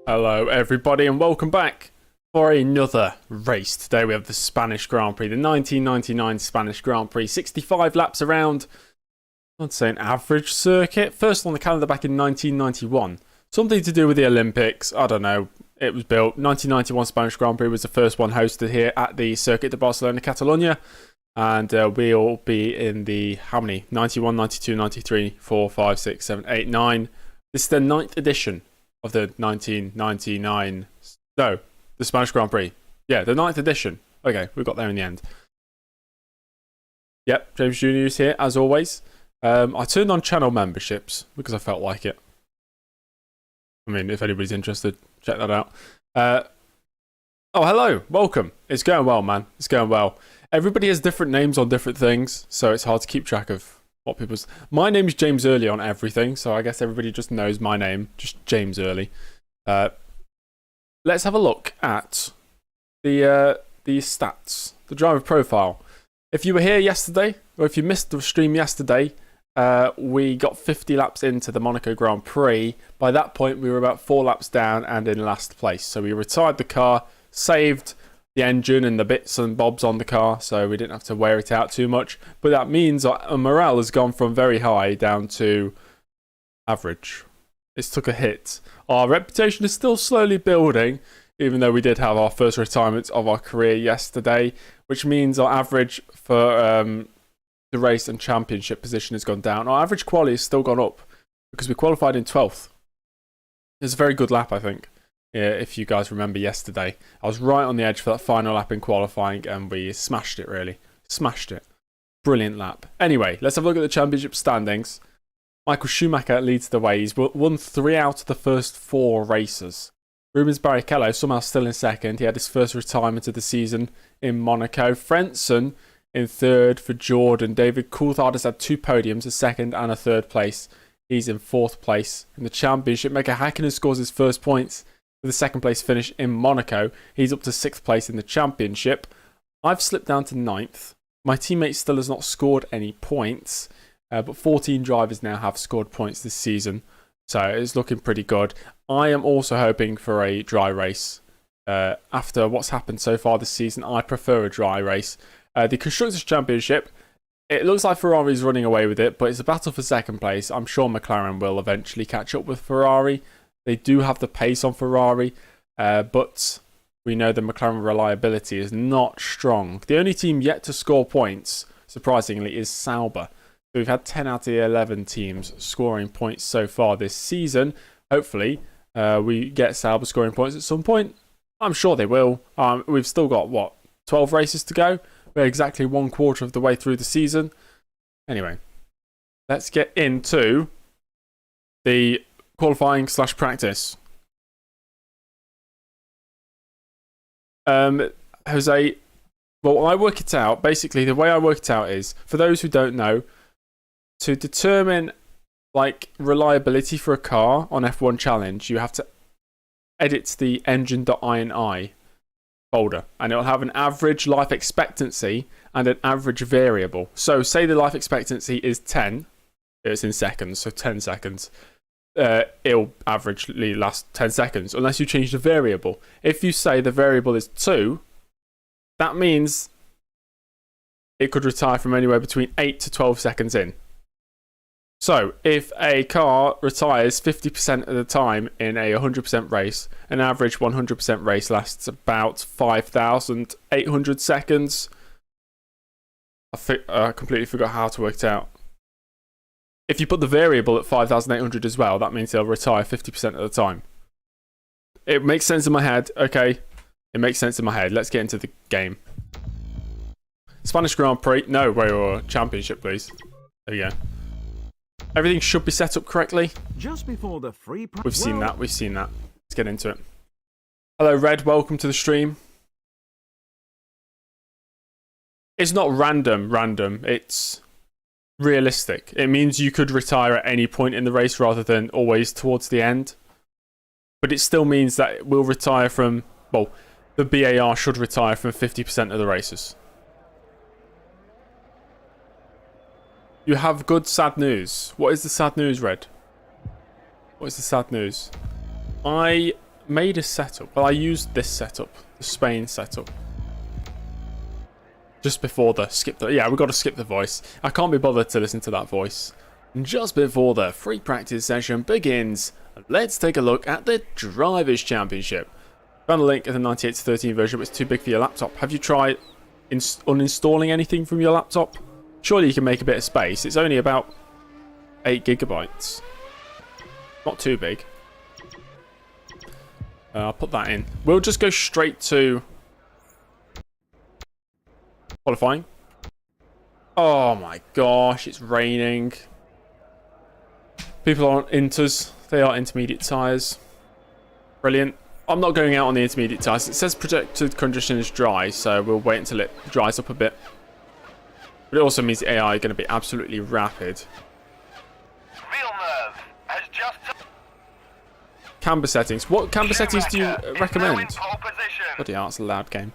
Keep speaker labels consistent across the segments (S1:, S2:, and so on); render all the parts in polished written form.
S1: Hello everybody and welcome back for another race. Today we have the Spanish Grand Prix, the 1999 Spanish Grand Prix, 65 laps around, I'd say an average circuit. First on the calendar back in 1991. Something to do with the Olympics, I don't know. It was built, 1991 Spanish Grand Prix was the first one hosted here at the Circuit de Barcelona, Catalonia. And we'll be in the, how many? 91, 92, 93, 4, 5, 6, 7, 8, 9. This is the 9th edition of the 1999, no, the Spanish Grand Prix. Yeah, the 9th edition. Okay, we got there in the end. Yep, James Jr. is here, as always. I turned on channel memberships because I felt like it. I mean, if anybody's interested, check that out. Oh, hello, welcome. It's going well, man. It's going well. Everybody has different names on different things, so it's hard to keep track of what people's... My name is James Early on everything, so I guess everybody just knows my name, just James Early. Let's have a look at the stats, the driver profile. If you were here yesterday, or if you missed the stream yesterday, we got 50 laps into the Monaco Grand Prix. By that point, we were about 4 laps down and in last place. So we retired the car, saved the engine and the bits and bobs on the car, so we didn't have to wear it out too much. But that means our morale has gone from very high down to average. It's took a hit. Our reputation is still slowly building, even though we did have our first retirement of our career yesterday, which means our average for the race and championship position has gone down. Our average quality has still gone up because we qualified in 12th. It's a very good lap, I think. Yeah, if you guys remember yesterday, I was right on the edge for that final lap in qualifying and we smashed it, really. Smashed it. Brilliant lap. Anyway, let's have a look at the championship standings. Michael Schumacher leads the way. He's won 3 out of the first 4 races. Rubens Barrichello somehow still in second. He had his first retirement of the season in Monaco. Frentzen in third for Jordan. David Coulthard has had 2 podiums, a second and a third place. He's in 4th place in the championship. Mika Häkkinen scores his first points with a second place finish in Monaco. He's up to 6th place in the championship. I've slipped down to 9th. My teammate still has not scored any points, but 14 drivers now have scored points this season, so it's looking pretty good. I am also hoping for a dry race. After what's happened so far this season, I prefer a dry race. The Constructors' Championship, it looks like Ferrari's running away with it, but it's a battle for second place. I'm sure McLaren will eventually catch up with Ferrari. They do have the pace on Ferrari, but we know the McLaren reliability is not strong. The only team yet to score points, surprisingly, is Sauber. So we've had 10 out of the 11 teams scoring points so far this season. Hopefully, we get Sauber scoring points at some point. I'm sure they will. We've still got, 12 races to go? We're exactly 1/4 of the way through the season. Anyway, let's get into the qualifying / practice. Jose, well, I work it out. Basically, the way I work it out is, for those who don't know, to determine reliability for a car on F1 Challenge, you have to edit the engine.ini folder, and it'll have an average life expectancy and an average variable. So, say the life expectancy is 10. It's in seconds, so 10 seconds. It'll averagely last 10 seconds unless you change the variable. If you say the variable is 2, that means it could retire from anywhere between 8 to 12 seconds in. So if a car retires 50% of the time in a 100% race, an average 100% race lasts about 5,800 seconds. I completely forgot how to work it out. If you put the variable at 5,800 as well, that means they'll retire 50% of the time. It makes sense in my head. Okay, it makes sense in my head. Let's get into the game. Spanish Grand Prix. No, wait, championship, please. There we go. Everything should be set up correctly.
S2: Just before the free
S1: We've seen that. Let's get into it. Hello, Red. Welcome to the stream. It's not random. It's realistic. It means you could retire at any point in the race rather than always towards the end. But it still means that it will retire from, the BAR should retire from 50% of the races. You have good sad news. What is the sad news, Red? What is the sad news? I made a setup. Well, I used this setup, the Spain setup. Just before the skip the... Yeah, we've got to skip the voice. I can't be bothered to listen to that voice. Just before the free practice session begins, let's take a look at the Drivers' Championship. Found a link in the 98/13 version, but it's too big for your laptop. Have you tried uninstalling anything from your laptop? Surely you can make a bit of space. It's only about 8 gigabytes. Not too big. I'll put that in. We'll just go straight to qualifying. Oh my gosh, it's raining. People aren't inters. They are intermediate tyres. Brilliant. I'm not going out on the intermediate tyres. It says projected conditions dry, so we'll wait until it dries up a bit. But it also means the AI are going to be absolutely rapid. Camber settings. What camber settings do you recommend? Bloody hell, it's a loud game.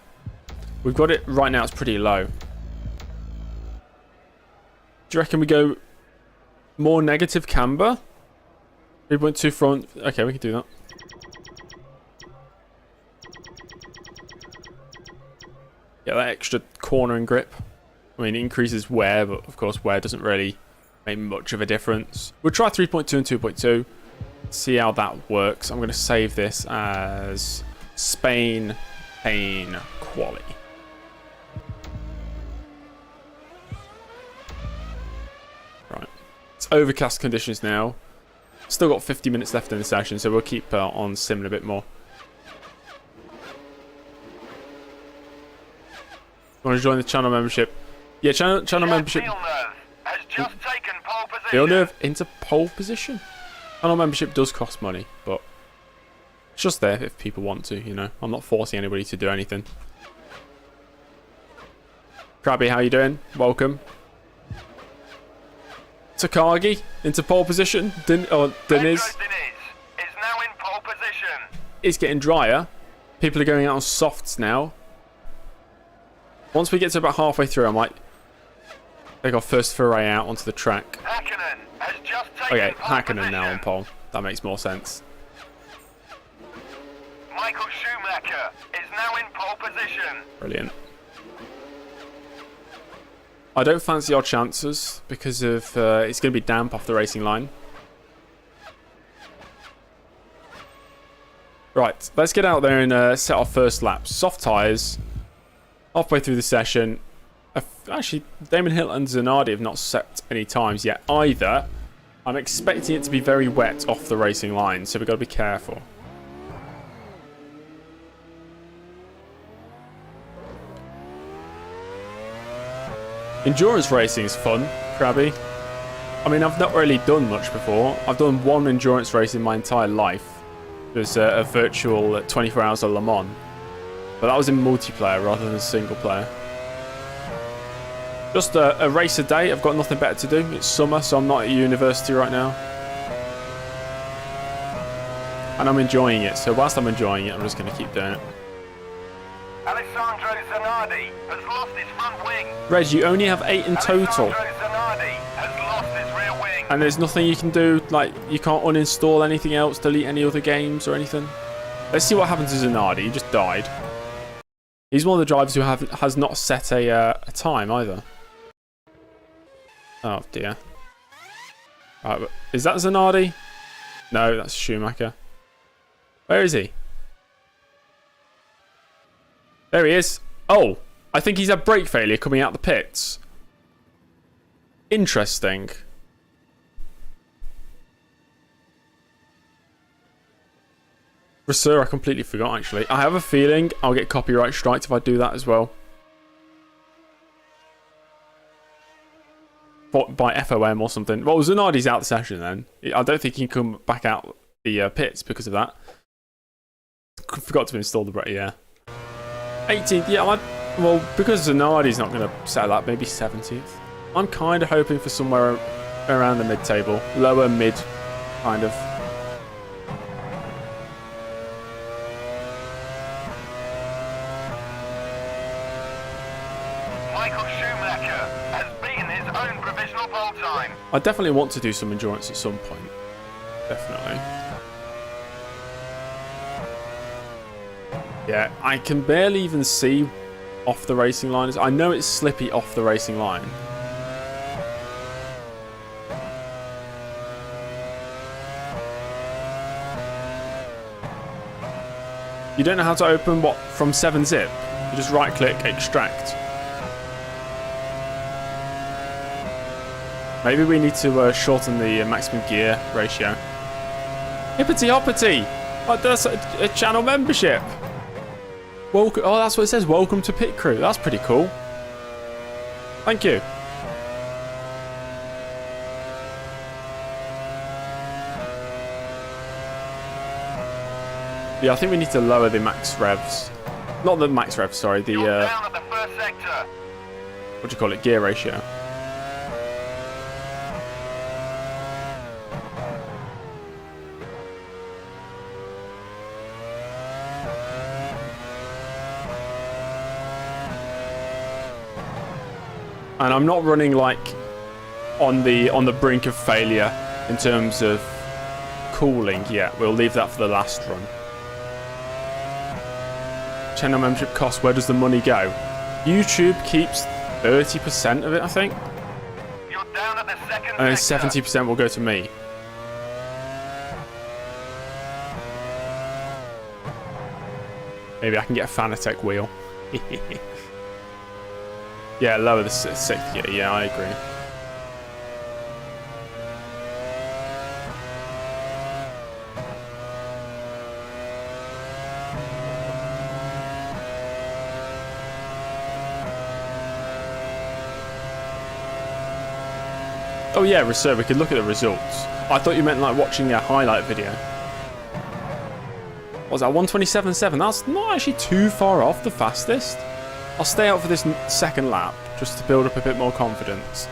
S1: We've got it right now. It's pretty low. Do you reckon we go more negative camber? 3.2 front. Okay, we can do that. Get that extra cornering grip. I mean, it increases wear, but of course wear doesn't really make much of a difference. We'll try 3.2 and 2.2. See how that works. I'm going to save this as Spain Pain Quali. Right. It's overcast conditions now. Still got 50 minutes left in the session, so we'll keep on simming a bit more. Want to join the channel membership? Yeah, channel membership.
S2: Has just taken pole position.
S1: Villeneuve into pole position. Channel membership does cost money, but it's just there if people want to, you know. I'm not forcing anybody to do anything. Krabby, how you doing? Welcome. Takagi into pole position. Deniz
S2: is now in pole position.
S1: It's getting drier. People are going out on softs now. Once we get to about halfway through, I might take our first foray out onto the track.
S2: Hakkinen has just taken
S1: Okay,
S2: pole
S1: Hakkinen
S2: position.
S1: now on pole. That makes more sense.
S2: Michael Schumacher is now in pole position.
S1: Brilliant. I don't fancy our chances because of it's going to be damp off the racing line. Right, let's get out there and set our first lap. Soft tyres. Halfway through the session. Actually, Damon Hill and Zanardi have not set any times yet either. I'm expecting it to be very wet off the racing line, so we've got to be careful. Endurance racing is fun, Krabby. I mean, I've not really done much before. I've done one endurance race in my entire life. It was a virtual 24 hours of Le Mans. But that was in multiplayer rather than single player. Just a race a day. I've got nothing better to do. It's summer, so I'm not at university right now. And I'm enjoying it. So whilst I'm enjoying it, I'm just going to keep doing it.
S2: Alessandro Zanardi has lost his front wing.
S1: Reg, you only have 8 in total.
S2: Alessandro Zanardi has lost his rear wing.
S1: And there's nothing you can do. Like, you can't uninstall anything else, delete any other games or anything. Let's see what happens to Zanardi. He just died. He's one of the drivers who has not set a time either. Oh dear. Right, is that Zanardi? No, that's Schumacher. Where is he? There he is. Oh, I think he's had brake failure coming out the pits. Interesting. Sir, I completely forgot actually. I have a feeling I'll get copyright striked if I do that as well. By FOM or something. Well, Zanardi's out the session then. I don't think he can come back out the pits because of that. Forgot to install the brake, yeah. 18th, yeah, well, because Zanardi's not going to settle up, maybe 17th. I'm kind of hoping for somewhere around the mid-table. Lower mid, kind of.
S2: Michael Schumacher has beaten his own provisional pole time.
S1: I definitely want to do some endurance at some point. Definitely. Yeah, I can barely even see off the racing line. I know it's slippy off the racing line. You don't know how to open what from 7-zip? You just right click, extract. Maybe we need to shorten the maximum gear ratio. Hippity hoppity! Oh, that's a channel membership. Welcome. Oh, that's what it says. Welcome to Pit Crew. That's pretty cool. Thank you. Yeah, I think we need to lower the max revs. Not the max revs, sorry. The
S2: You're down at the first sector.
S1: what do you call it? Gear ratio. And I'm not running like on the brink of failure in terms of cooling yet. We'll leave that for the last run. Channel membership cost, where does the money go? YouTube keeps 30% of it, I think.
S2: You're down at the second
S1: And then
S2: sector.
S1: 70% will go to me. Maybe I can get a Fanatec wheel. Yeah, lower the sixth gear. Yeah, I agree. Oh yeah, reserve. We could look at the results. I thought you meant like watching a highlight video. What was that? 127.7. That's not actually too far off the fastest. I'll stay out for this second lap just to build up a bit more confidence.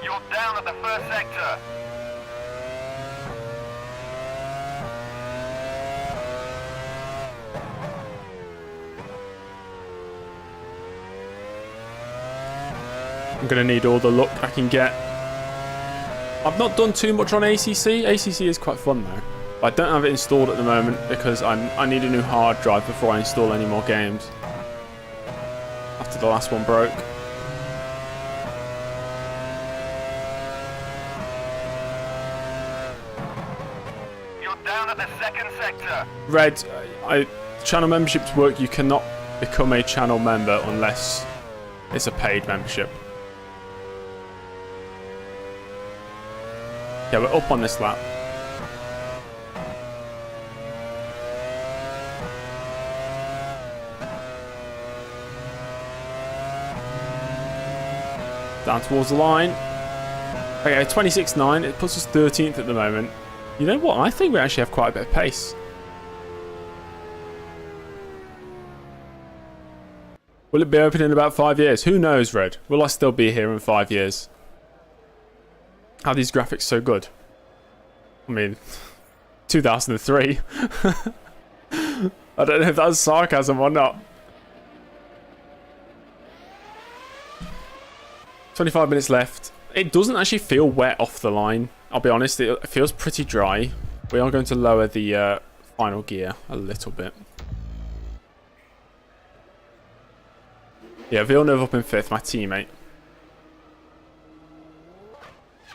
S2: You're down at the first sector.
S1: I'm going to need all the luck I can get. I've not done too much on ACC. ACC is quite fun though. I don't have it installed at the moment because I need a new hard drive before I install any more games. After the last one broke.
S2: You're down at the second sector.
S1: Red, channel memberships work. You cannot become a channel member unless it's a paid membership. Yeah, we're up on this lap. Down towards the line. Okay, 26.9. It puts us 13th at the moment. You know what? I think we actually have quite a bit of pace. Will it be open in about 5 years? Who knows, Red? Will I still be here in 5 years? Are these graphics so good? I mean, 2003. I don't know if that's sarcasm or not. 25 minutes left. It doesn't actually feel wet off the line. I'll be honest, it feels pretty dry. We are going to lower the final gear a little bit. Yeah, Villeneuve up in 5th, my teammate.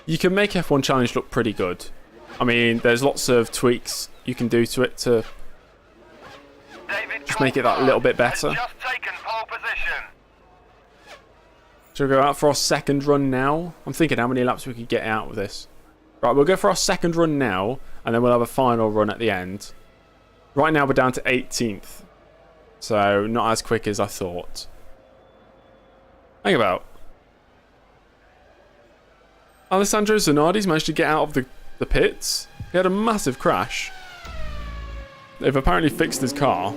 S1: You can make F1 Challenge look pretty good. I mean, there's lots of tweaks you can do to it to just make it that little bit better.
S2: Just taken pole position.
S1: Should we go out for our second run now? I'm thinking how many laps we could get out with this. Right, we'll go for our second run now, and then we'll have a final run at the end. Right now we're down to 18th. So, not as quick as I thought. Think about. Alessandro Zanardi's managed to get out of the pits. He had a massive crash. They've apparently fixed his car.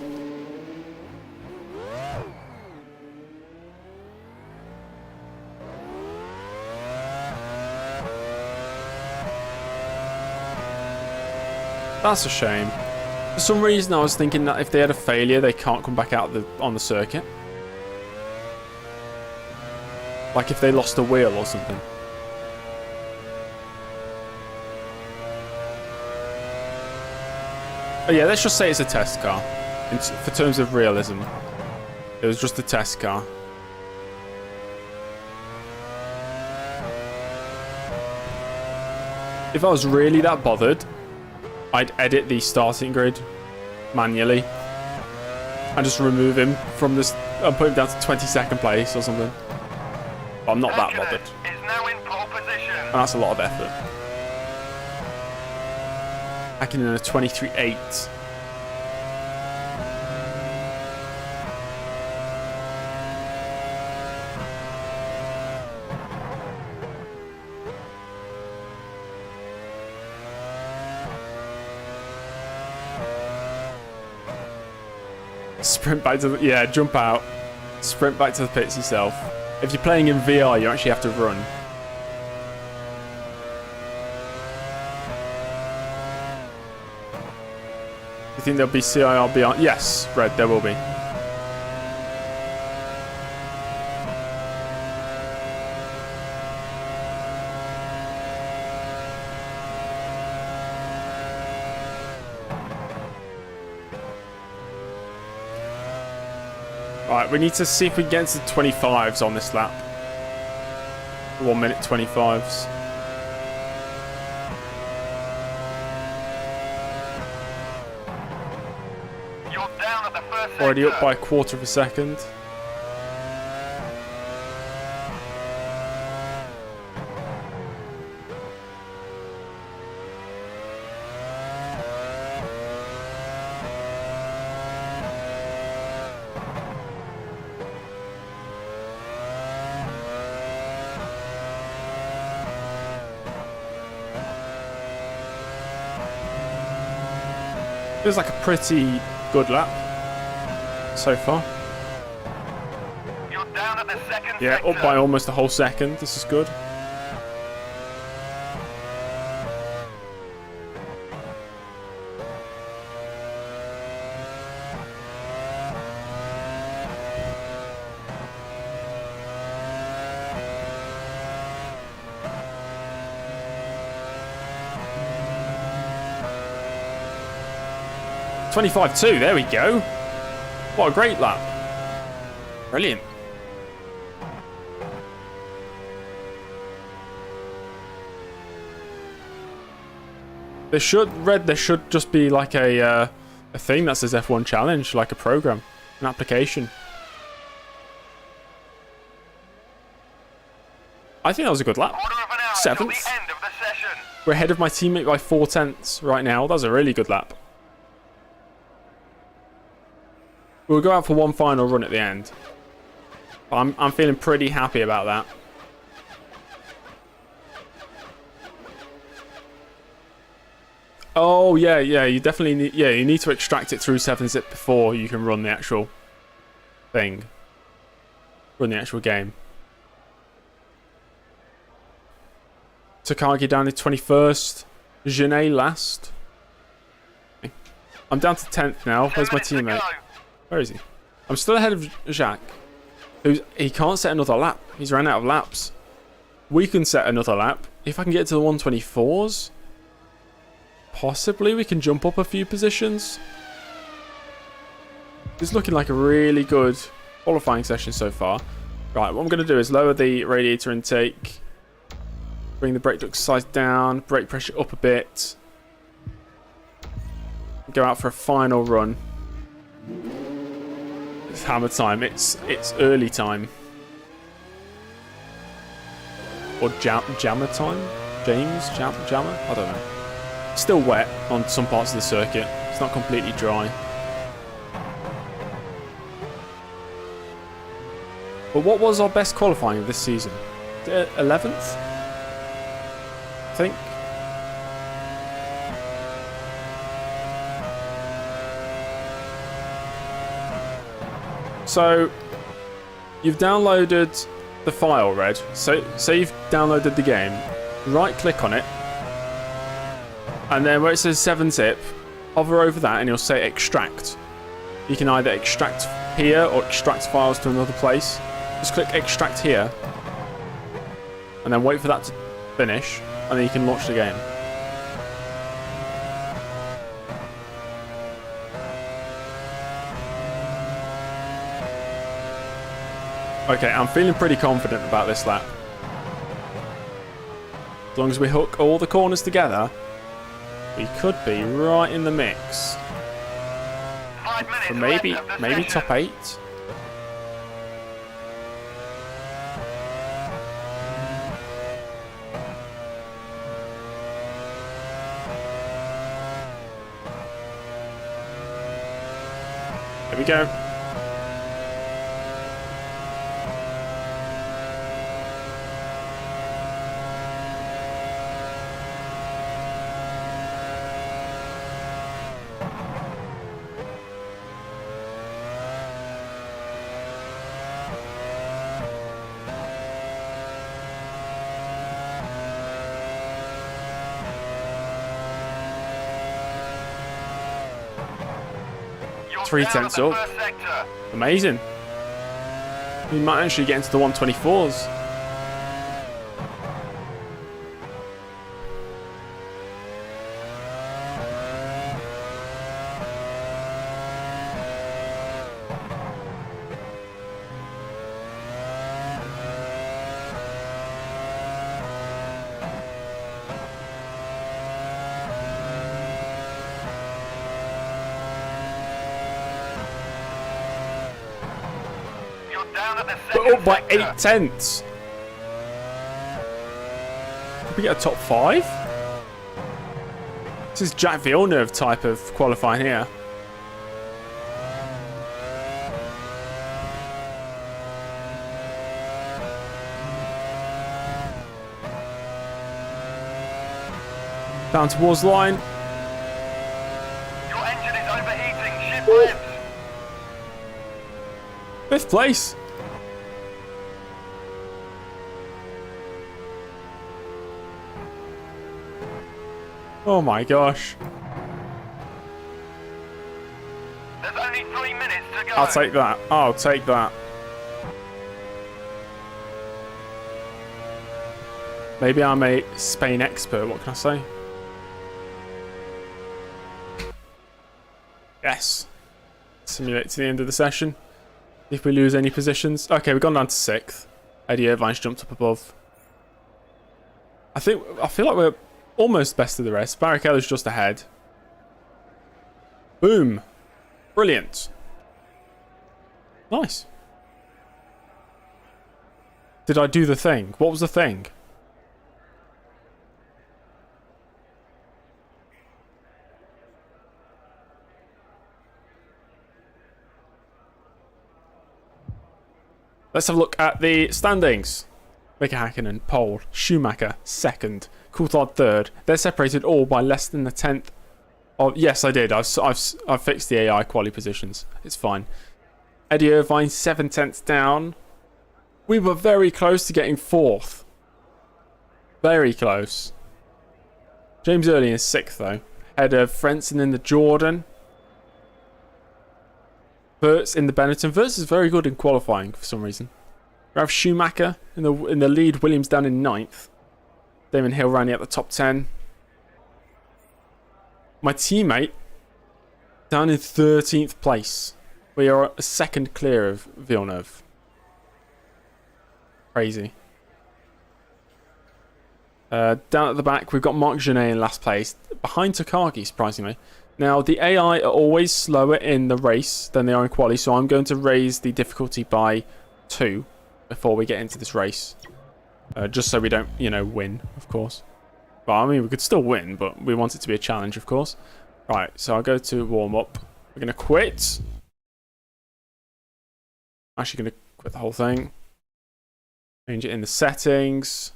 S1: That's a shame. For some reason I was thinking that if they had a failure they can't come back out on the circuit. Like if they lost a wheel or something. Oh yeah, let's just say it's a test car. For terms of realism, it was just a test car. If I was really that bothered, I'd edit the starting grid manually and just remove him from this and put him down to 22nd place or something. But I'm not that bothered.
S2: Is now in pole position.
S1: And that's a lot of effort. Hacking in a 23.8. Sprint back to the... Yeah, jump out. Sprint back to the pits yourself. If you're playing in VR, you actually have to run. You think there'll be CIRB on? Yes, Red, there will be. Alright, we need to see if we can get into the 25s on this lap. 1 minute 25s.
S2: You're down at the first
S1: Already
S2: sector.
S1: up by a quarter of a second. Feels like a pretty good lap so far.
S2: You're down at the second
S1: Yeah,
S2: sector.
S1: up by almost a whole second. This is good. .25.2, there we go. What a great lap. Brilliant. There should just be like a thing that says F1 Challenge, like a program, an application. I think that was a good lap.
S2: Quarter of an hour till
S1: Seventh.
S2: the end of the session.
S1: We're ahead of my teammate by 4/10 right now. That was a really good lap. We'll go out for one final run at the end. But I'm feeling pretty happy about that. Oh yeah, you definitely need, you need to extract it through 7-zip before you can run the actual thing. Run the actual game. Takagi down to 21st. Genet last. I'm down to 10th now. Where's my
S2: 10 minutes to
S1: teammate?
S2: go.
S1: Where is he? I'm still ahead of Jacques. He can't set another lap. He's ran out of laps. We can set another lap. If I can get to the 124s, possibly we can jump up a few positions. It's looking like a really good qualifying session so far. Right, what I'm going to do is lower the radiator intake. Bring the brake duct size down. Brake pressure up a bit. Go out for a final run. It's hammer time. It's early time. Or jammer time? Jammer? I don't know. Still wet on some parts of the circuit. It's not completely dry. But what was our best qualifying of this season? 11th? I think. So, you've downloaded the file, Red. So, say you've downloaded the game. Right-click on it. And then where it says 7-zip, hover over that and you'll say extract. You can either extract here or extract files to another place. Just click extract here. And then wait for that to finish. And then you can launch the game. Okay, I'm feeling pretty confident about this lap. As long as we hook all the corners together, we could be right in the mix.
S2: 5 minutes
S1: For maybe
S2: left of the session.
S1: top 8. There we go.
S2: You're
S1: 3
S2: down
S1: tenths
S2: at the
S1: up.
S2: first sector.
S1: Amazing. We might actually get into the 124s.
S2: You're down at the
S1: But
S2: second
S1: up by
S2: sector.
S1: 8 tenths. Could we get a top 5? This is Jack Villeneuve type of qualifying here. Down towards the line.
S2: Your engine is overheating. Shift left.
S1: 5th place. Oh my gosh.
S2: There's only 3 minutes to go.
S1: I'll take that. I'll take that. Maybe I'm a Spain expert. What can I say? Yes. Simulate to the end of the session. If we lose any positions. Okay, we've gone down to 6th. Eddie Irvine's jumped up above. I feel like we're almost best of the rest. Barrichello's just ahead. Boom. Brilliant. Nice. Did I do the thing? What was the thing? Let's have a look at the standings. Mika Hakkinen, pole. Schumacher, second. Coulthard, third. They're separated all by less than the 10th of... Yes, I did. I've fixed the AI quali positions. It's fine. Eddie Irvine, 7 tenths down. We were very close to getting 4th. Very close. James Early is 6th, though. Ahead of Frentzen in the Jordan. Verts in the Benetton. Verts is very good in qualifying for some reason. We have Schumacher in the lead. Williams down in 9th. Damon Hill running at the top 10. My teammate down in 13th place. We are a second clear of Villeneuve. Crazy. Down at the back, we've got Marc Genet in last place. Behind Takagi, surprisingly. Now, the AI are always slower in the race than they are in quali, so I'm going to raise the difficulty by 2 before we get into this race. Just so we don't, win, of course. Well, I mean, we could still win, but we want it to be a challenge, of course. Right, so I'll go to warm-up. We're going to quit. Actually going to quit the whole thing. Change it in the settings.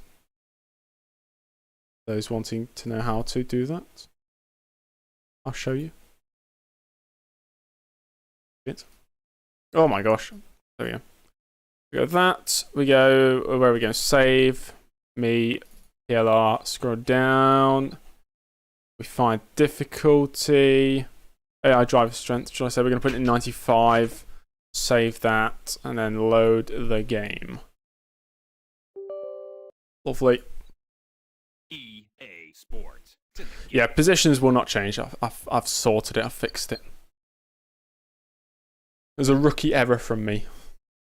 S1: Those wanting to know how to do that, I'll show you. Oh my gosh. There we go. We go that. We go, where are we going? Save. Me. PLR. Scroll down. We find difficulty. AI driver strength. Should I say we're going to put it in 95. Save that. And then load the game. Lovely.
S3: EA Sports.
S1: Yeah, positions will not change. I've sorted it. I've fixed it. There's a rookie error from me.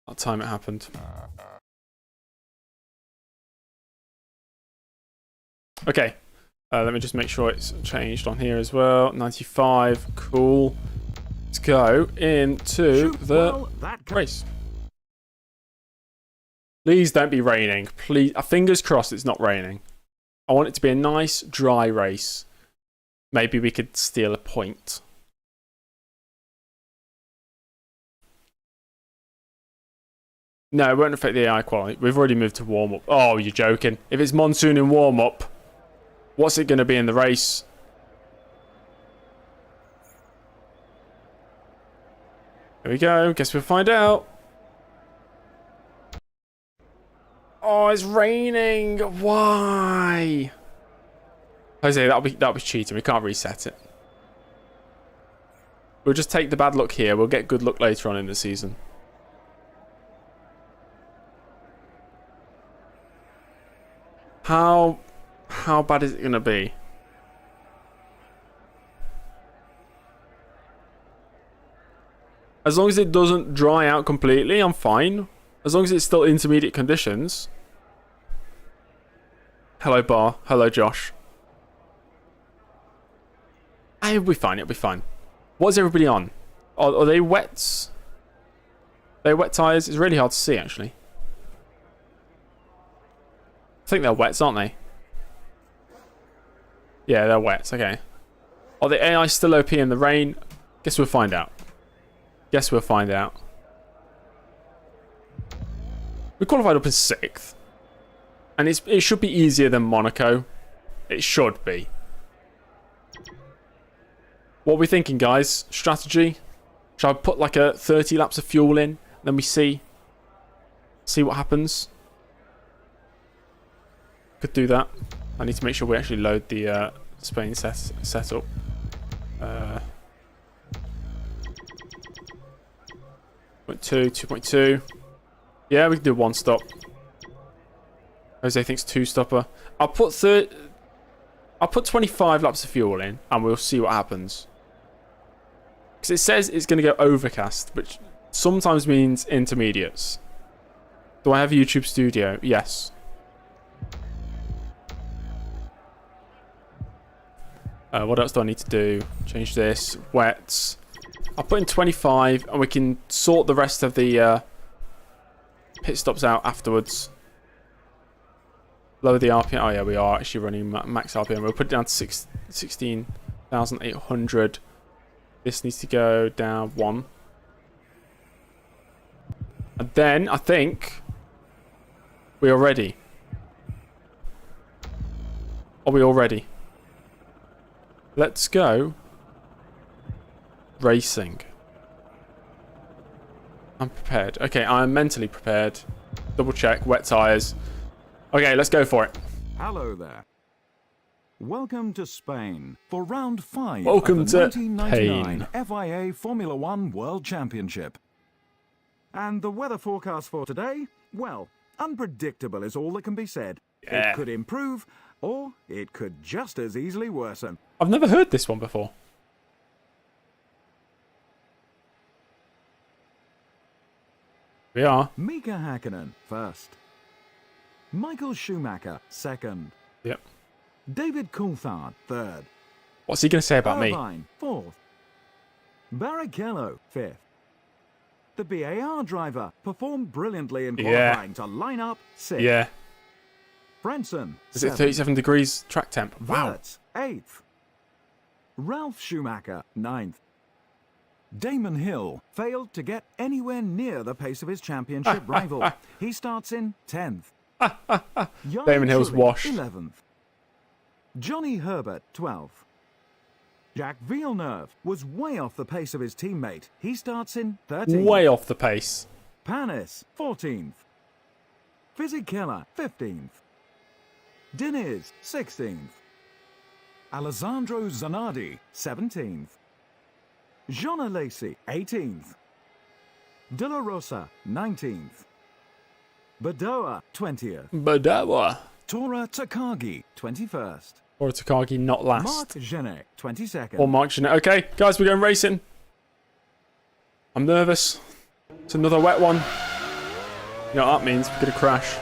S1: that time it happened. Okay. Let me just make sure it's changed on here as well. 95. Cool. Let's go into the race. Please don't be raining. Please. Fingers crossed it's not raining. I want it to be a nice, dry race. Maybe we could steal a point. No, it won't affect the AI quality. We've already moved to warm-up. Oh, you're joking. If it's monsoon in warm-up, what's it going to be in the race? Here we go. Guess we'll find out. Oh, it's raining. Why? Jose, that was cheating. We can't reset it. We'll just take the bad luck here. We'll get good luck later on in the season. How bad is it going to be? As long as it doesn't dry out completely, I'm fine. As long as it's still intermediate conditions. Hello, Bar. Hello, Josh. It'll be fine. It'll be fine. What is everybody on? Are they wets? Are they wet tyres? It's really hard to see, actually. I think they're wets, aren't they? Yeah, they're wets. Okay. Are the AI still OP in the rain? Guess we'll find out. Guess we'll find out. We qualified up in 6th. And it should be easier than Monaco. It should be. What are we thinking, guys? Strategy? Shall I put like a 30 laps of fuel in? Then we see what happens. Could do that. I need to make sure we actually load the Spain setup. 2.2. Yeah, we can do one stop. Jose thinks 2-stopper. I'll put 25 laps of fuel in, and we'll see what happens. Because it says it's going to go overcast, which sometimes means intermediates. Do I have YouTube Studio? Yes. What else do I need to do? Change this. Wets. I'll put in 25, and we can sort the rest of the pit stops out afterwards. Lower the RPM. Oh, yeah, we are actually running max RPM. We'll put it down to 16,800. This needs to go down 1. And then, I think, we are ready. Are we all ready? Let's go racing. I'm prepared. Okay, I'm mentally prepared. Double check. Wet tyres. Okay, let's go for it.
S3: Hello there. Welcome to Spain for round 5
S1: Welcome
S3: of the
S1: to
S3: 1999
S1: Pain.
S3: FIA Formula 1 World Championship. And the weather forecast for today? Well, unpredictable is all that can be said.
S1: Yeah.
S3: It could improve, or it could just as easily worsen.
S1: I've never heard this one before. We are.
S3: Mika Hakkinen first. Michael Schumacher second.
S1: Yep.
S3: David Coulthard third.
S1: What's he going to say about me?
S3: Irvine fourth. Barrichello fifth. The BAR driver performed brilliantly in qualifying to line up 6th.
S1: Yeah.
S3: Frentzen
S1: Is it
S3: 7th.
S1: 37 degrees track temp? Wow.
S3: Wirtz 8th. Ralph Schumacher 9th. Damon Hill failed to get anywhere near the pace of his championship rival. He starts in 10th.
S1: Damon Hill's washed.
S3: 11th. Johnny Herbert 12th. Jacques Villeneuve was way off the pace of his teammate. He starts in 13th.
S1: Way off the pace.
S3: Panis 14th. Fisichella 15th. Diniz 16th. Alessandro Zanardi 17th. Jean Alesi 18th. De La Rosa 19th. Badoa 20th.
S1: Badawa.
S3: Tora Takagi 21st.
S1: Or Takagi not last.
S3: Mark Genet 22nd.
S1: Or Mark Jeanette. Okay, guys, we're going racing. I'm nervous. It's another wet one. You know what that means? We're going to crash.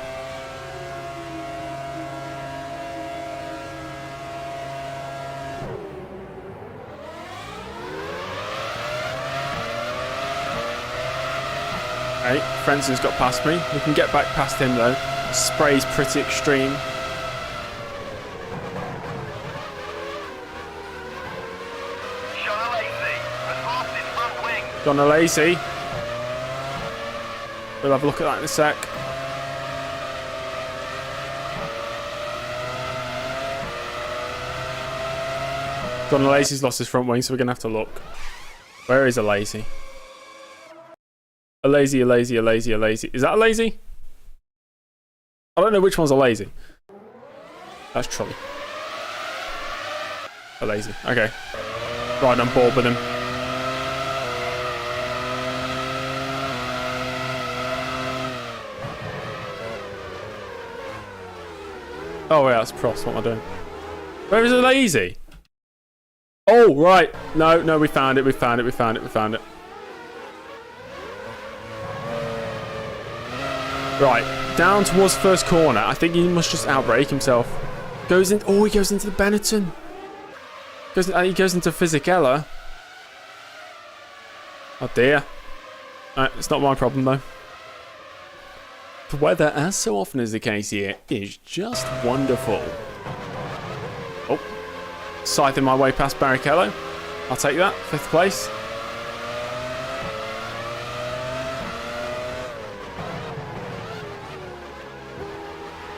S1: Okay, Frenson's got past me. We can get back past him though. Spray's pretty extreme. John Alesi. We'll have a look at that in a sec. John Alesi's lost his front wing, so we're going to have to look. Where is Alesi? Alesi. Is that Alesi? I don't know which one's Alesi. That's Trolley. Alesi. Okay. Right on board with him. Oh, yeah, that's Prost. What am I doing? Where is Alesi? Oh, right. No, we found it. We found it. Right, down towards first corner. I think he must just outbrake himself. Goes in. Oh, he goes into the Benetton. He goes into Fisichella. Oh dear. It's not my problem though. The weather, as so often is the case here, is just wonderful. Oh, scything my way past Barrichello. I'll take that. 5th place.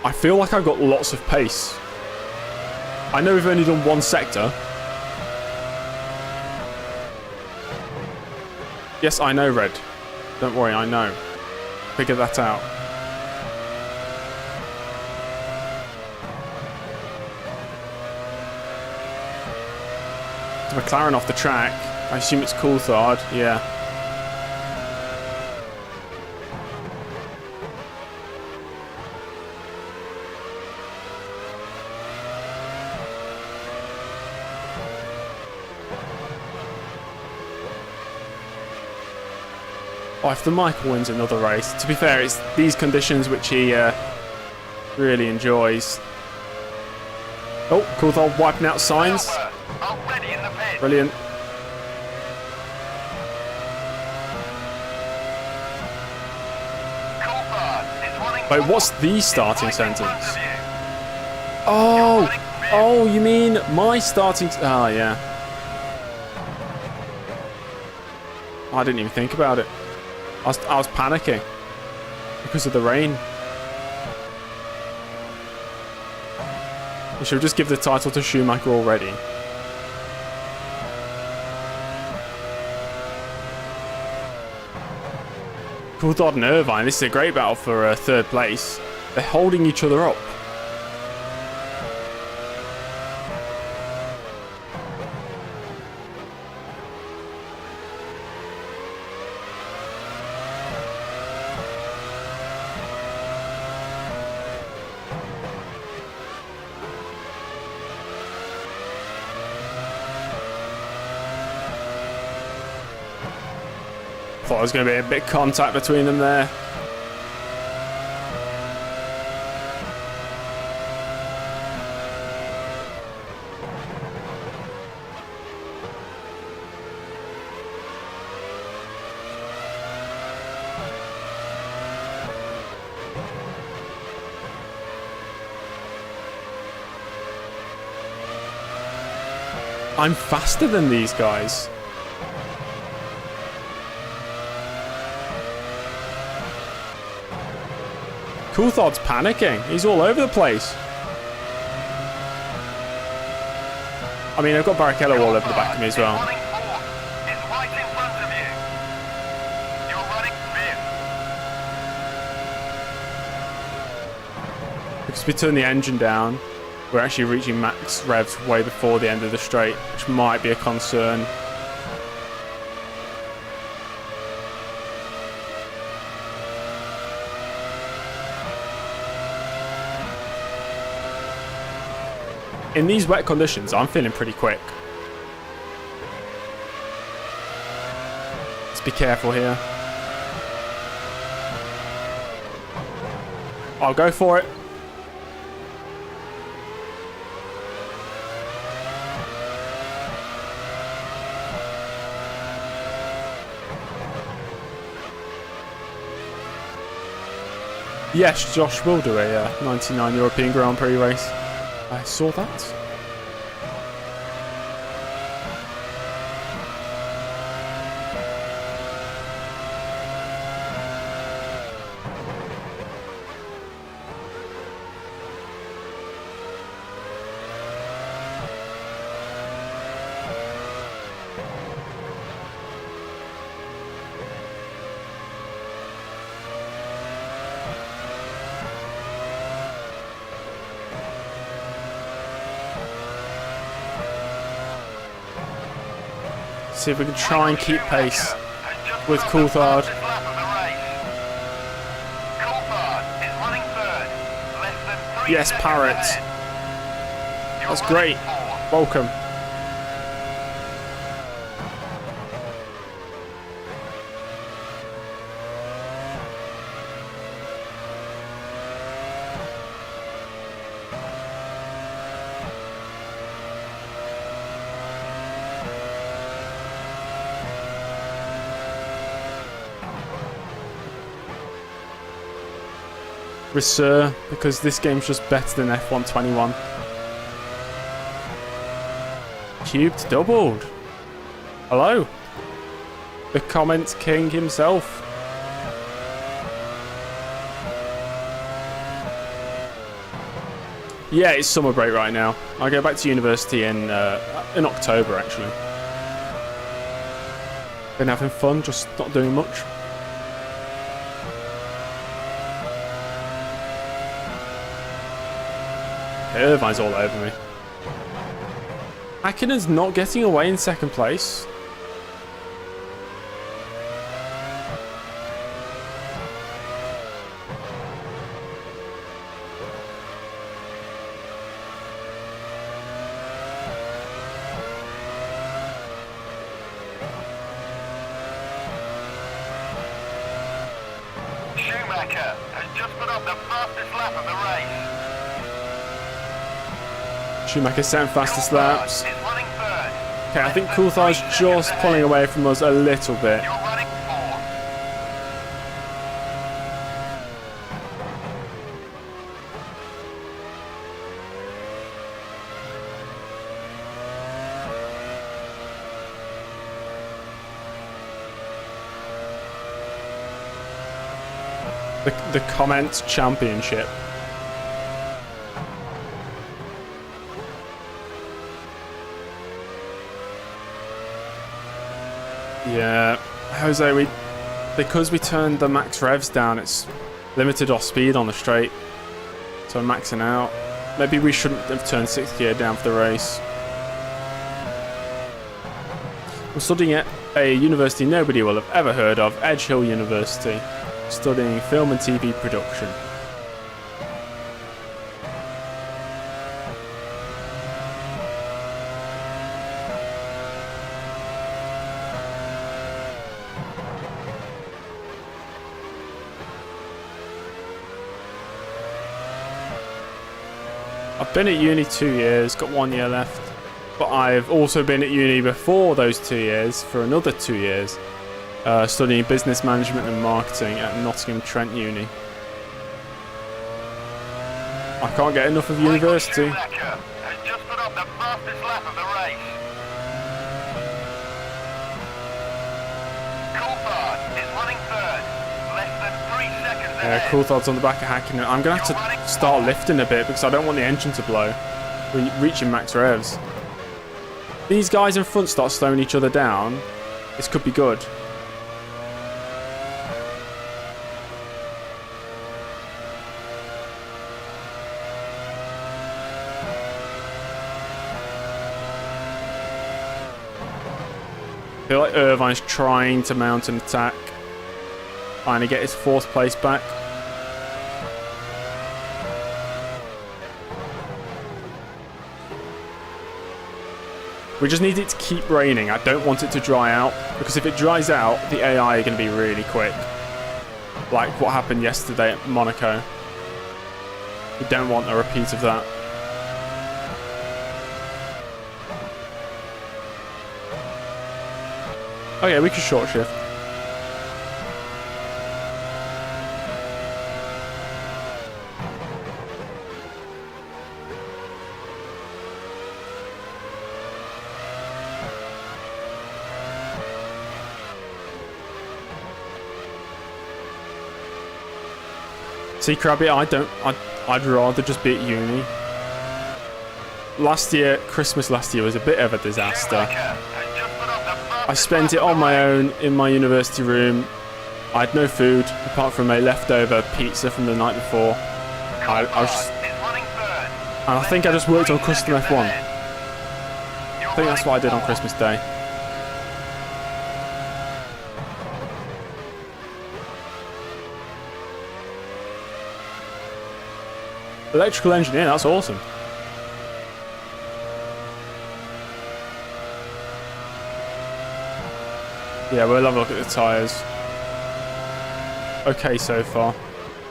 S1: I feel like I've got lots of pace. I know we've only done one sector. Yes, I know, Red. Don't worry, I know. Figure that out. It's McLaren off the track. I assume it's Coulthard. Yeah. Oh, if the Michael wins another race, to be fair, it's these conditions which he really enjoys. Oh, Coulthard wiping out signs. Brilliant. Wait, what's the starting sentence? Oh, you mean my starting... Oh, yeah. I didn't even think about it. I was panicking because of the rain. We should just give the title to Schumacher already. Coulthard and Irvine, this is a great battle for 3rd place. They're holding each other up. Thought there was going to be a bit of contact between them there. I'm faster than these guys. Coulthard's panicking. He's all over the place. I mean, I've got Barrichello all over the back of me as well. Because we turn the engine down, we're actually reaching max revs way before the end of the straight, which might be a concern. In these wet conditions, I'm feeling pretty quick. Let's be careful here. I'll go for it. Yes, Josh will do a 99 European Grand Prix race. I saw that. See if we can try and keep pace with Coulthard. Yes, Parrot. That's great. Welcome. Sir, because this game's just better than F121. Cubed doubled. Hello. The comments king himself. Yeah, it's summer break right now. I go back to university in October, actually. Been having fun, just not doing much. Irvine's all over me. Häkkönen's not getting away in second place.
S2: Schumacher has just put up the fastest lap of the race.
S1: Schumacher second fastest laps. Okay, I think Coulthard's just pulling away from us a little bit. The comments championship. Yeah, Jose, because we turned the max revs down, it's limited our speed on the straight. So I'm maxing out. Maybe we shouldn't have turned 6th gear down for the race. I'm studying at a university nobody will have ever heard of, Edge Hill University, studying film and TV production. I've been at uni 2 years, got 1 year left, but I've also been at uni before those 2 years for another 2 years, studying business management and marketing at Nottingham Trent Uni. I can't get enough of university. Yeah, Coulthard's on the back of Häkkinen. I'm going to have to start lifting a bit because I don't want the engine to blow. We're reaching max revs. These guys in front start slowing each other down. This could be good. I feel like Irvine's trying to mount an attack. Trying to get his 4th place back. We just need it to keep raining. I don't want it to dry out, because if it dries out, the AI are going to be really quick. Like what happened yesterday at Monaco. We don't want a repeat of that. Oh yeah, we can short shift. See, Krabby, I'd rather just be at uni. Christmas last year was a bit of a disaster. I spent it on my own in my university room. I had no food apart from a leftover pizza from the night before. And I think I just worked on custom F1. I think that's what I did on Christmas Day. Electrical engineer, that's awesome. Yeah, we'll have a look at the tyres. Okay so far.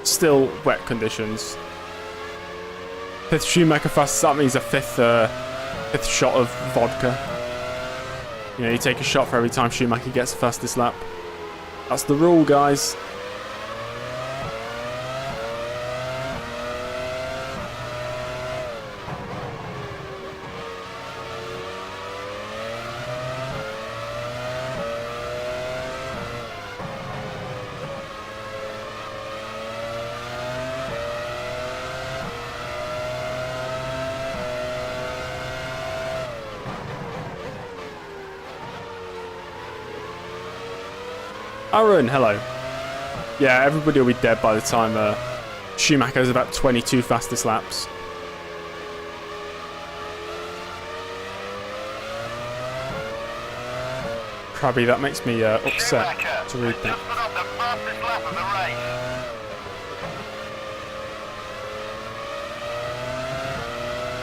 S1: Still wet conditions. 5th Schumacher fastest, that means a fifth shot of vodka. You know, you take a shot for every time Schumacher gets the fastest lap. That's the rule, guys. Aaron, hello. Yeah, everybody will be dead by the time Schumacher has about 22 fastest laps. Krabby, that makes me upset to read that.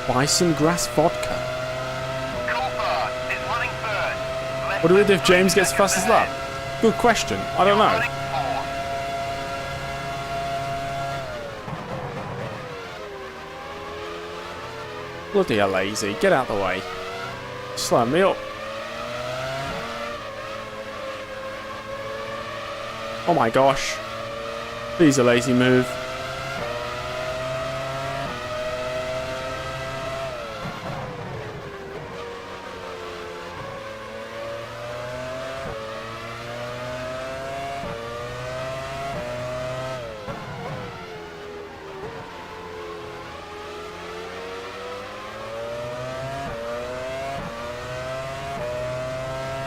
S1: Bison grass vodka. What do we do if James gets the fastest lap? Good question. I don't know. Bloody hell, lazy. Get out of the way. Slam me up. Oh my gosh. Please a lazy move.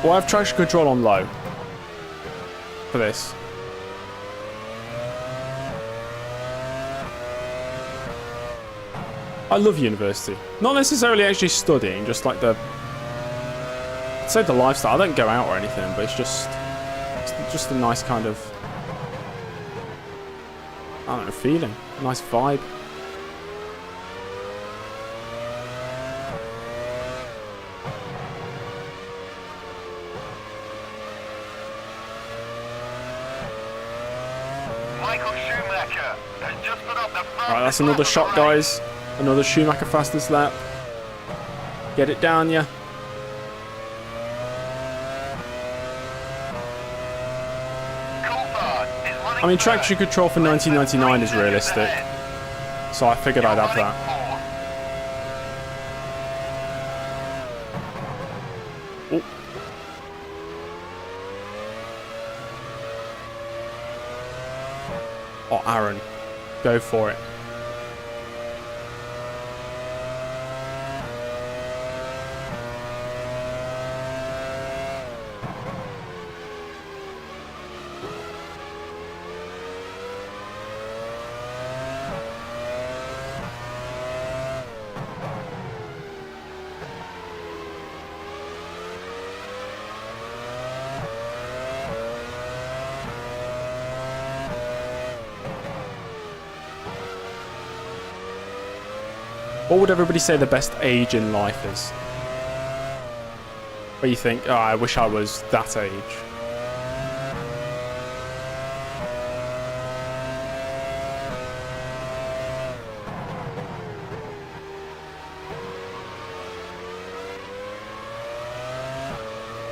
S1: Well, I have traction control on low for this. I love university. Not necessarily actually studying, just like I'd say the lifestyle. I don't go out or anything, but it's just a nice kind of, I don't know, feeling. A nice vibe. Right, that's another shot, guys. Another Schumacher fastest lap. Get it down, yeah. I mean, traction control for 1999 is realistic, so I figured I'd have that. Oh. Oh, Aaron. Go for it. What would everybody say the best age in life is? Where you think, oh, I wish I was that age.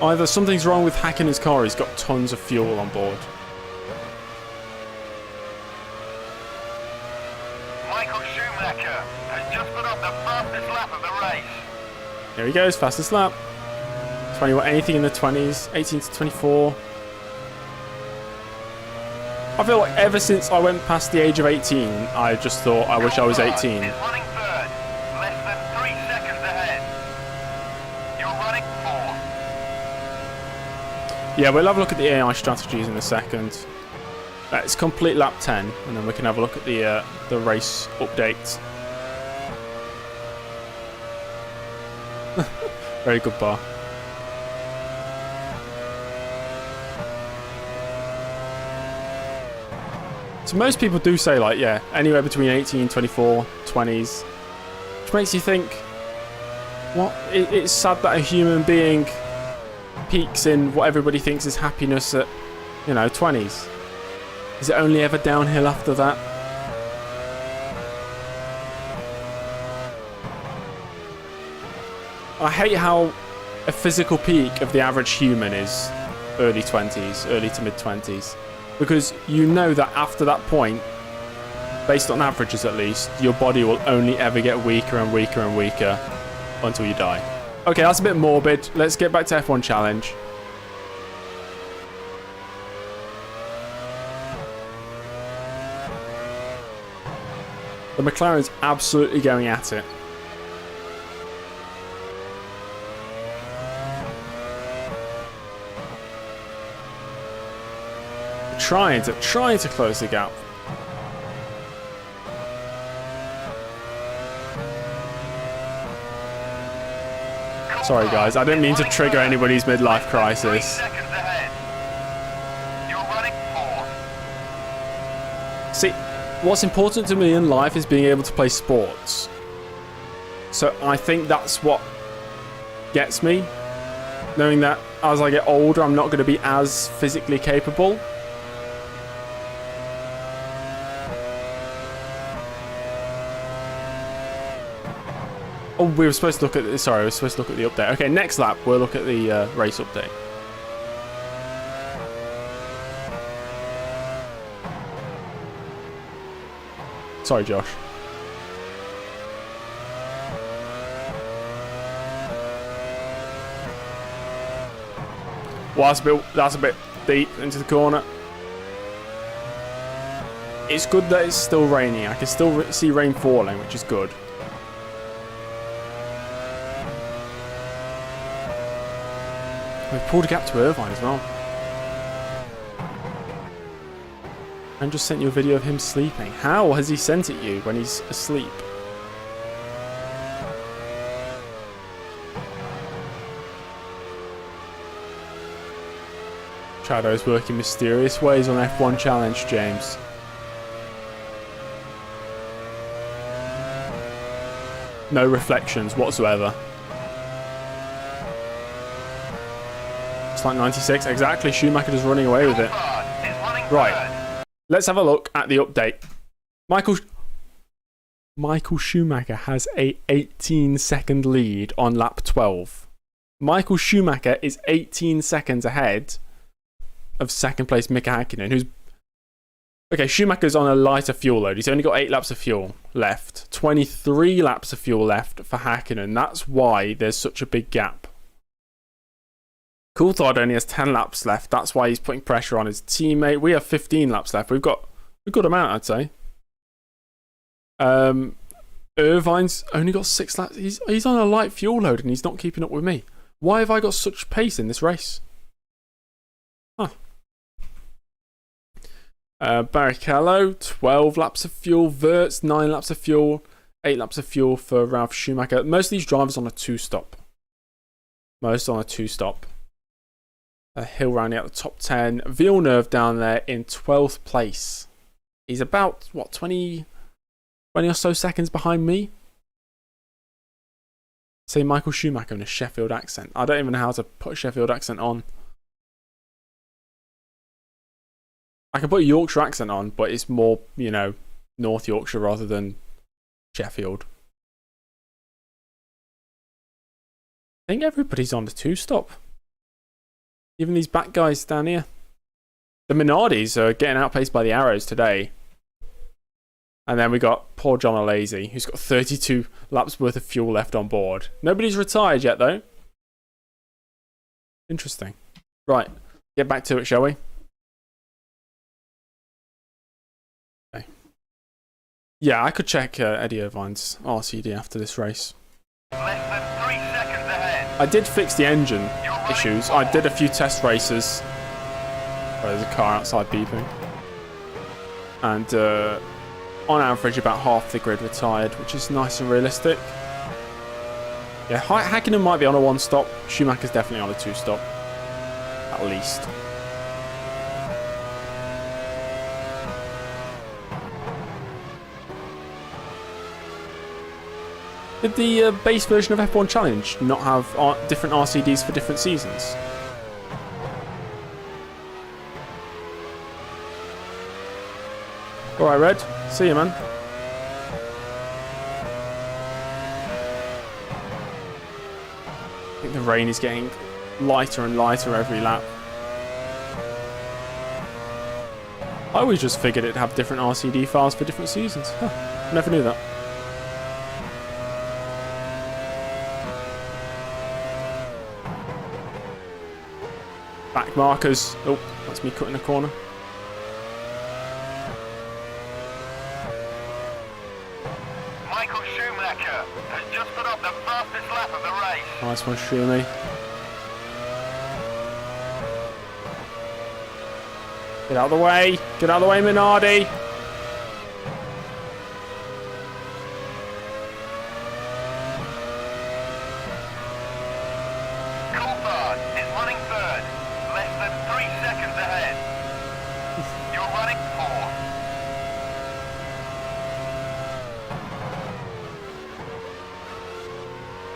S1: Either something's wrong with Häkkönen's car, he's got tons of fuel on board.
S2: Michael Schumacher has just put up the fastest lap of the race.
S1: Here he goes, fastest lap. 20, what, anything in the 20s, 18 to 24. I feel like ever since I went past the age of 18, I just thought I wish I was 18.
S2: Is running third, less than 3 seconds ahead. You're running fourth.
S1: Yeah, we'll have a look at the AI strategies in a second. Let's complete lap 10, and then we can have a look at the race update. Very good bar. So most people do say, like, yeah, anywhere between 18, 24, 20s. Which makes you think, what? It's sad that a human being peaks in what everybody thinks is happiness at, you know, 20s. Is it only ever downhill after that? I hate how a physical peak of the average human is early 20s, early to mid 20s. Because you know that after that point, based on averages at least, your body will only ever get weaker and weaker and weaker until you die. Okay, that's a bit morbid. Let's get back to F1 Challenge. The McLaren's absolutely going at it. Trying to close the gap. Sorry guys, I didn't mean to trigger anybody's midlife crisis. See, what's important to me in life is being able to play sports. So I think that's what gets me. Knowing that as I get older, I'm not going to be as physically capable. Oh, we were supposed to look at the, sorry, we were supposed to look at the update. Okay, next lap, we'll look at the race update. Sorry, Josh. Well, that's a bit deep into the corner. It's good that it's still raining. I can still see rain falling, which is good. We've pulled a gap to Irvine as well. And just sent you a video of him sleeping. How has he sent it you when he's asleep? Shadow's working mysterious ways on F1 Challenge, James. No reflections whatsoever. It's like 96, exactly. Schumacher just running away with it. Right, let's have a look at the update. Michael Schumacher has a 18-second lead on lap 12. Michael Schumacher is 18 seconds ahead of second place Mika Häkkinen, who's... Okay, Schumacher's on a lighter fuel load. He's only got 8 laps of fuel left. 23 laps of fuel left for Häkkinen. That's why there's such a big gap. Coulthard only has 10 laps left. That's why he's putting pressure on his teammate. We have 15 laps left. We've got a good amount, I'd say. Irvine's only got 6 laps. He's on a light fuel load and he's not keeping up with me. Why have I got such pace in this race? Huh. Barrichello, 12 laps of fuel. Wirtz, 9 laps of fuel. 8 laps of fuel for Ralf Schumacher. Most of these drivers on a 2-stop. Most on a 2-stop. Hill rounding out the top 10. Villeneuve down there in 12th place. He's about, what, 20 or so seconds behind me? Say Michael Schumacher in a Sheffield accent. I don't even know how to put a Sheffield accent on. I can put a Yorkshire accent on, but it's more, you know, North Yorkshire rather than Sheffield. I think everybody's on the 2-stop. Even these back guys down here. The Minardis are getting outpaced by the Arrows today. And then we got poor John Alazy, who's got 32 laps worth of fuel left on board. Nobody's retired yet, though. Interesting. Right, get back to it, shall we? Okay. Yeah, I could check Eddie Irvine's RCD after this race.
S2: Less than 3 seconds ahead.
S1: I did fix the engine issues. I did a few test races. Oh, there's a car outside beeping. And on average, about half the grid retired, which is nice and realistic. Yeah, Hakkinen might be on a 1-stop. Schumacher's definitely on a 2-stop. At least. Did the base version of F1 Challenge not have different RCDs for different seasons? Alright, Red. See you, man. I think the rain is getting lighter and lighter every lap. I always just figured it'd have different RCD files for different seasons. Huh. Never knew that. Back markers. Oh, that's me cutting a corner.
S2: Michael Schumacher has just put up the fastest lap of the race.
S1: Nice one, Schumi. Get out of the way. Get out of the way, Minardi.
S2: Coulthard is running third. Less than 3 seconds ahead. You're running fourth.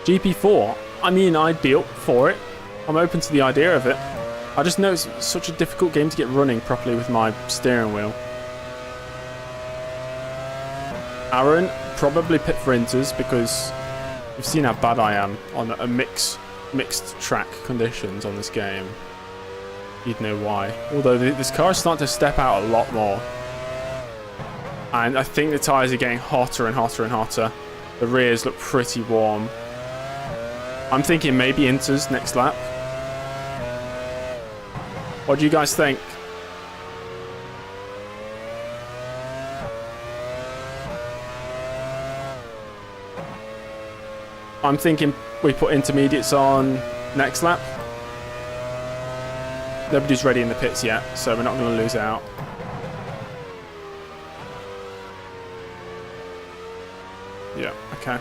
S1: GP4. I mean, I'd be up for it. I'm open to the idea of it. I just know it's such a difficult game to get running properly with my steering wheel. Aaron, probably pit for Inters because you've seen how bad I am on a mixed track conditions on this game. You'd know why. Although this car is starting to step out a lot more. And I think the tyres are getting hotter and hotter and hotter. The rears look pretty warm. I'm thinking maybe Inters next lap. What do you guys think? I'm thinking we put intermediates on next lap. Nobody's ready in the pits yet, so we're not going to lose out. Yeah, okay.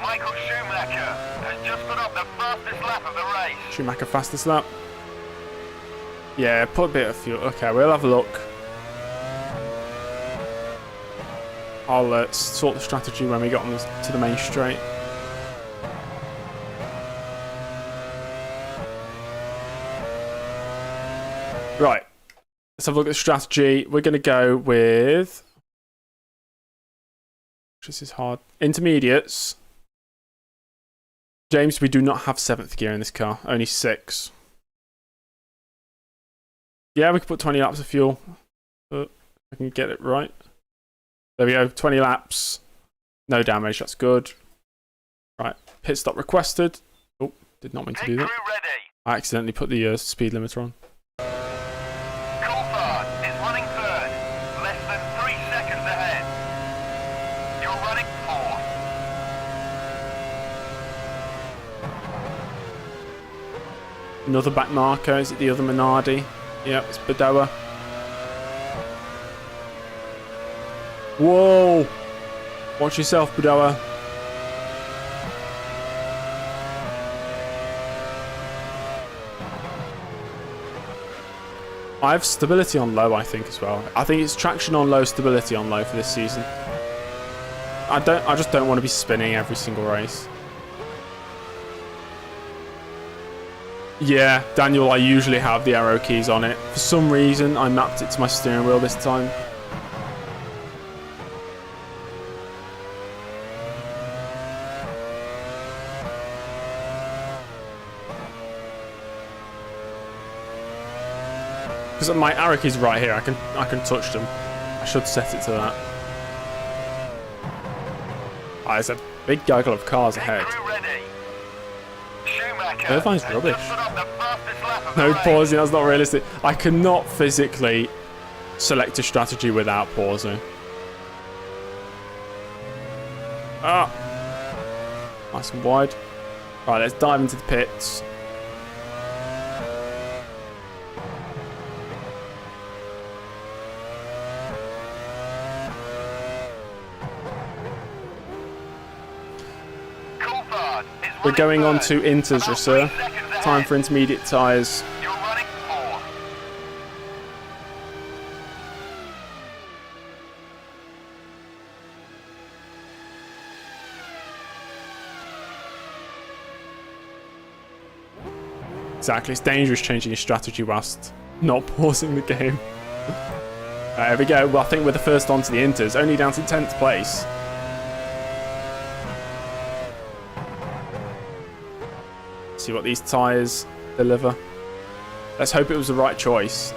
S2: Michael Schumacher has just put up the fastest lap of the race.
S1: Schumacher fastest lap. Yeah, put a bit of fuel. Okay, we'll have a look. I'll sort the strategy when we get on to the main straight. Right. Let's have a look at the strategy. We're going to go with... This is hard. Intermediates. James, we do not have 7th gear in this car. Only 6. Yeah, we can put 20 laps of fuel. But I can get it right. There we go. 20 laps. No damage. That's good. Right. Pit stop requested. Oh, did not mean to do that.
S2: Crew ready.
S1: I accidentally put the speed limiter on.
S2: Coulthard is running third. Less than 3 seconds ahead. You're running fourth.
S1: Another back marker. Is it the other Minardi? Yep, it's Badoa. Whoa! Watch yourself, Badoa. I have stability on low, I think, as well. I think it's traction on low, stability on low for this season. I just don't want to be spinning every single race. Yeah, Daniel, I usually have the arrow keys on it. For some reason, I mapped it to my steering wheel this time. Because my arrow key's right here. I can touch them. I should set it to that. Oh, there's a big gaggle of cars ahead.
S2: Crew ready. Schumacher
S1: Irvine's
S2: has
S1: rubbish.
S2: just put up the fastest lap of the
S1: No
S2: race.
S1: pausing, that's not realistic. I cannot physically select a strategy without pausing. Ah! Nice and wide. Right, let's dive into the pits.
S2: Coulthard is
S1: We're
S2: running
S1: going on
S2: third.
S1: to Inters,
S2: About
S1: sir.
S2: 3 seconds ahead.
S1: Time for intermediate tyres.
S2: You're running 4.
S1: Exactly, it's dangerous changing your strategy whilst not pausing the game. There we go. Well, I think we're the first on to the Inters, only down to 10th place. See what these tyres deliver. Let's hope it was the right choice.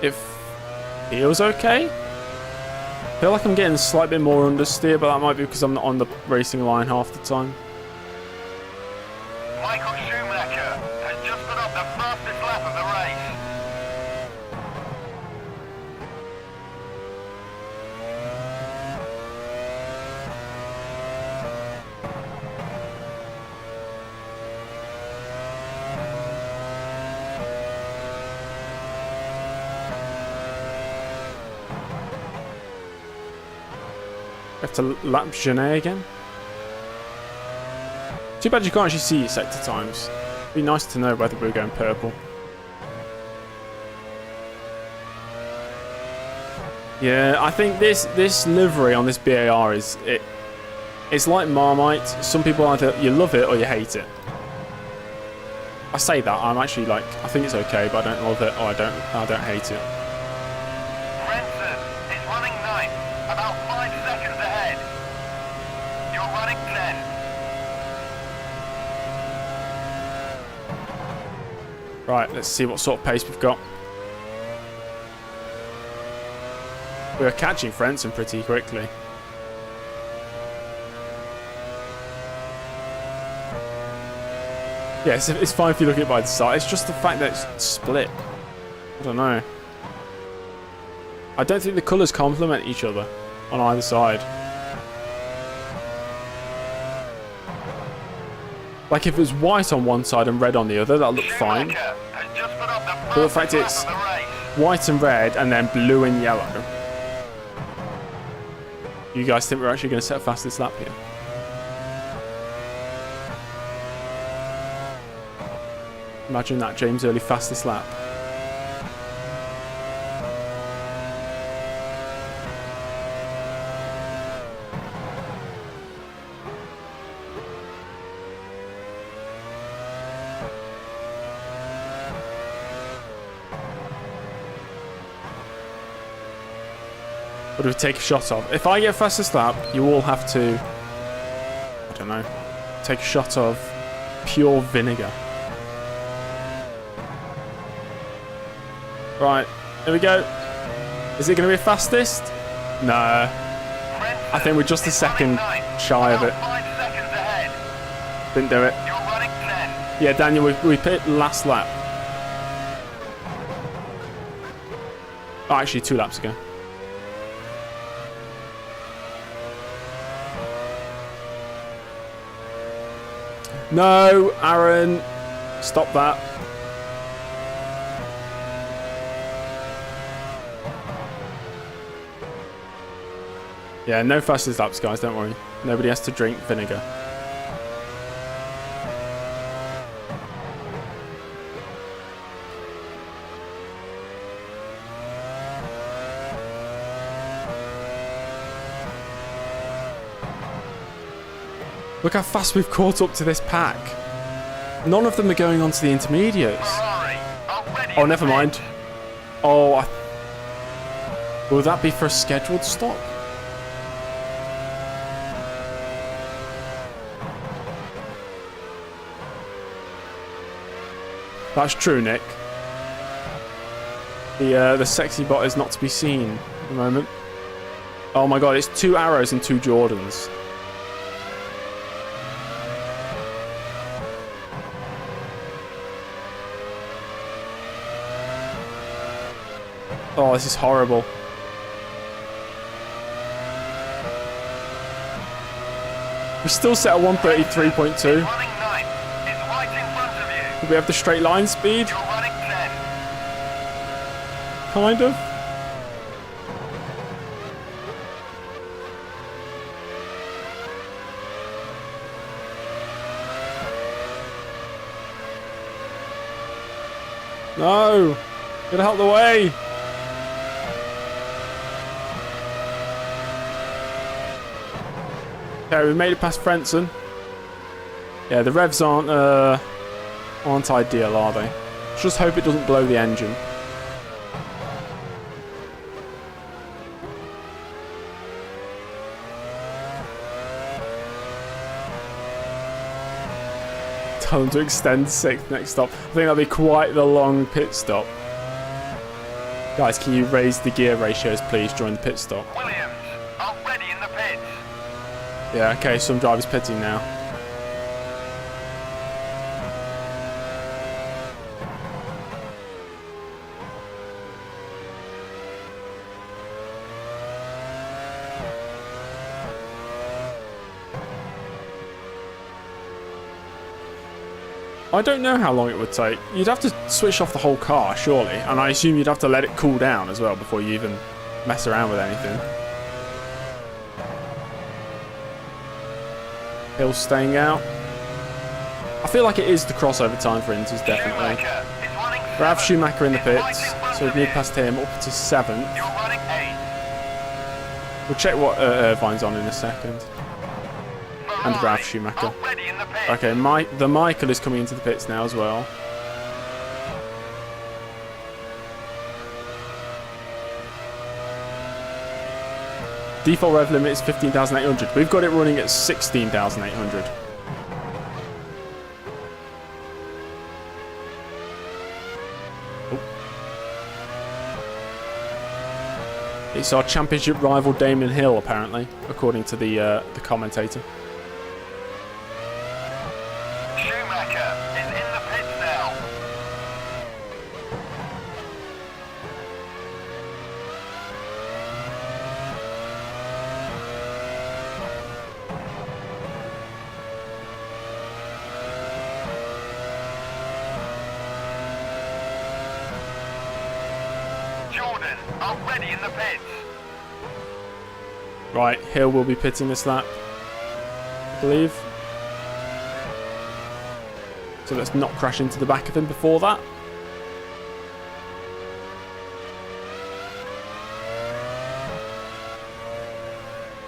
S1: It feels okay. I feel like I'm getting a slight bit more understeer, but that might be because I'm not on the racing line half the time.
S2: Michael Schumacher has just put up the fastest lap of the race.
S1: We have to lap Genet again. Too bad you can't actually see your sector times. It'd be nice to know whether we're going purple. Yeah, I think this livery on this BAR it's like Marmite. Some people either you love it or you hate it. I say that I'm actually like I think it's okay, but I don't love it or I don't hate it.
S2: Renson is running 9th, about 5 seconds ahead. You're running 10.
S1: Right, let's see what sort of pace we've got. We are catching Frentzen pretty quickly. Yes, it's fine if you look at it by the side. It's just the fact that it's split. I don't know. I don't think the colours complement each other on either side. Like if it was white on one side and red on the other, that'll look fine.
S2: Schumacher has just put up the
S1: But the
S2: fastest
S1: fact
S2: lap
S1: it's
S2: of the race.
S1: white and red and then blue and yellow. You guys think we're actually going to set a fastest lap here? Imagine that, James Early fastest lap. What do we take a shot of? If I get fastest lap, you all have to, I don't know, take a shot of pure vinegar. Right, here we go. Is it going to be fastest? No. I think we're just a second shy of it.
S2: 5 seconds ahead.
S1: Didn't do it.
S2: You're running 10.
S1: Yeah, Daniel, we pit last lap. Oh, actually, 2 laps ago. No, Aaron. Stop that. Yeah, no fastest laps, guys. Don't worry. Nobody has to drink vinegar. Look how fast we've caught up to this pack. None of them are going on to the intermediates.
S2: Ferrari are ready already
S1: Oh,
S2: in the
S1: never mind.
S2: pits.
S1: Oh, will that be for a scheduled stop? That's true, Nick. The sexy bot is not to be seen at the moment. Oh my god, it's 2 arrows and 2 Jordans. Oh, this is horrible. We're still set at 133.2.
S2: Running 9. It's right in front of you.
S1: Do we have the straight line speed?
S2: You're running 10.
S1: Kind of. No! Get out of the way! Okay, we made it past Frentzen. Yeah, the revs aren't ideal, are they? Just hope it doesn't blow the engine. Tell them to extend 6th next stop. I think that'll be quite the long pit stop. Guys, can you raise the gear ratios, please, during the pit stop?
S2: Williams, already in the pits.
S1: Yeah, okay, some drivers pitting now. I don't know how long it would take. You'd have to switch off the whole car, surely. And I assume you'd have to let it cool down as well before you even mess around with anything. Hill's staying out. I feel like it is the crossover time for Inters, definitely.
S2: Schumacher is running
S1: We have
S2: 7.
S1: Schumacher in the
S2: It's right
S1: pits,
S2: in front
S1: so we
S2: of
S1: need
S2: you.
S1: past him up to 7th.
S2: You're running 8.
S1: We'll check what Irvine's on in a second. And
S2: Ferrari,
S1: Ralph Schumacher.
S2: already in the pits.
S1: Okay, the Michael is coming into the pits now as well. Default rev limit is 15,800. We've got it running at 16,800. It's our championship rival Damon Hill, apparently, according to the commentator.
S2: Schumacher is in the pits now. Jordan, already in the pits.
S1: Right, Hill will be pitting this lap, I believe. So let's not crash into the back of him before that.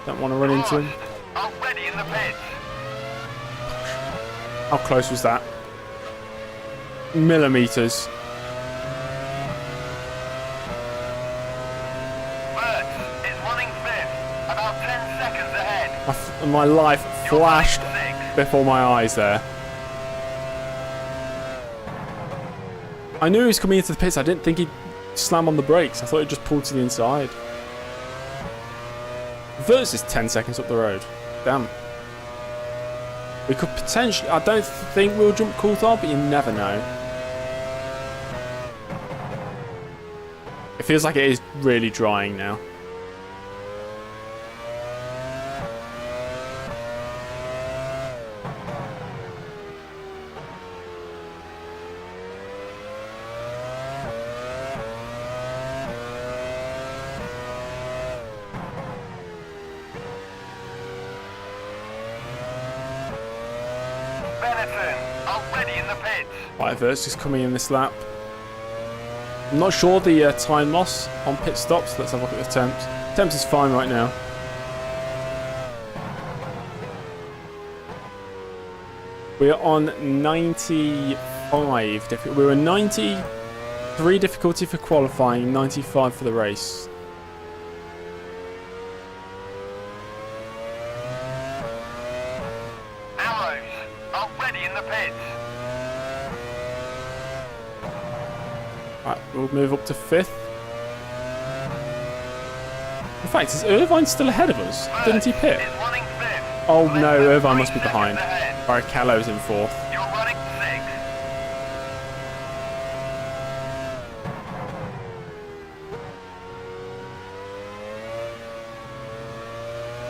S1: Don't want to run into him.
S2: Already in the pits.
S1: How close was that? Millimeters.
S2: Bert is running 5th, about 10 seconds ahead.
S1: My life
S2: You're
S1: flashed
S2: running 6th.
S1: before my eyes there. I knew he was coming into the pits. I didn't think he'd slam on the brakes. I thought he'd just pull to the inside. Verts is 10 seconds up the road. Damn. We could potentially... I don't think we'll jump Coulthard, but you never know. It feels like it is really drying now.
S2: Benetton, already in the pits.
S1: Right, Verts is coming in this lap. I'm not sure the time loss on pit stops. Let's have a look at the temps. Temps is fine right now. We're on 95. We were 90 3 difficulty for qualifying, 95 for the race.
S2: Arrows already in the pits.
S1: Right, we'll move up to 5th. In fact, is Irvine still ahead of us? Didn't he pit?
S2: Is running 5th.
S1: Oh
S2: Less
S1: no,
S2: than
S1: Irvine
S2: 3
S1: must be behind.
S2: seconds ahead.
S1: Barrichello's in 4th.
S2: You're running 6th.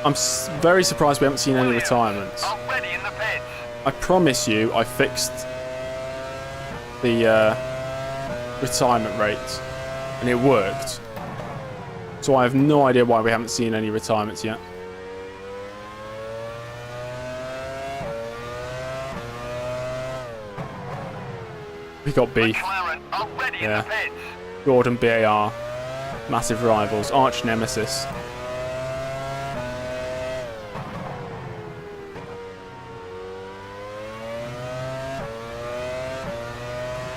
S1: I'm very surprised we haven't seen any
S2: Williams
S1: retirements.
S2: already in the pits.
S1: I promise you, I fixed the retirement rate, and it worked. So I have no idea why we haven't seen any retirements yet. We got beef.
S2: McLaren already in
S1: Yeah.
S2: the pits.
S1: Gordon, BAR, massive rivals, arch nemesis.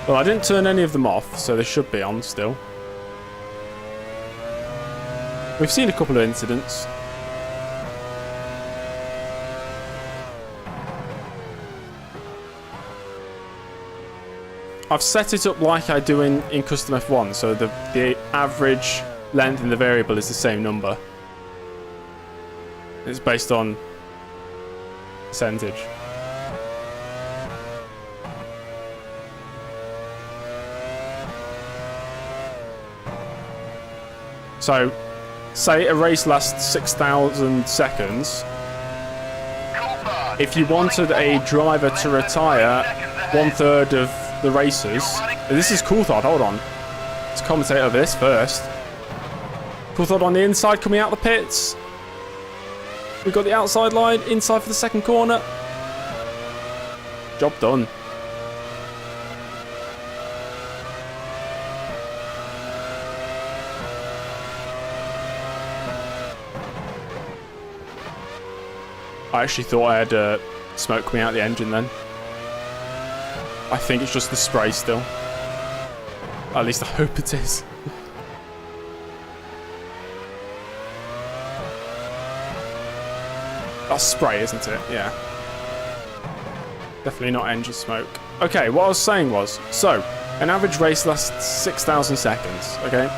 S1: Well, I didn't turn any of them off, so they should be on still. We've seen a couple of incidents. I've set it up like I do in Custom F1, so the average length in the variable is the same number. It's based on percentage. So, say a race lasts 6,000 seconds.
S2: Coulthard
S1: If you
S2: is
S1: wanted
S2: running
S1: a
S2: 4th.
S1: driver
S2: Less
S1: to
S2: than 3
S1: retire
S2: seconds ahead.
S1: 1/3 of the races, this is Coulthard, hold on. Let's commentate over this first. Coulthard on the inside coming out the pits. We've got the outside line, inside for the second corner. Job done. I actually thought I had smoke coming out the engine then. I think it's just the spray still. At least I hope it is. That's spray, isn't it? Yeah. Definitely not engine smoke. Okay, what I was saying was, so, an average race lasts 6,000 seconds, okay?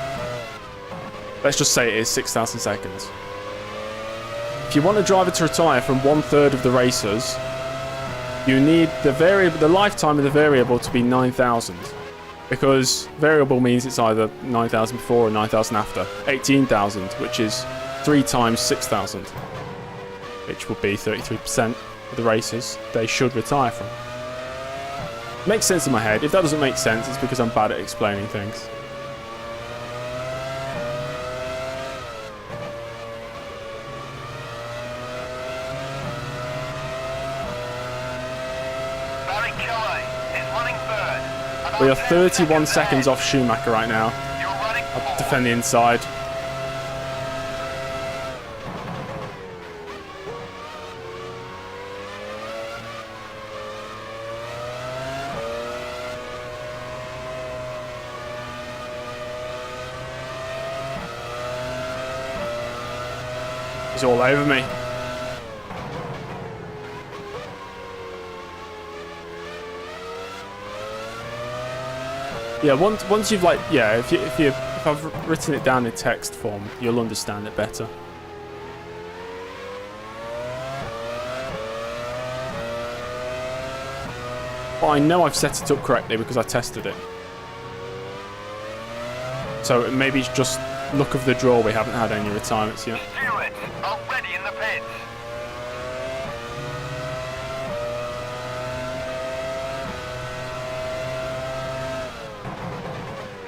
S1: Let's just say it is 6,000 seconds. If you want a driver to retire from 1/3 of the races, you need the lifetime of the variable to be 9,000. Because variable means it's either 9,000 before or 9,000 after. 18,000, which is 3 times 6,000. Which will be 33% of the races they should retire from. Makes sense in my head. If that doesn't make sense, it's because I'm bad at explaining things. We are 31 seconds off Schumacher right now. I'll defend the inside. He's all over me. Yeah, once you've if I've written it down in text form, you'll understand it better. But I know I've set it up correctly because I tested it. So maybe it's just luck of the draw we haven't had any retirements yet.
S2: Stewart already in the pits.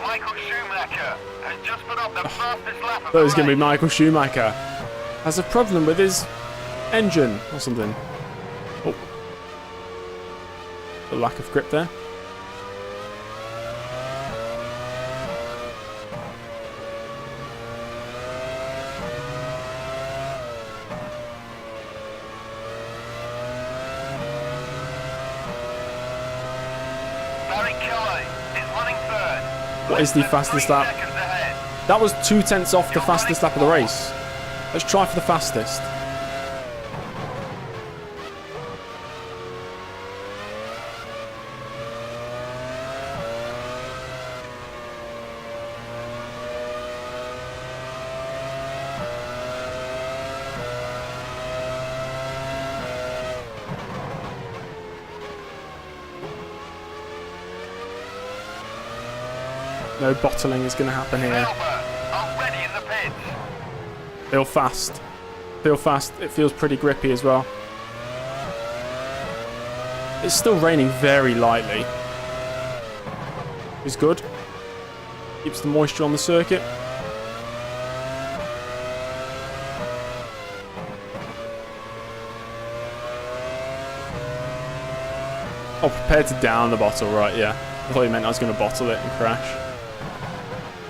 S2: Michael Schumacher has just put up the fastest lap of
S1: Thought it was
S2: the
S1: going to be
S2: race.
S1: Michael Schumacher. Has a problem with his engine or something. Oh. A lack of grip there. What is the fastest lap?
S2: Seconds ahead.
S1: That was 2/10 off the fastest lap of the race. Let's try for the fastest. No bottling is going to happen here.
S2: Albert, already in the pits.
S1: Feel fast. Feel fast. It feels pretty grippy as well. It's still raining very lightly. It's good. Keeps the moisture on the circuit. Oh, prepared to down the bottle, right, yeah. I thought you meant I was going to bottle it and crash.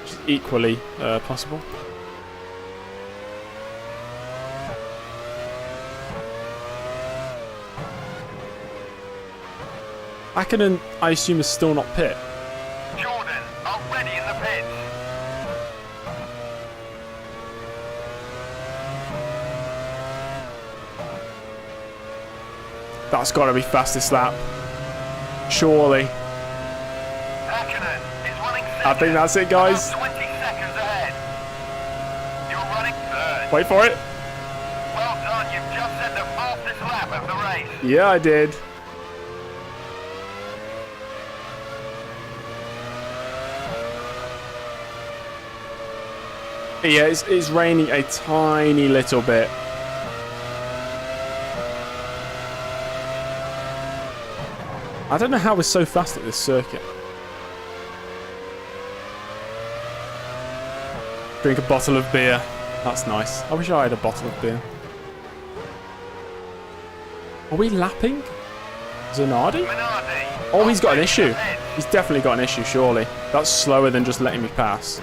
S1: Which is equally possible. Hakkinen, I assume, is still not pit.
S2: Jordan, already in the pits.
S1: That's got to be fastest lap. Surely.
S2: Hakkinen is running second.
S1: I think that's it, guys.
S2: About 20 seconds ahead. You're running third.
S1: Wait for it.
S2: Well done, you've just set the fastest lap of the race.
S1: Yeah, I did. Yeah, it's raining a tiny little bit. I don't know how we're so fast at this circuit. Drink a bottle of beer. That's nice. I wish I had a bottle of beer. Are we lapping Zanardi?
S2: Minardi.
S1: Oh, he's got an
S2: already in
S1: issue.
S2: the pits.
S1: He's definitely got an issue, surely. That's slower than just letting me pass.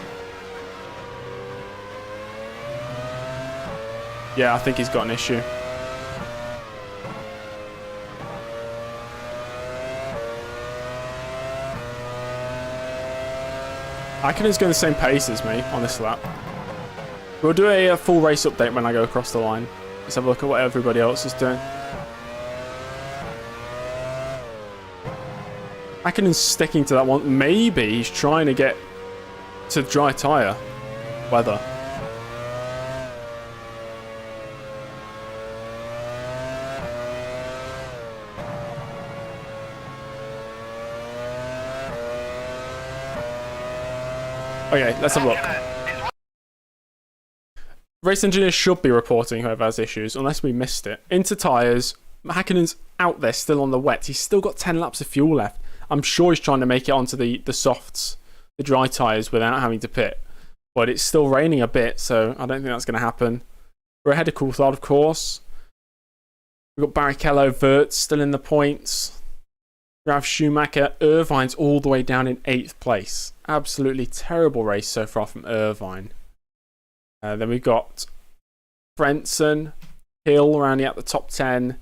S1: Yeah, I think he's got an issue. Hakkinen's going the same pace as me on this lap. We'll do a full race update when I go across the line. Let's have a look at what everybody else is doing. Hakkinen's sticking to that one. Maybe he's trying to get to dry tyre weather. Okay, let's have a look.
S2: Hakkinen is
S1: Race engineers should be reporting whoever has issues, unless we missed it. Into tyres. Hakkinen's out there still on the wet. He's still got 10 laps of fuel left. I'm sure he's trying to make it onto the softs, the dry tyres, without having to pit. But it's still raining a bit, so I don't think that's going to happen. We're ahead of Coulthard, of course. We've got Barrichello, Wirtz still in the points. Ralf Schumacher, Irvine's all the way down in 8th place. Absolutely terrible race so far from Irvine. Then we've got Frentzen, Hill rounding out the top 10.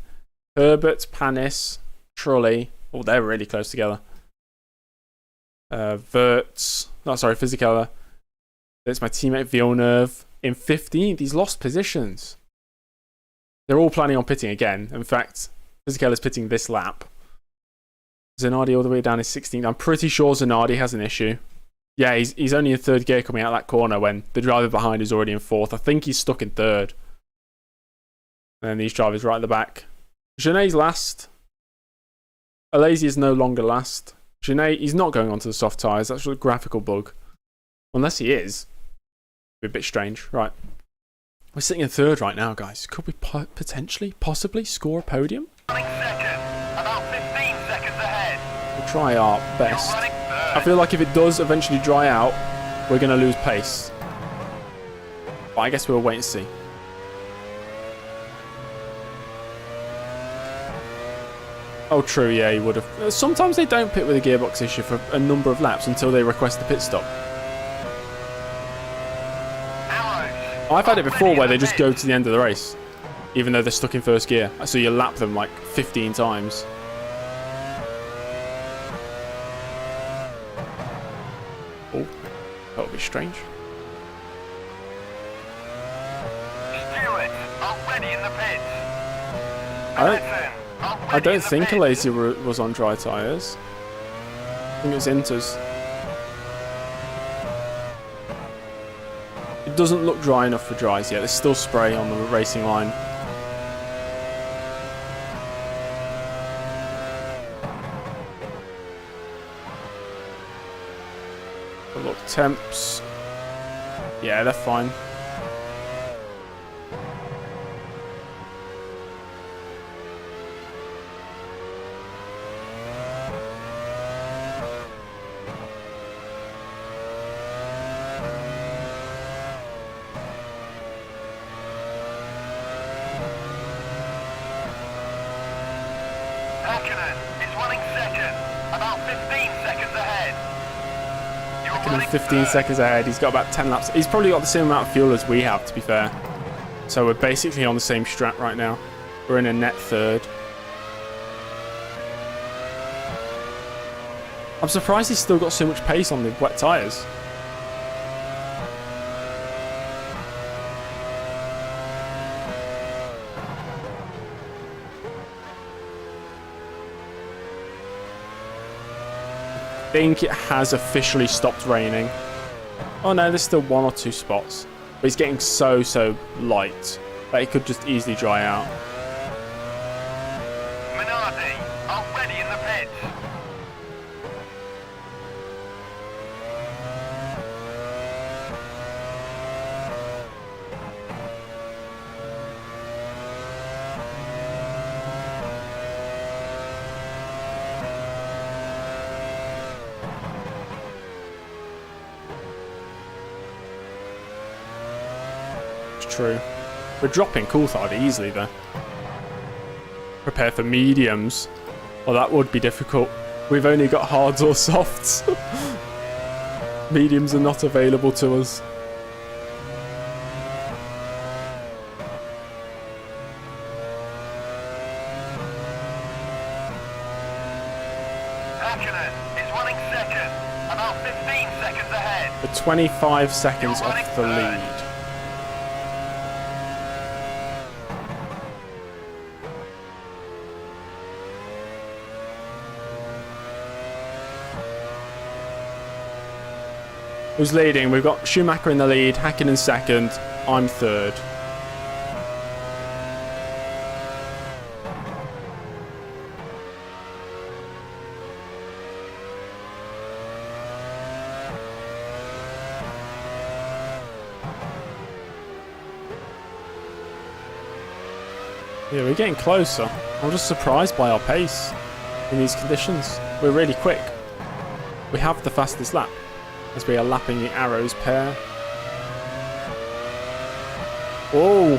S1: Herbert, Panis, Trulli. Oh, they're really close together. Wirtz. No, sorry, Fisichella. There's my teammate Villeneuve. In 15th, he's lost positions. They're all planning on pitting again. In fact, Fisichella's pitting this lap. Zanardi all the way down in 16th. I'm pretty sure Zanardi has an issue. Yeah, he's only in 3rd gear coming out of that corner when the driver behind is already in 4th. I think he's stuck in 3rd. And these drivers right at the back. Genet's last. Alesi is no longer last. Genet, he's not going onto the soft tyres. That's a graphical bug. Unless he is. It'd be a bit strange. Right. We're sitting in 3rd right now, guys. Could we potentially, possibly score a podium?
S2: running second. About 15 seconds ahead.
S1: We'll try our
S2: You're
S1: best.
S2: running third.
S1: I feel like if it does eventually dry out, we're going to lose pace. But I guess we'll wait and see. Oh, true, yeah, he would have. Sometimes they don't pit with a gearbox issue for a number of laps until they request the pit stop.
S2: Arrows.
S1: I've had it before where they just go to the end of the race, even though they're stuck in 1st gear. So you lap them like 15 times. Oh, that would be strange.
S2: Stewards are ready in the pits.
S1: I don't think Alasia was on dry tyres. I think it was Inters. It doesn't look dry enough for dries yet. There's still spray on the racing line. But look, temps. Yeah, they're fine.
S2: Is running second, about 15 seconds ahead. You're running
S1: 15 seconds ahead. He's got about 10 laps. He's probably got the same amount of fuel as we have, to be fair. So we're basically on the same strat right now. We're in a net third. I'm surprised he's still got so much pace on the wet tyres. I think it has officially stopped raining. Oh no, there's still 1 or 2 spots. But he's getting so light that it could just easily dry out.
S2: Minardi are ready in the pits.
S1: True. We're dropping Coulthard easily though. Prepare for mediums. Well, that would be difficult. We've only got hards or softs. Mediums are not available to us.
S2: Hakkinen is running second, about 15 seconds ahead.
S1: We're 25 seconds
S2: You're running
S1: off the
S2: third.
S1: lead. Who's leading? We've got Schumacher in the lead, Hakkinen second, I'm third. Yeah, we're getting closer. I'm just surprised by our pace in these conditions. We're really quick. We have the fastest lap as we are lapping the Arrows pair. Oh!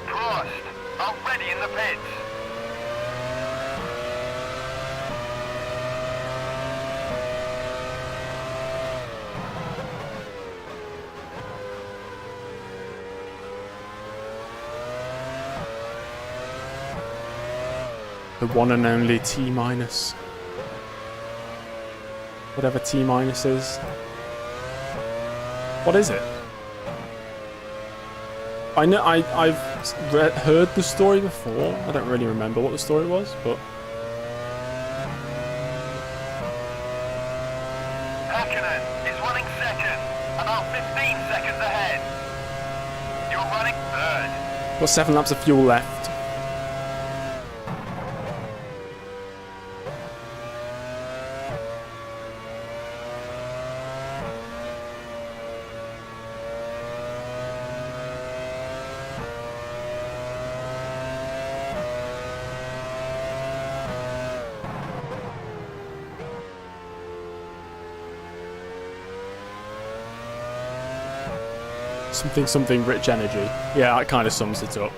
S2: Prost are ready in the pits.
S1: The one and only T minus. Whatever T minus is. What is it? I know I've heard the story before. I don't really remember what the story was, but
S2: Hakkinen is running second, about 15 seconds ahead. You're running third.
S1: got 7 laps of fuel left. Something rich energy. Yeah, that kind of sums it up.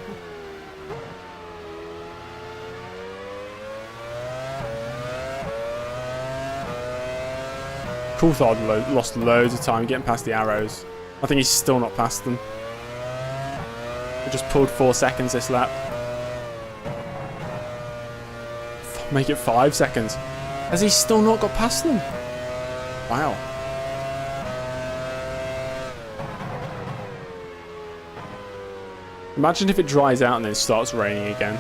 S1: Coulthard lost loads of time getting past the Arrows. I think he's still not past them. We just pulled 4 seconds this lap. Make it 5 seconds. Has he still not got past them? Wow. Imagine if it dries out and then starts raining again.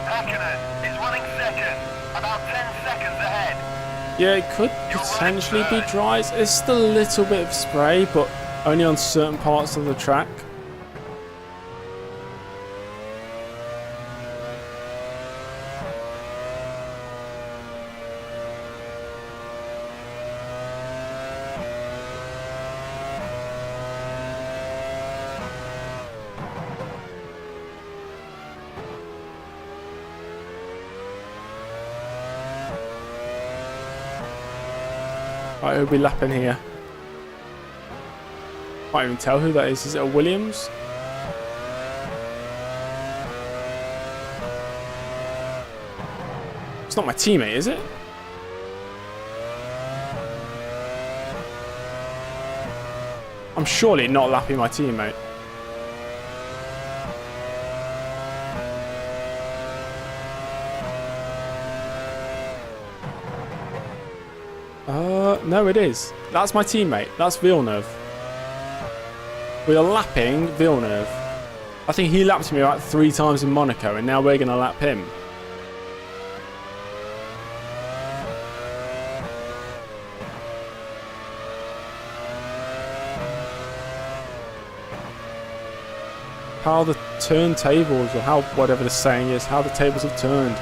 S2: Hakkinen is running second, about 10 seconds ahead.
S1: Yeah, it could potentially be dry. It's still a little bit of spray, but only on certain parts of the track. Right, who'll be lapping here? Can't even tell who that is. Is it a Williams? It's not my teammate, is it? I'm surely not lapping my teammate. No, it is. That's my teammate. That's Villeneuve. We are lapping Villeneuve. I think he lapped me about 3 times in Monaco, and now we're going to lap him. How the turntables, or how whatever the saying is, how the tables have turned.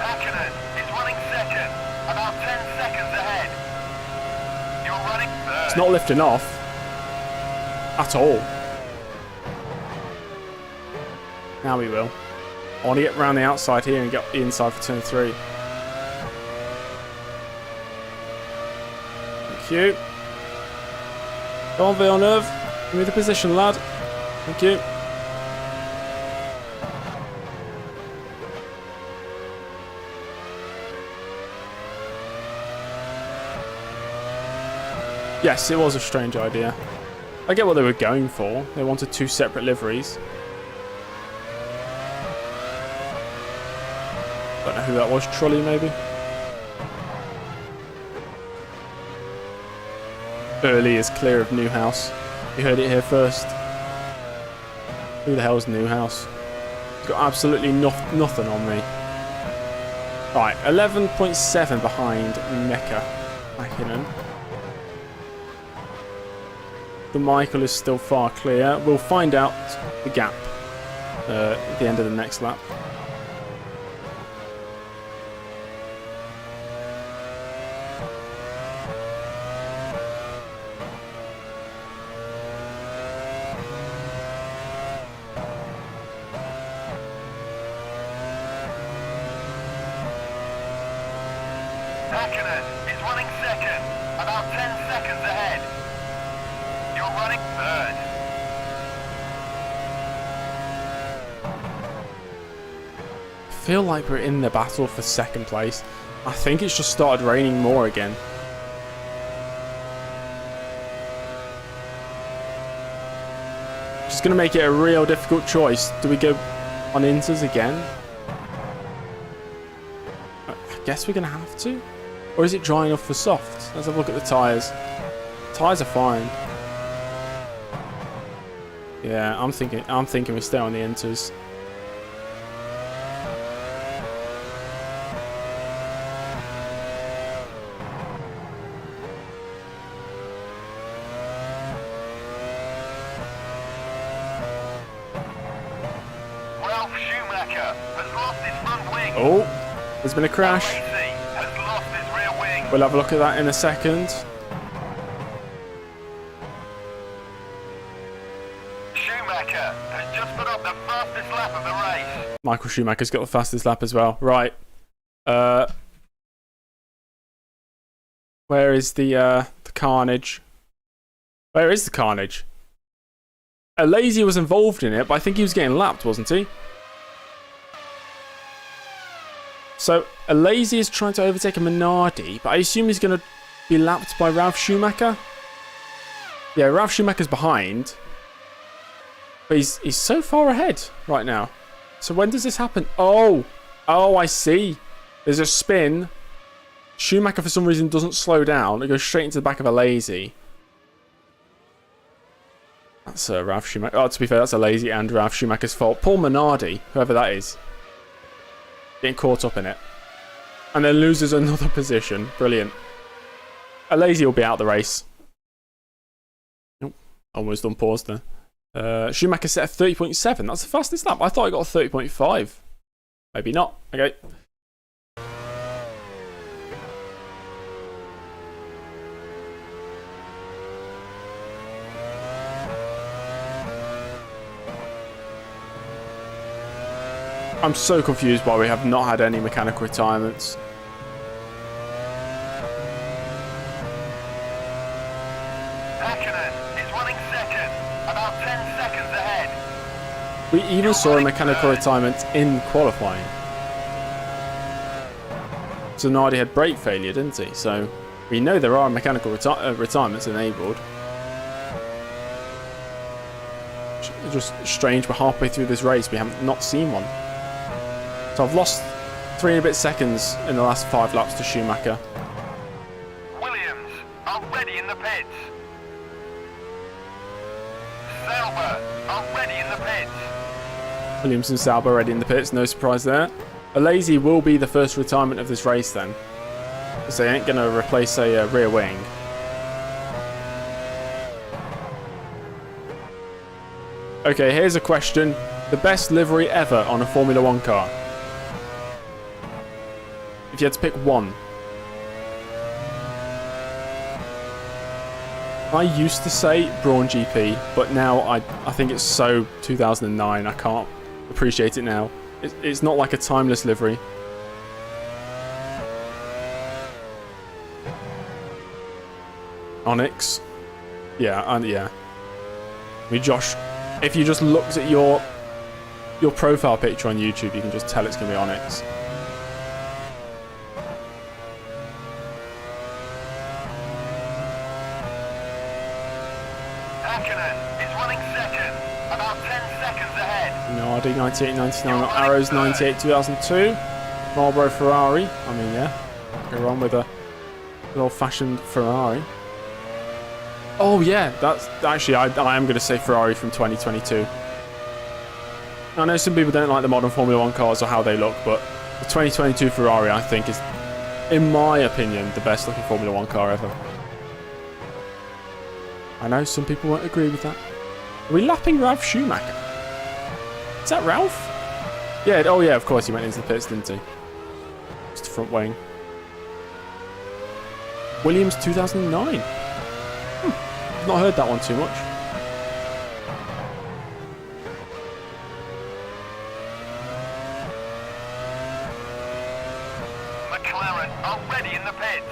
S2: Hakkinen is running second, about 10 seconds ahead. You're running third.
S1: It's not lifting off at all. Now we will. I want to get around the outside here and get the inside for turn 3. Thank you. Go on, Villeneuve. Give me the position, lad. Thank you. Yes, it was a strange idea. I get what they were going for. They wanted 2 separate liveries. Don't know who that was. Trolley, maybe? Early is clear of Newhouse. You heard it here first. Who the hell's Newhouse? He's got absolutely nothing on me. Right, 11.7 behind Mecca. Hakkinen. The Michael is still far clear. We'll find out the gap at the end of the next lap.
S2: Hakkinen is running second, about 10 seconds ahead. You're running third.
S1: I feel like we're in the battle for second place. I think it's just started raining more again. Just going to make it a real difficult choice. Do we go on inters again? I guess we're going to have to. Or is it dry enough for soft? Let's have a look at the tyres. Tyres are fine. Yeah, I'm thinking we stay on the inters.
S2: Ralph Schumacher has lost his front wing.
S1: Oh, there's been a crash.
S2: Racing has lost his rear wing.
S1: We'll have a look at that in a second.
S2: Schumacher has just put up the fastest lap of the race.
S1: Michael Schumacher's got the fastest lap as well. Right. Where is the carnage? Where is the carnage? Lazy was involved in it, but I think he was getting lapped, wasn't he? So, Alazi is trying to overtake a Minardi, but I assume he's going to be lapped by Ralf Schumacher. Yeah, Ralf Schumacher's behind. But he's so far ahead right now. So when does this happen? Oh, I see. There's a spin. Schumacher, for some reason, doesn't slow down. It goes straight into the back of Alazi. That's Ralf Schumacher. Oh, to be fair, that's Alazi and Ralf Schumacher's fault. Paul Minardi, whoever that is, getting caught up in it. And then loses another position. Brilliant. Alazi will be out the race. Oh, almost unpaused there. Schumacher set a 30.7. That's the fastest lap. I thought I got a 30.5. Maybe not. Okay. I'm so confused why we have not had any mechanical retirements. We even saw a mechanical retirement in qualifying. Zanardi had brake failure, didn't he? So we know there are mechanical retirements enabled. It's just strange, we're halfway through this race, we haven't not seen one. So I've lost 3 and a bit seconds in the last 5 laps to Schumacher.
S2: Williams are ready in the pits. Sauber are ready in the pits.
S1: Williams and Sauber already in the pits, no surprise there. Alazi will be the first retirement of this race then, because they ain't going to replace a rear wing. Okay, here's a question. The best livery ever on a Formula 1 car? If you had to pick one. I used to say Brawn GP, but now I think it's so 2009, I can't appreciate it now. It's not like a timeless livery. Onyx. Yeah, yeah. I mean, Josh, if you just looked at your profile picture on YouTube, you can just tell it's going to be Onyx. Minardi 98-99, not Arrows 98-2002. Marlboro Ferrari. I mean, yeah. Go on with a good old-fashioned Ferrari. Oh, yeah. That's actually, I am going to say Ferrari from 2022. I know some people don't like the modern Formula 1 cars or how they look, but the 2022 Ferrari, I think, is, in my opinion, the best-looking Formula 1 car ever. I know some people won't agree with that. Are we lapping Ralf Schumacher? Is that Ralph? Yeah, oh yeah, of course he went into the pits, didn't he? Just the front wing. Williams 2009. I've not heard that one too much.
S2: McLaren are ready in the pits.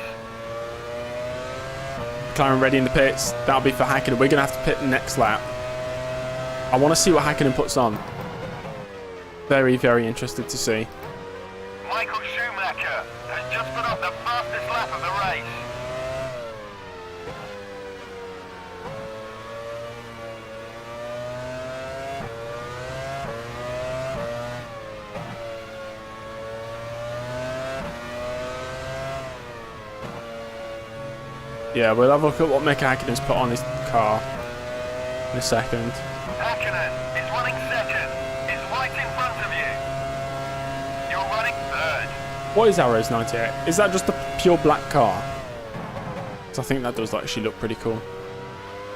S1: McLaren ready in the pits. That'll be for Hakkinen. We're going to have to pit the next lap. I want to see what Hakkinen puts on. Very, very interested to see.
S2: Michael Schumacher has just put up the fastest lap of the race.
S1: Yeah, we'll have a look at what Mika Hakkinen's put on his car in a second.
S2: Hakkinen is running second. Is right in front of you. You're running third.
S1: What is Arrows 98? Is that just a pure black car? So I think that does actually look pretty cool.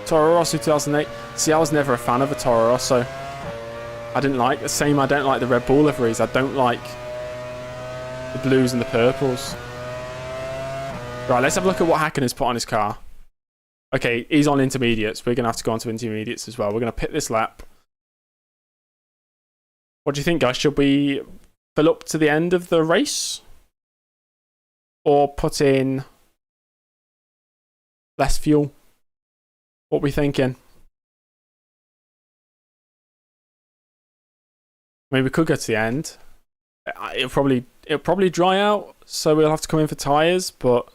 S1: Toro Rosso 2008. See, I was never a fan of a Toro Rosso. I didn't like the same. I don't like the Red Bull liveries. I don't like the blues and the purples. Right, let's have a look at what Hakkinen's put on his car. Okay, he's on intermediates. We're going to have to go on to intermediates as well. We're going to pit this lap. What do you think, guys? Should we fill up to the end of the race? Or put in less fuel? What are we thinking? I mean, we could go to the end. It'll probably it'll probably dry out, so we'll have to come in for tyres, but...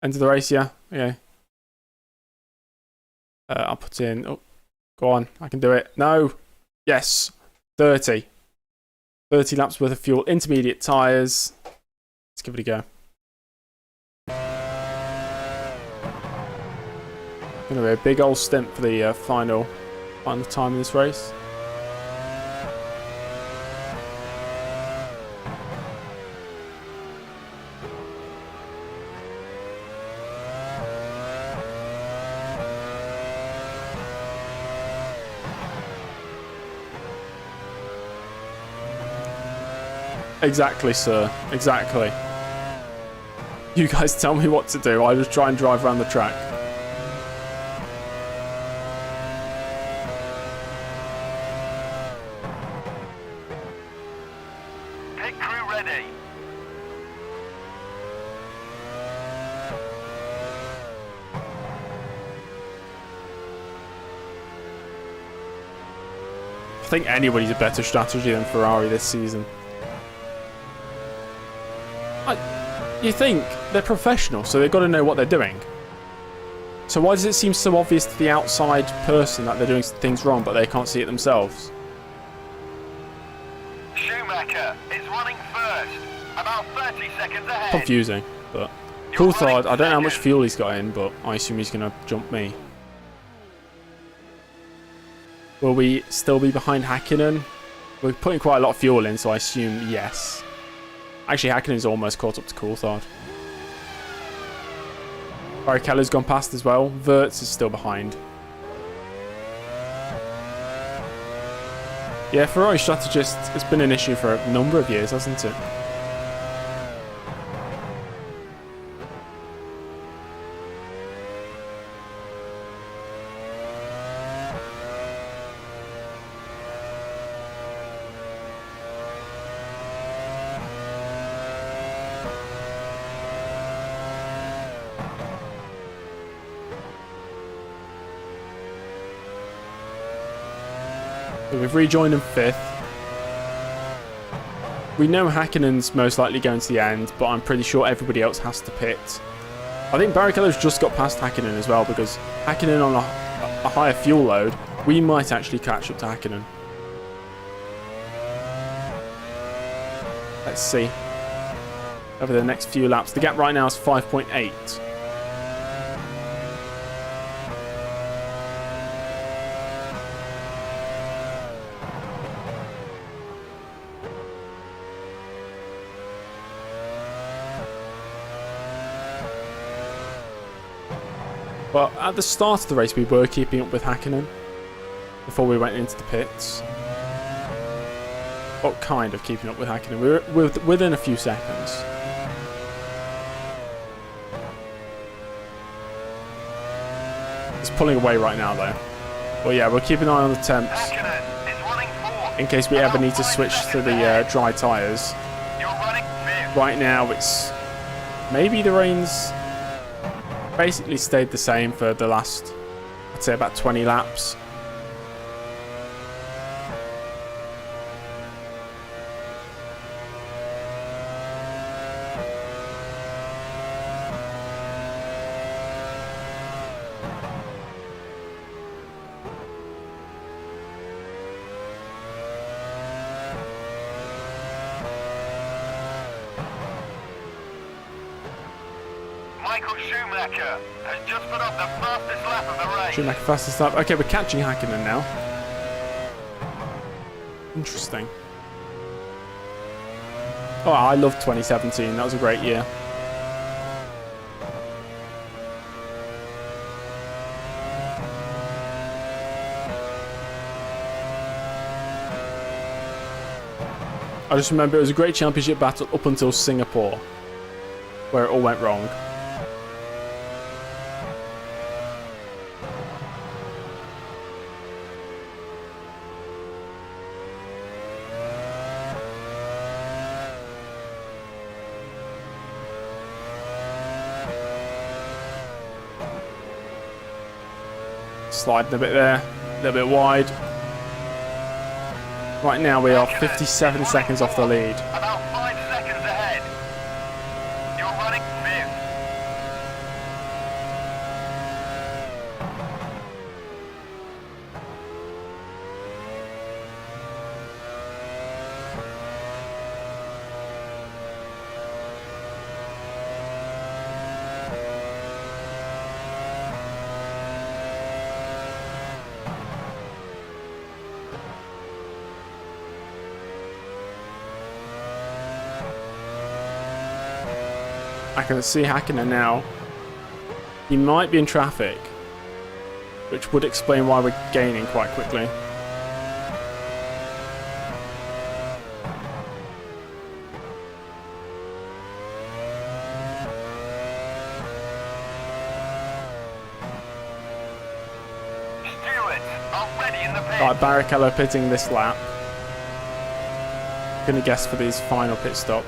S1: End of the race, yeah. Okay. I'll put in... Oh, go on. I can do it. No. Yes. 30. 30 laps worth of fuel. Intermediate tyres. Let's give it a go. Going to be a big old stint for the final time in this race. Exactly, sir. Exactly. You guys tell me what to do. I just try and drive around the track.
S2: Pit crew ready.
S1: I think anybody's a better strategy than Ferrari this season. You think they're professional, so they've got to know what they're doing. So why does it seem so obvious to the outside person that they're doing things wrong, but they can't see it themselves?
S2: Schumacher is running first, about 30 seconds ahead.
S1: Confusing, but Coulthard, I don't know how much fuel he's got in, but I assume he's going to jump me. Will we still be behind Häkkinen? We're putting quite a lot of fuel in, so I assume yes. Actually, Häkkinen's almost caught up to Coulthard. Barrichello's gone past as well. Wirtz is still behind. Yeah, Ferrari strategist, it's been an issue for a number of years, hasn't it? So we've rejoined in 5th. We know Häkkinen's most likely going to the end, but I'm pretty sure everybody else has to pit. I think Barrichello's just got past Häkkinen as well, because Häkkinen on a higher fuel load, we might actually catch up to Häkkinen. Let's see. Over the next few laps. The gap right now is 5.8. But at the start of the race, we were keeping up with Häkkinen before we went into the pits. Well, kind of keeping up with Häkkinen. We were within a few seconds. It's pulling away right now, though. Well, yeah, we'll keep an eye on the temps
S2: Häkkinen is running fourth.
S1: in case we ever need to switch to the dry tyres.
S2: You're running fifth.
S1: Right now, it's maybe the rain's basically stayed the same for the last, I'd say, about 20 laps.
S2: Schumacher has just put up the fastest lap of the race.
S1: Schumacher fastest lap. Okay, we're catching Häkkinen now. Interesting. Oh, I love 2017. That was a great year. I just remember it was a great championship battle up until Singapore, where it all went wrong. Sliding a bit there, a little bit wide. Right now we are 57 seconds off the lead.
S2: About 5 seconds ahead. You're running fifth.
S1: I can see Hakkinen now. He might be in traffic, which would explain why we're gaining quite quickly.
S2: Stewards are ready in the pit.
S1: Right, Barrichello pitting this lap. Gonna guess for his final pit stop.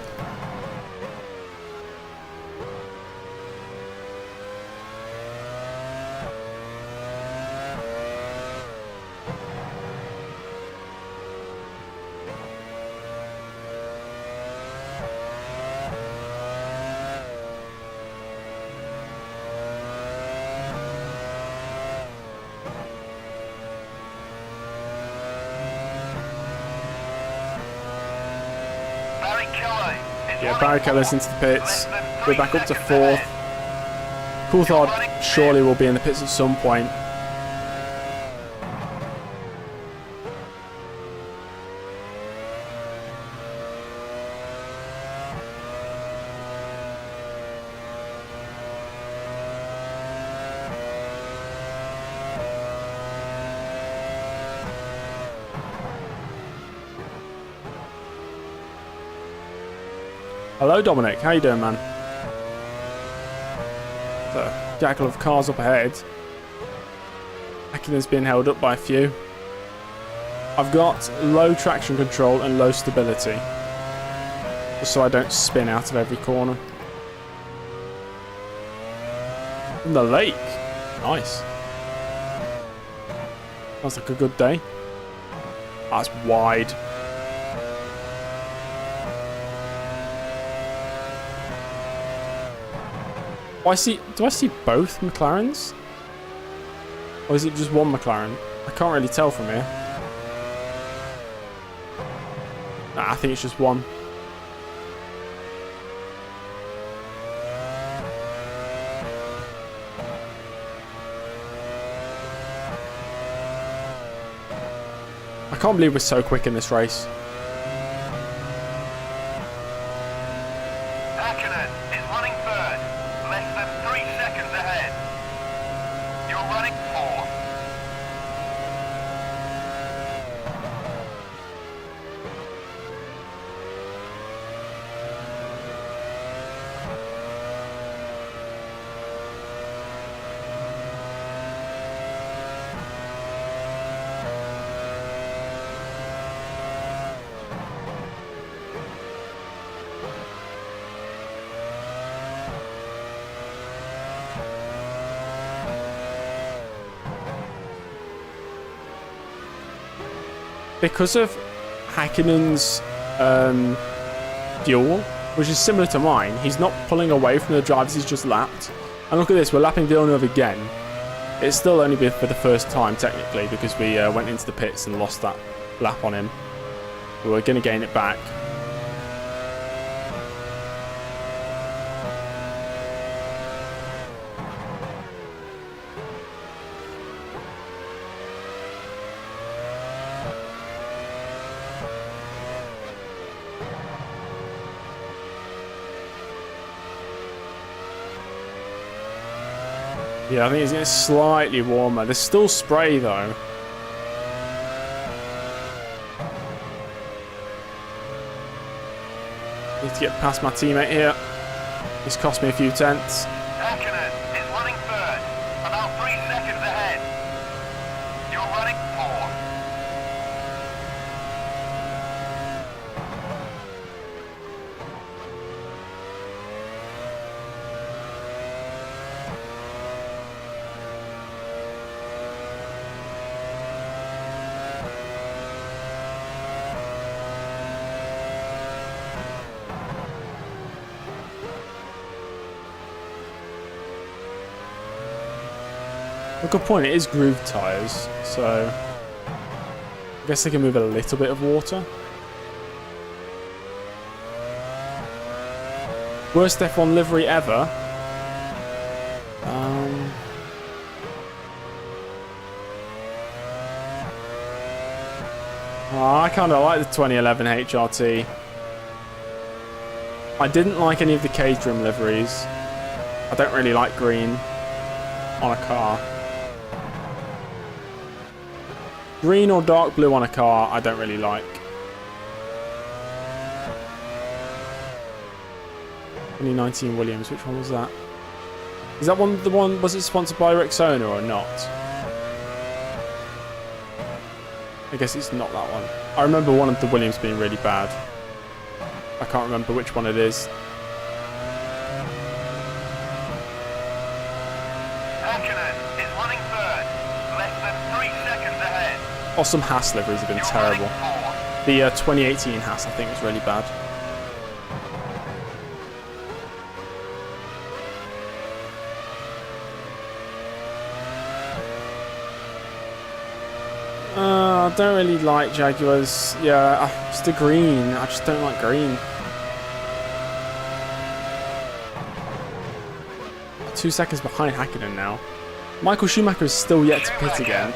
S1: Yeah, Barrichello's into the pits. We're back up to fourth. Coulthard surely will be in the pits at some point. Hello Dominic, how you doing, man? So, gaggle of cars up ahead. Hakkinen's being held up by a few. I've got low traction control and low stability, just so I don't spin out of every corner. In the lake, nice. Sounds like a good day. That's wide. Oh, do I see both McLarens? Or is it just one McLaren? I can't really tell from here. Nah, I think it's just one. I can't believe we're so quick in this race.
S2: Hakkinen is running third, less than 3 seconds ahead. You're running fourth.
S1: Because of Hakkinen's fuel, which is similar to mine, he's not pulling away from the drivers he's just lapped. And look at this, we're lapping Villeneuve again. It's still only been for the first time, technically, because we went into the pits and lost that lap on him. We're going to gain it back. Yeah, I think it's getting slightly warmer. There's still spray though. Need to get past my teammate here. He's cost me a few tenths.
S2: Hakkinen is running third, about 3 seconds ahead. You're running fourth.
S1: A good point, it is grooved tyres, so I guess they can move a little bit of water. Worst F1 livery ever. I kind of like the 2011 HRT. I didn't like any of the Caterham liveries. I don't really like green on a car. Green or dark blue on a car, I don't really like. 2019 Williams, which one was that? Is that one the one, was it sponsored by Rexona or not? I guess it's not that one. I remember one of the Williams being really bad. I can't remember which one it is. Oh, some Haas liveries have been terrible. The 2018 Haas, I think, was really bad. I don't really like Jaguars. Yeah, just the green. I just don't like green. 2 seconds behind Hakkinen now. Michael Schumacher is still yet to pit again.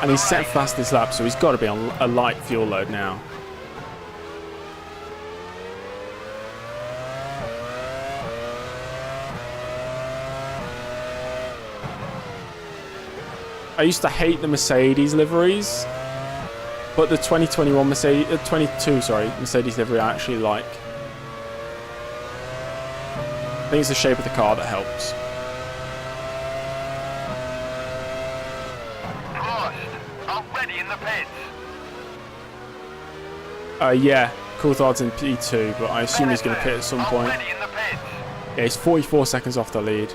S1: And he's set fastest lap, so he's got to be on a light fuel load now. I used to hate the Mercedes liveries, but the 2021 Mercedes livery I actually like. I think it's the shape of the car that helps.
S2: Already in the pits.
S1: Yeah, Coulthard's in P2, but I assume he's going to pit at some point. Yeah, he's 44 seconds off the lead.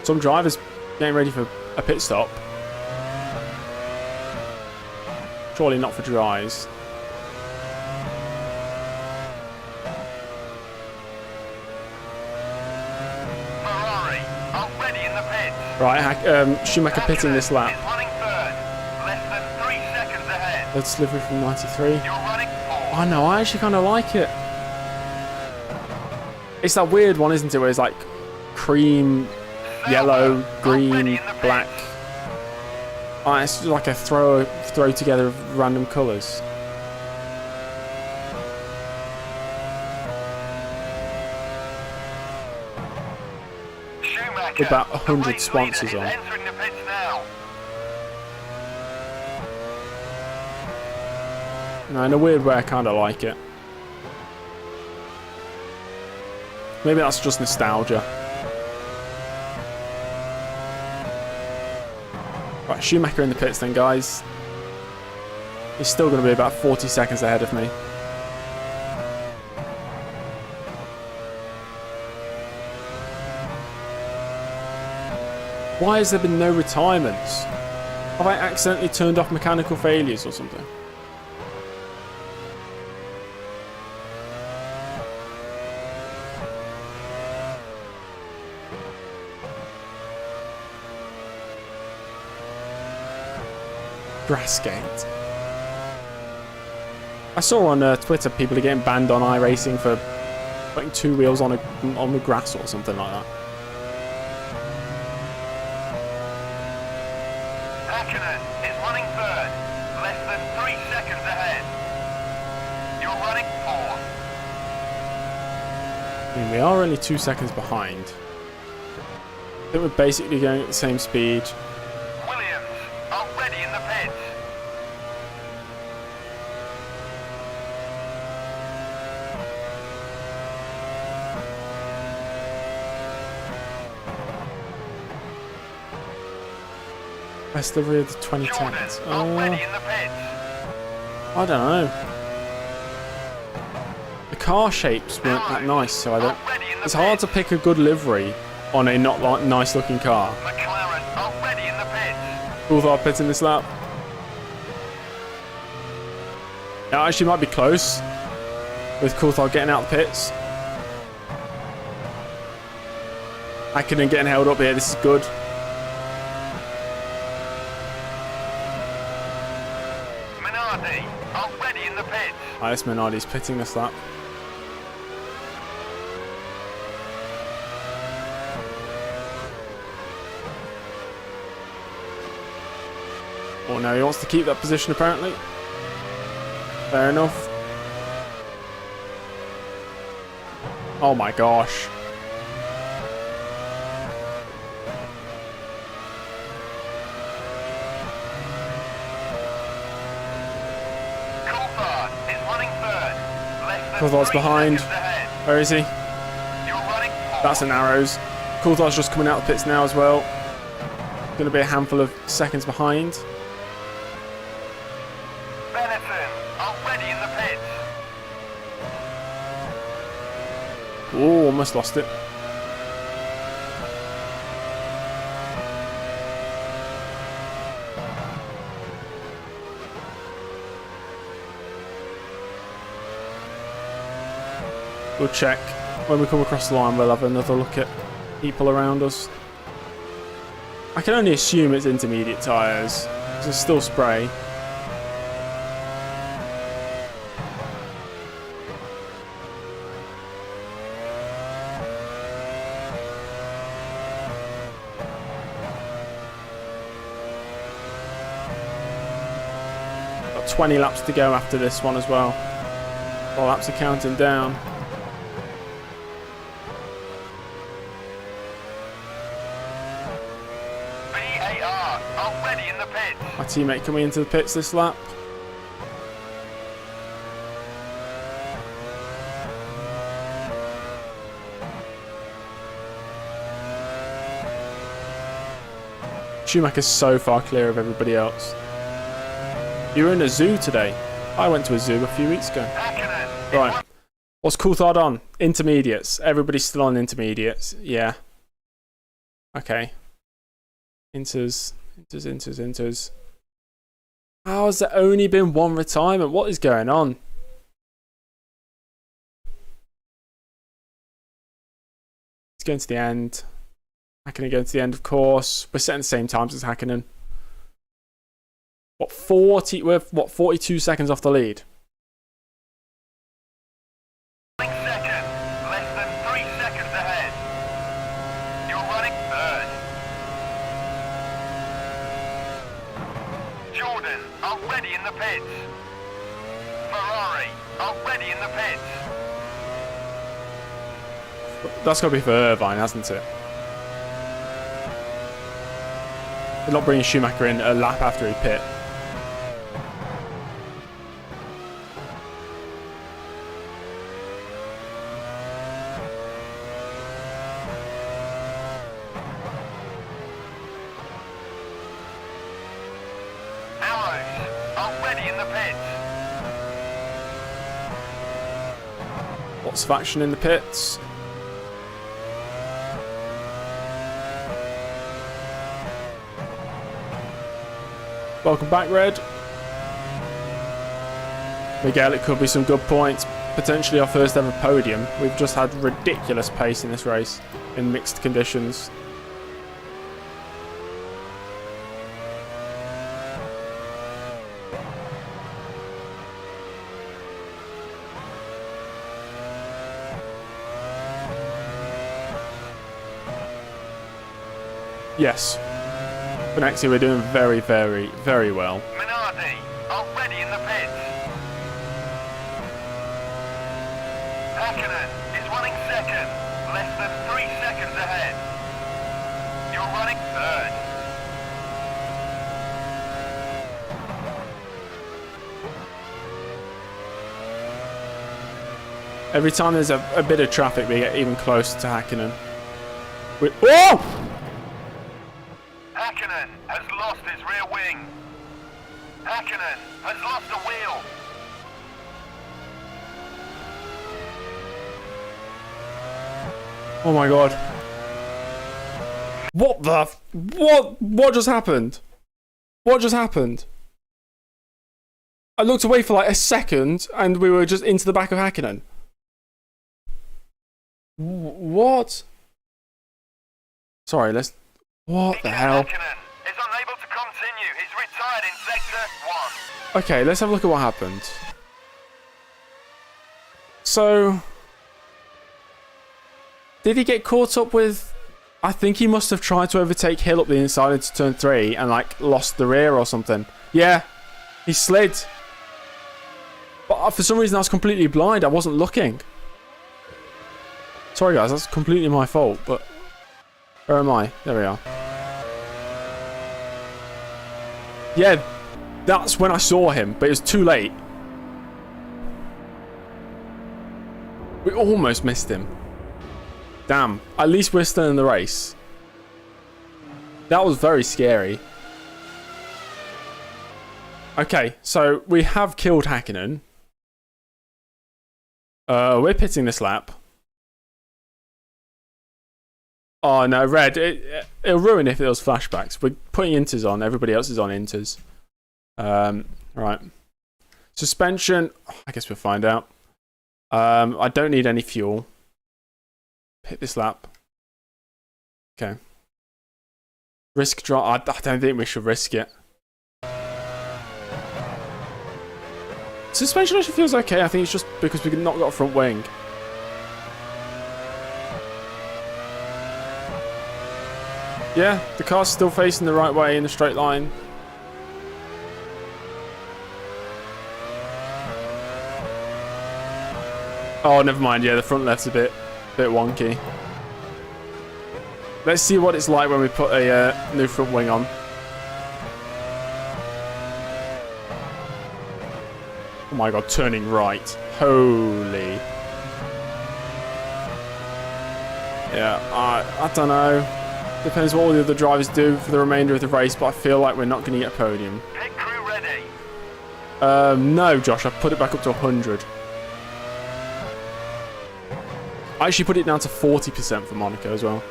S1: Some drivers getting ready for a pit stop. Surely not for dries.
S2: Ferrari already in the pits.
S1: Right, Schumacher pitting this lap.
S2: Is running third. Less than 3 seconds ahead.
S1: Let's delivery from 93.
S2: You're running fourth.
S1: Oh no, I actually kind of like it. It's that weird one, isn't it, where it's like cream, yellow, green, black. Oh, it's like a throw together of random colours.
S2: Schumacher,
S1: With about 100
S2: the race
S1: sponsors
S2: leader,
S1: on.
S2: is entering the pits now.
S1: No, in a weird way, I kind of like it. Maybe that's just nostalgia. Right, Schumacher in the pits then, guys. He's still going to be about 40 seconds ahead of me. Why has there been no retirements? Have I accidentally turned off mechanical failures or something? Grassgate. I saw on Twitter people are getting banned on iRacing for putting 2 wheels on the grass or something like that.
S2: Hakkinen is running third. Less than 3 seconds ahead. You're running fourth.
S1: I mean, we are only 2 seconds behind. I think we're basically going at the same speed.
S2: Williams already in the pits.
S1: Best livery of the
S2: Jordan
S1: 2010s.
S2: already in the pits.
S1: I don't know. The car shapes weren't that nice, so I don't.
S2: Already in the
S1: It's hard to
S2: pits.
S1: pick a good livery on a not like nice looking car.
S2: McLaren already in the pits.
S1: Coulthard pitting this lap. It actually might be close with Coulthard getting out the pits. Hakkinen getting held up here. This is good.
S2: Minardi, already in the pits.
S1: This Minardi's pitting this lap. Oh no, he wants to keep that position apparently. Fair enough. Oh my gosh.
S2: Coulthard is running third. Less than
S1: Coulthard's
S2: 3
S1: behind.
S2: seconds ahead.
S1: Where is he?
S2: You're running fourth.
S1: That's an arrows. Coulthard's just coming out of the pits now as well. Going to be a handful of seconds behind.
S2: Benetton, already in the pits.
S1: Oh, almost lost it. We'll check. When we come across the line, we'll have another look at people around us. I can only assume it's intermediate tyres. There's still spray. Got 20 laps to go after this one as well. All laps are counting down.
S2: VAR, already in the pits.
S1: My teammate coming into the pits this lap. Schumacher's so far clear of everybody else. You were in a zoo today. I went to a zoo a few weeks ago.
S2: Hakkinen.
S1: Right. What's Coulthard on? Intermediates. Everybody's still on intermediates. Yeah. Okay. Inters. How has there only been one retirement? What is going on? It's going to the end. Hakkinen going to the end, of course. We're setting the same times as Hakkinen. What, 40? We're, what, 42 seconds off the lead?
S2: Second, less than 3 seconds ahead. You're running third. Jordan, already in the pits. Ferrari, already in the pits.
S1: That's got to be for Irvine, hasn't it? They're not bringing Schumacher in a lap after he pit.
S2: Arrows, already in the pits.
S1: Lots of action in the pits. Welcome back, Red. Miguel, it could be some good points. Potentially our first ever podium. We've just had ridiculous pace in this race in mixed conditions. Yes. For next year, we're doing very, very, very well.
S2: Minardi, already in the pits. Hakkinen is running second, less than 3 seconds ahead. You're running third.
S1: Every time there's a bit of traffic, we get even closer to Hakkinen. Oh!
S2: Hakkinen has lost his rear wing. Hakkinen has lost a wheel.
S1: Oh my god. What the... What just happened? What just happened? I looked away for like a second and we were just into the back of Hakkinen. What? Sorry, let's... What the hell?
S2: Hakkinen is unable to continue. He's retired in sector 1.
S1: Okay, let's have a look at what happened. So, did he get caught up with... I think he must have tried to overtake Hill up the inside into turn 3 and, like, lost the rear or something. Yeah, he slid. But for some reason I was completely blind. I wasn't looking. Sorry guys, that's completely my fault, but... Where am I? There we are. Yeah, that's when I saw him, but it was too late. We almost missed him. Damn, at least we're still in the race. That was very scary. Okay, so we have killed Hakkinen. We're pitting this lap. Oh no, red. It'll ruin if it was flashbacks. We're putting inters on. Everybody else is on inters. Right. Suspension. I guess we'll find out. I don't need any fuel. Hit this lap. Okay. Risk drop. I don't think we should risk it. Suspension actually feels okay. I think it's just because we've not got a front wing. Yeah, the car's still facing the right way in the straight line. Oh, never mind. Yeah, the front left's a bit wonky. Let's see what it's like when we put a new front wing on. Oh my god, turning right. Holy. Yeah, I don't know. Depends what all the other drivers do for the remainder of the race, but I feel like we're not going to get a podium.
S2: Pit crew ready.
S1: No, Josh, I've put it back up to 100. I actually put it down to 40% for Monaco as well.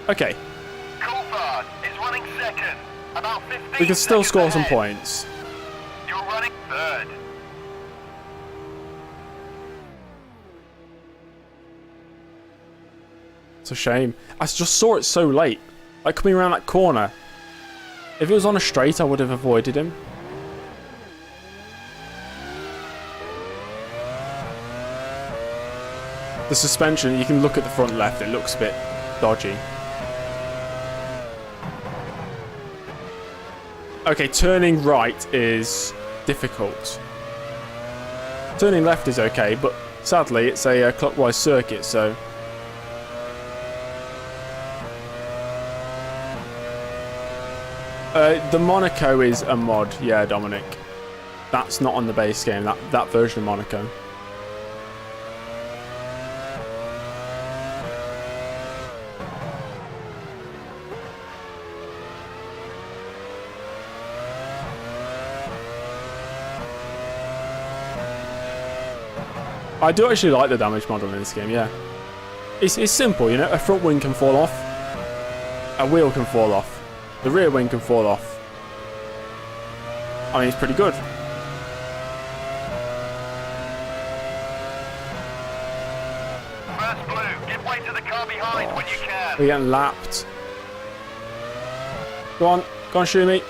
S1: Okay.
S2: Coulthard is running second. About 15
S1: We can still
S2: seconds
S1: score some
S2: ahead.
S1: points.
S2: You're running third.
S1: It's a shame. I just saw it so late. Like coming around that corner. If it was on a straight, I would have avoided him. The suspension, you can look at the front left, it looks a bit dodgy. Okay, turning right is difficult. Turning left is okay, but sadly it's a clockwise circuit, so... the Monaco is a mod, yeah, Dominic. That's not on the base game, that version of Monaco. I do actually like the damage model in this game, yeah. It's simple, you know, a front wing can fall off, a wheel can fall off, the rear wing can fall off. I mean, it's pretty good.
S2: First blue, give way to the car behind when you can.
S1: We're getting lapped. Go on, Shumi.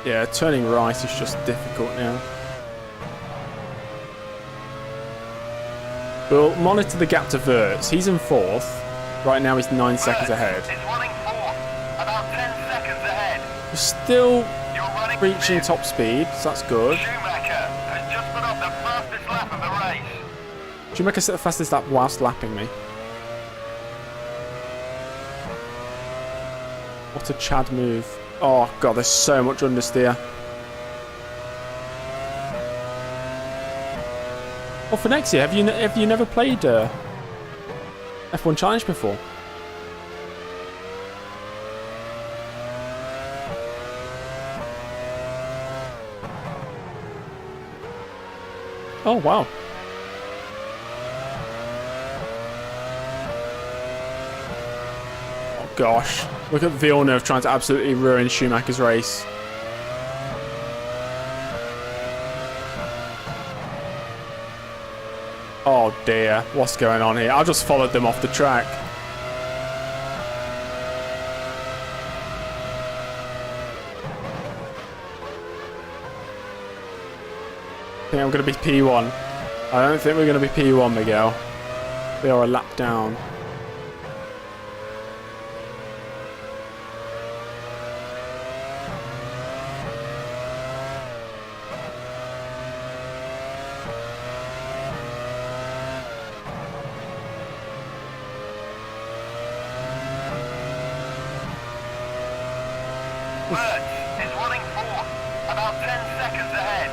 S1: Yeah, turning right is just difficult now. We'll monitor the gap to Verts. He's in 4th. Right now he's 9 seconds ahead.
S2: Is running 4th. About 10 seconds ahead.
S1: We're still
S2: You're running
S1: reaching
S2: 5th.
S1: top speed, so that's good.
S2: Schumacher has just put up the fastest lap of the race.
S1: Schumacher set the fastest lap whilst lapping me. What a Chad move. Oh god, there's so much understeer. Well, for next year, have you never played F1 Challenge before? Oh, wow. Oh, gosh. Look at Villeneuve trying to absolutely ruin Schumacher's race. Oh, dear. What's going on here? I just followed them off the track. I think I'm going to be P1. I don't think we're going to be P1, Miguel. We are a lap down.
S2: Bert is running fourth, about 10 seconds ahead.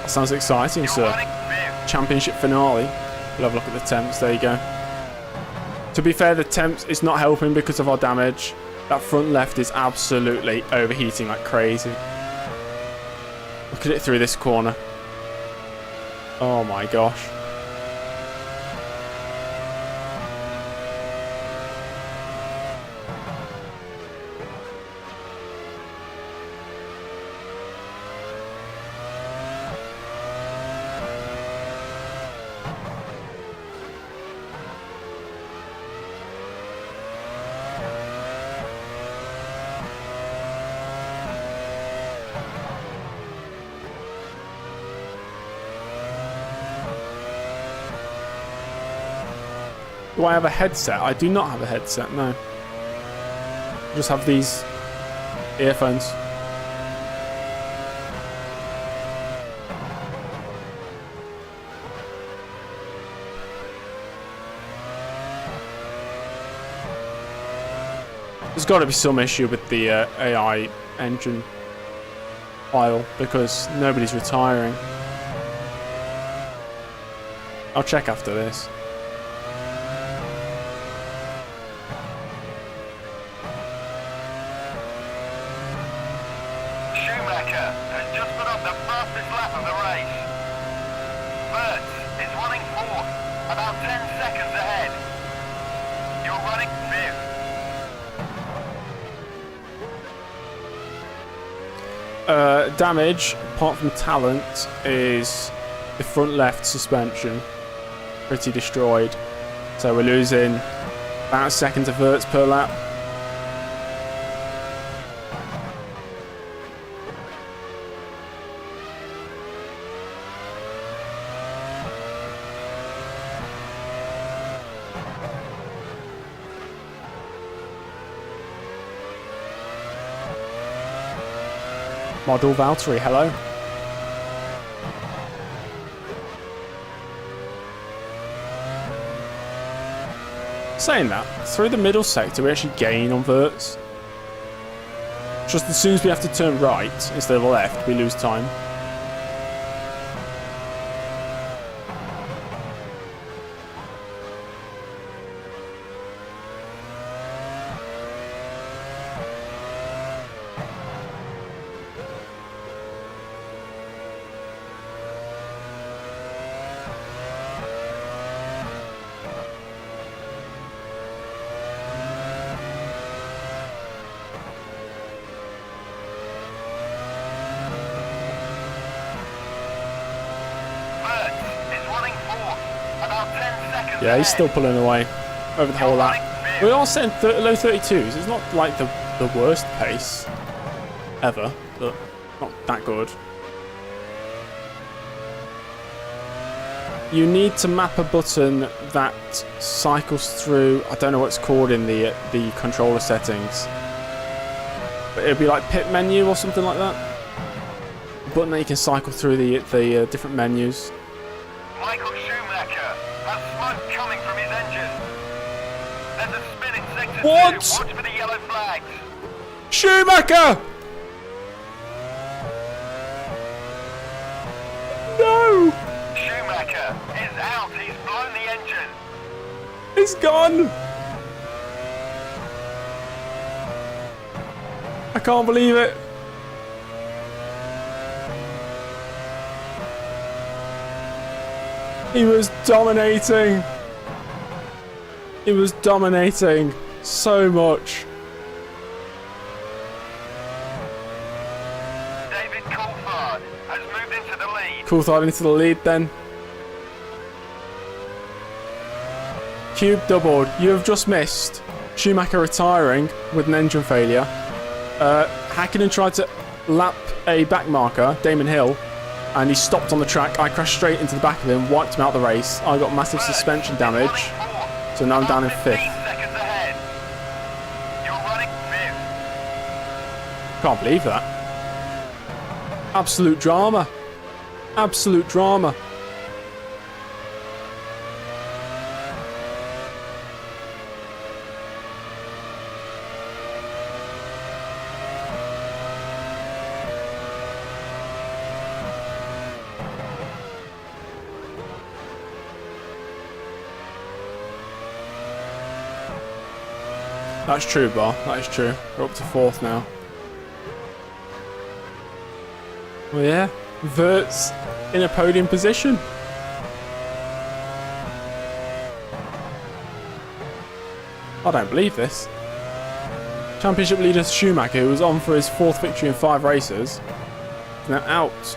S1: That sounds exciting,
S2: You're
S1: sir.
S2: running fifth.
S1: Championship finale. We'll have a look at the temps. There you go. To be fair, the temps is not helping because of our damage. That front left is absolutely overheating like crazy. Look at it through this corner. Oh my gosh. Do I have a headset? I do not have a headset, no. I just have these earphones. There's got to be some issue with the AI engine file because nobody's retiring. I'll check after this.
S2: Schumacher has just put up the fastest lap of the race. Bert is running fourth, about 10 seconds ahead. You're running fifth.
S1: Damage, apart from talent, is the front left suspension. Pretty destroyed. So we're losing about a second of Hertz per lap. Model Valtteri, hello. Saying that, through the middle sector we actually gain on verts. Just as soon as we have to turn right instead of left, we lose time. Yeah, he's still pulling away over the whole lap. We are saying low 32s. It's not like the worst pace ever, but not that good. You need to map a button that cycles through, I don't know what it's called in the controller settings, but it'd be like pit menu or something like that. A button that you can cycle through the different menus.
S2: Michael Schumacher has smoke coming from his engine. There's a spin in sector 2.
S1: What?
S2: Watch for the yellow flags.
S1: Schumacher! No!
S2: Schumacher is out. He's blown the engine.
S1: It's gone! I can't believe it. He was dominating. He was dominating so much.
S2: David Coulthard has moved into the lead.
S1: Coulthard into the lead then. Cube doubled. You have just missed Schumacher retiring with an engine failure. Häkkinen tried to lap a back marker, Damon Hill, and he stopped on the track. I crashed straight into the back of him, wiped him out of the race. I got massive suspension damage, so now I'm down in 5th.
S2: Seconds ahead. You're running 5th.
S1: Can't believe that. Absolute drama. Absolute drama. That's true, Bar. That is true. We're up to 4th now. Well, yeah. Vert's in a podium position. I don't believe this. Championship leader Schumacher, who was on for his 4th victory in 5 races, is now out.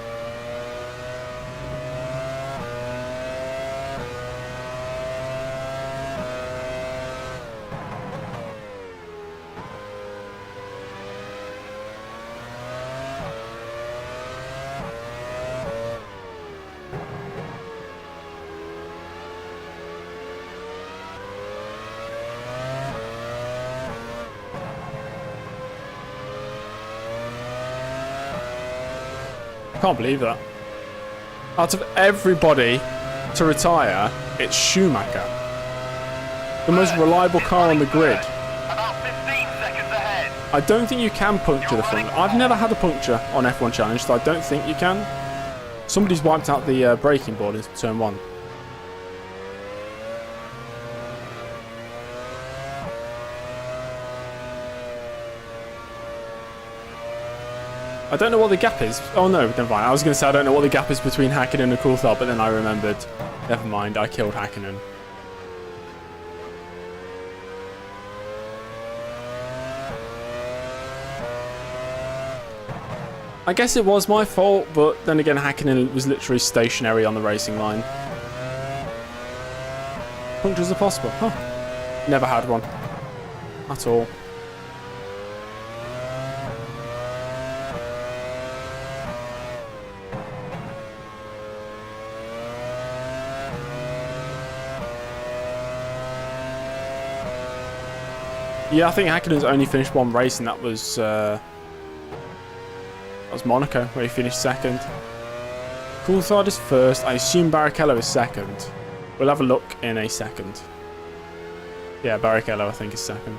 S1: Can't believe that. Out of everybody to retire, it's Schumacher. The most reliable car on the grid.
S2: About 15 seconds ahead.
S1: I don't think you can puncture the front. I've never had a puncture on F1 Challenge, so I don't think you can. Somebody's wiped out the braking board in turn 1. I don't know what the gap is. Oh no, never mind. I was going to say I don't know what the gap is between Häkkinen and Coulthard, but then I remembered. Never mind, I killed Häkkinen. I guess it was my fault, but then again Häkkinen was literally stationary on the racing line. Punctures are possible. Huh. Never had one. At all. Yeah, I think Häkkinen's only finished 1 race, and that was Monaco, where he finished 2nd. Coulthard is 1st. I assume Barrichello is 2nd. We'll have a look in a second. Yeah, Barrichello, I think, is 2nd.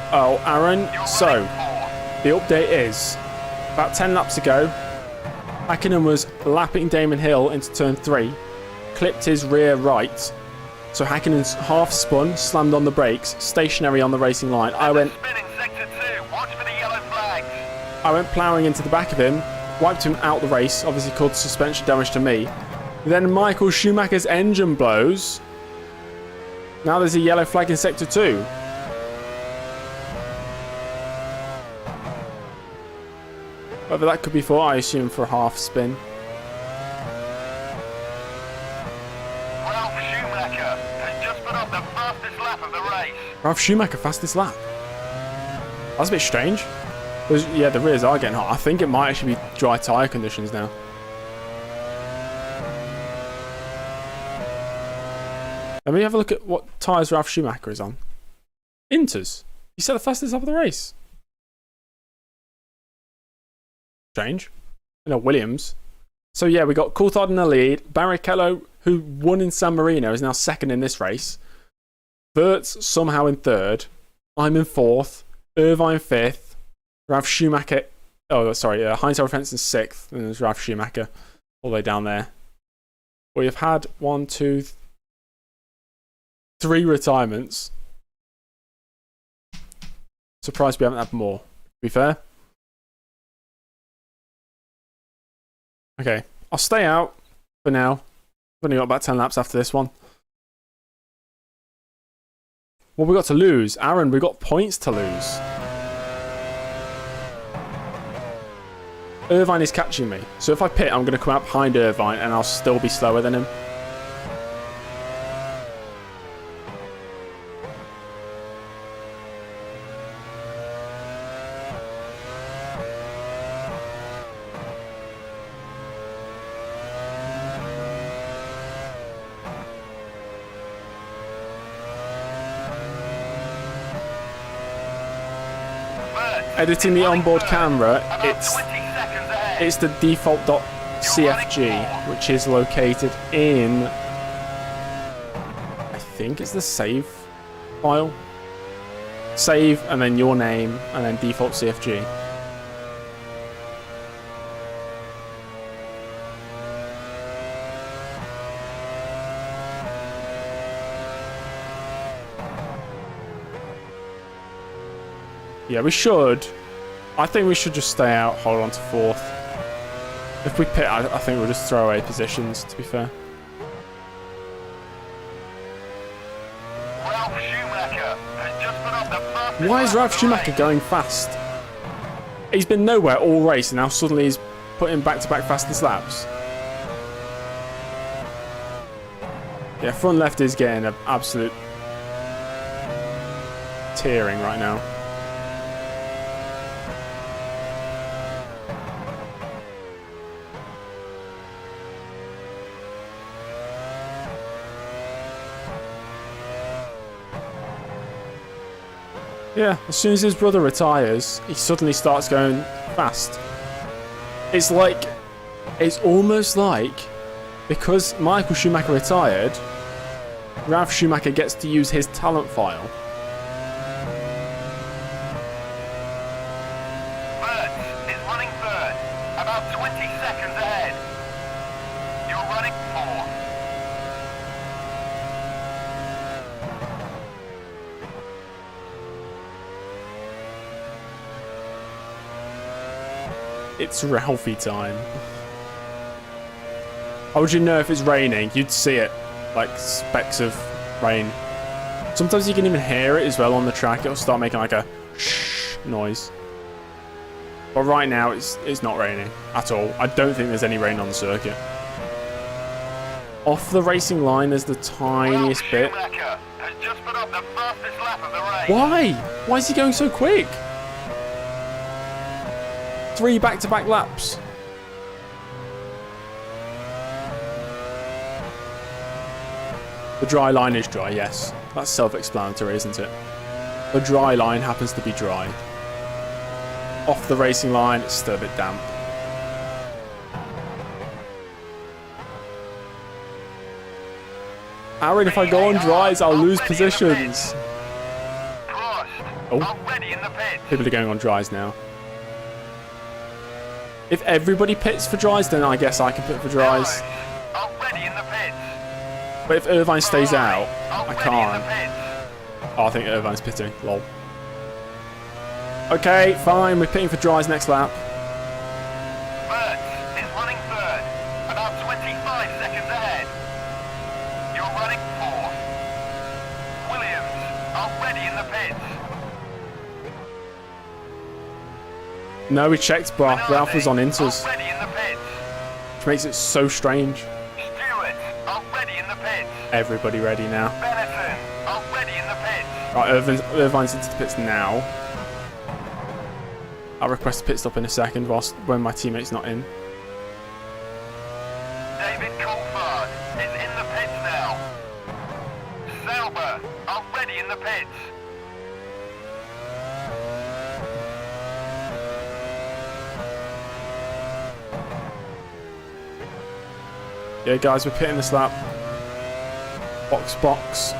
S1: Oh, Aaron, so the update is about 10 laps ago, Häkkinen was lapping Damon Hill into turn 3, clipped his rear right, so Häkkinen's half spun, slammed on the brakes, stationary on the racing line. I went ploughing into the back of him, wiped him out the race, obviously caused suspension damage to me. Then Michael Schumacher's engine blows. Now there's a yellow flag in sector 2. Whatever that could be for, I assume for a half spin.
S2: Ralf Schumacher has just put up the fastest lap of the race.
S1: Ralf Schumacher, fastest lap. That's a bit strange. Yeah, the rears are getting hot. I think it might actually be dry tyre conditions now. Let me have a look at what tyres Ralf Schumacher is on. Inters. He said the fastest lap of the race. Strange. No, Williams. So yeah, we got Coulthard in the lead. Barrichello, who won in San Marino, is now 2nd in this race. Vert's somehow in 3rd. I'm in 4th. Irvine 5th. Ralf Schumacher Oh, sorry. Heinz Fence in 6th, and there's Ralf Schumacher all the way down there. We have had 1, 2, 3 retirements. Surprised we haven't had more, to be fair. Okay, I'll stay out for now. I've only got about 10 laps after this one. What we got to lose? Aaron, we got points to lose. Irvine is catching me. So if I pit, I'm going to come out behind Irvine and I'll still be slower than him. Editing the onboard camera, it's the default.cfg, which is located in, I think it's the save file. Save, and then your name, and then default CFG. Yeah, we should. I think we should just stay out, hold on to 4th. If we pit, I think we'll just throw away positions, to be fair.
S2: Ralf Schumacher has just put up the fastest
S1: Why is
S2: lap
S1: Ralf
S2: of the
S1: Schumacher
S2: race.
S1: going fast? He's been nowhere all race, and now suddenly he's putting back-to-back fastest laps. Yeah, front left is getting an absolute tearing right now. Yeah, as soon as his brother retires, he suddenly starts going fast. It's almost like, because Michael Schumacher retired, Ralf Schumacher gets to use his talent file.
S2: Bert is running 3rd, about 20 seconds ahead. You're running 4th.
S1: It's Ralphie time. How would you know if it's raining? You'd see it, like specks of rain. Sometimes you can even hear it as well on the track. It'll start making like a shh noise. But right now it's not raining at all. I don't think there's any rain on the circuit. Off the racing line, there's the tiniest
S2: Ralf
S1: bit.
S2: Schumacher has just put up the fastest lap of the race.
S1: Why? Why is he going so quick? 3 back-to-back laps. The dry line is dry, yes. That's self-explanatory, isn't it? The dry line happens to be dry. Off the racing line, it's still a bit damp. Aaron, if I go on dries, I'll lose positions.
S2: Prost,
S1: Oh.
S2: already in the pits.
S1: People are going on dries now. If everybody pits for dries, then I guess I can pit for dries.
S2: Already in the pits.
S1: But if Irvine stays out, I
S2: Already in the
S1: can't.
S2: pits.
S1: Oh, I think Irvine's pitting. Lol. Okay, fine. We're pitting for dries next lap.
S2: Bert is running 3rd, about 25 seconds ahead. You're running 4th. Williams, already in the pits.
S1: No, we checked, but Ralph was on inters,
S2: Already in the pits.
S1: which makes it so strange.
S2: Stewart, already in the pits.
S1: Everybody ready now.
S2: Benetton, already in the pits.
S1: Right, Irvine's into the pits now. I'll request a pit stop in a second when my teammate's not in.
S2: David Coulthard is in the pits now. Sauber, already in the pits.
S1: Yeah, guys, we're pitting this lap. Box, box.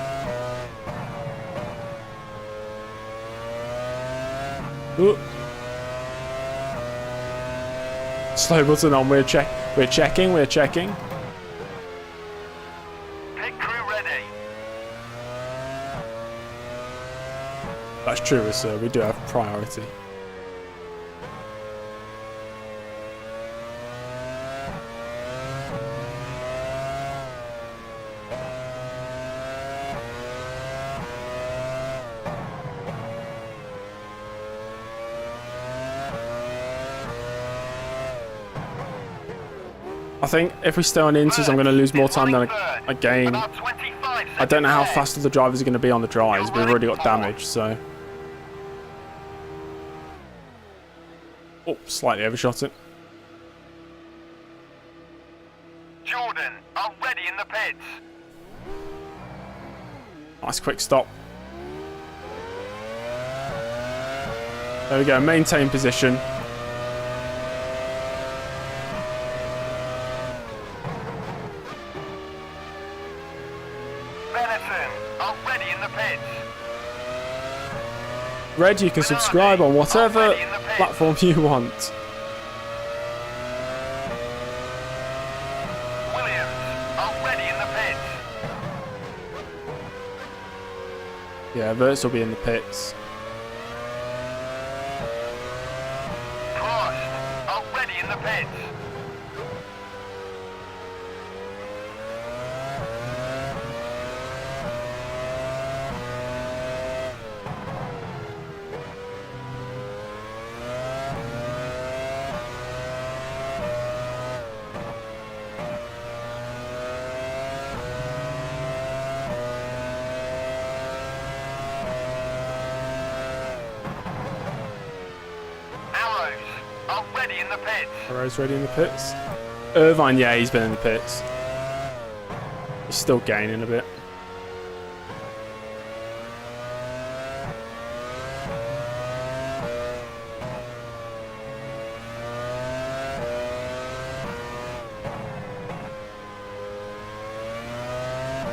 S1: Ooh. Slow button on. We're checking.
S2: Pit crew ready.
S1: That's true, sir. We do have priority. I think if we stay on inters, I'm going to lose more time than I gain.
S2: About 25
S1: I don't know how
S2: seconds
S1: fast the drivers are going to be on the dries. We've already got damage, so... Oh, slightly overshot it.
S2: Jordan, are ready in the pits.
S1: Nice quick stop. There we go, maintain position. Red, you can subscribe on whatever platform you want.
S2: Williams, already in the pits.
S1: Yeah, Verts will be in the pits.
S2: Prost, already in the pits. Already in the pits.
S1: Arrow's ready in the pits. Irvine, yeah, he's been in the pits. He's still gaining a bit.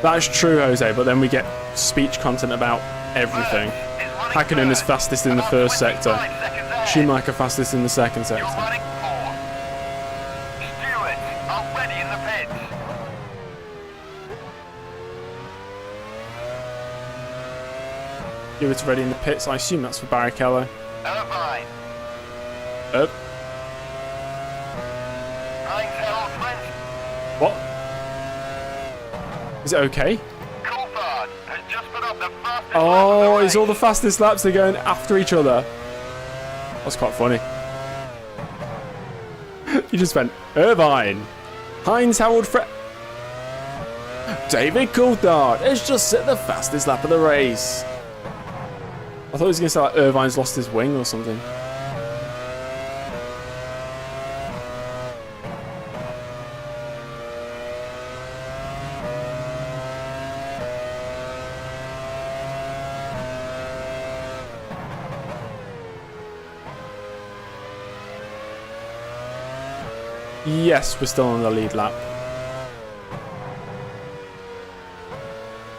S1: That's true, Jose, but then we get speech content about everything. Hakkinen is fastest in the first sector. Schumacher fastest in the second sector.
S2: Stewart, already in the pits.
S1: Stewart's ready in the pits. I assume that's for Barrichello.
S2: Irvine.
S1: Up. What? Is it okay?
S2: Coulthard has just put up the fastest lap
S1: Oh,
S2: of the
S1: it's all the
S2: race.
S1: fastest laps. They're going after each other. That's quite funny. You just went, Irvine. Heinz Howard David Coulthard has just set the fastest lap of the race. I thought he was going to say like Irvine's lost his wing or something. Yes, we're still on the lead lap.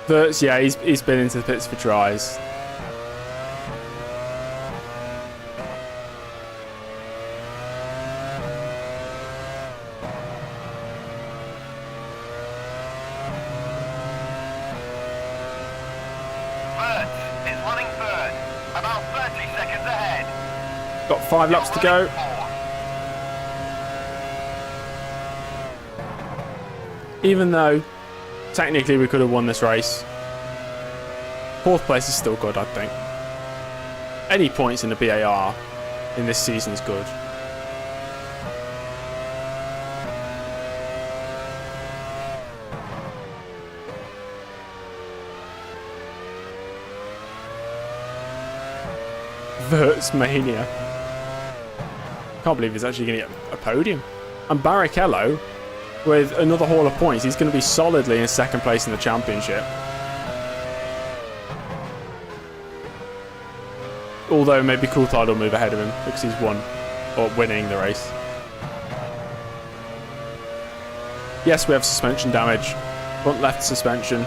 S1: Verts, yeah, he's been into the pits for tries.
S2: Verts is running third, about 30 seconds ahead.
S1: Got 5 laps to go. Even though technically we could have won this race, 4th place is still good, I think. Any points in the BAR in this season is good. Verts Mania. Can't believe he's actually going to get a podium. And Barrichello, with another haul of points, he's going to be solidly in 2nd place in the championship. Although maybe Coulthard will move ahead of him because he's won or winning the race. Yes, we have suspension damage. Front left suspension.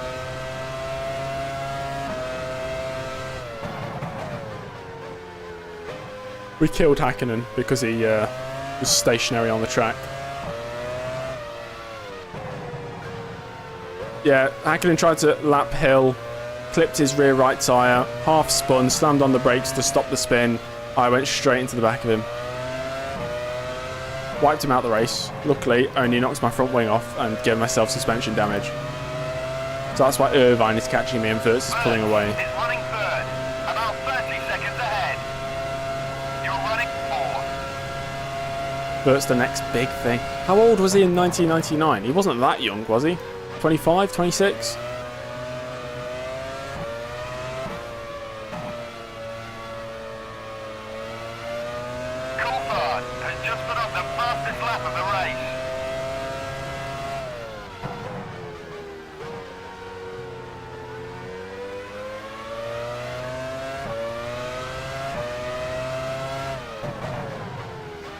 S1: We killed Hakkinen because he was stationary on the track. Yeah, Hakkinen tried to lap Hill, clipped his rear right tyre, half spun, slammed on the brakes to stop the spin. I went straight into the back of him. Wiped him out the race. Luckily, only knocked my front wing off and gave myself suspension damage. So that's why Irvine is catching me and Wirtz is pulling away.
S2: Is running third, about 30 seconds ahead. You're running fourth.
S1: Wirtz the next big thing. How old was he in 1999? He wasn't that young, was he? 25, 26?
S2: Coulthard has just put up the fastest lap of the race.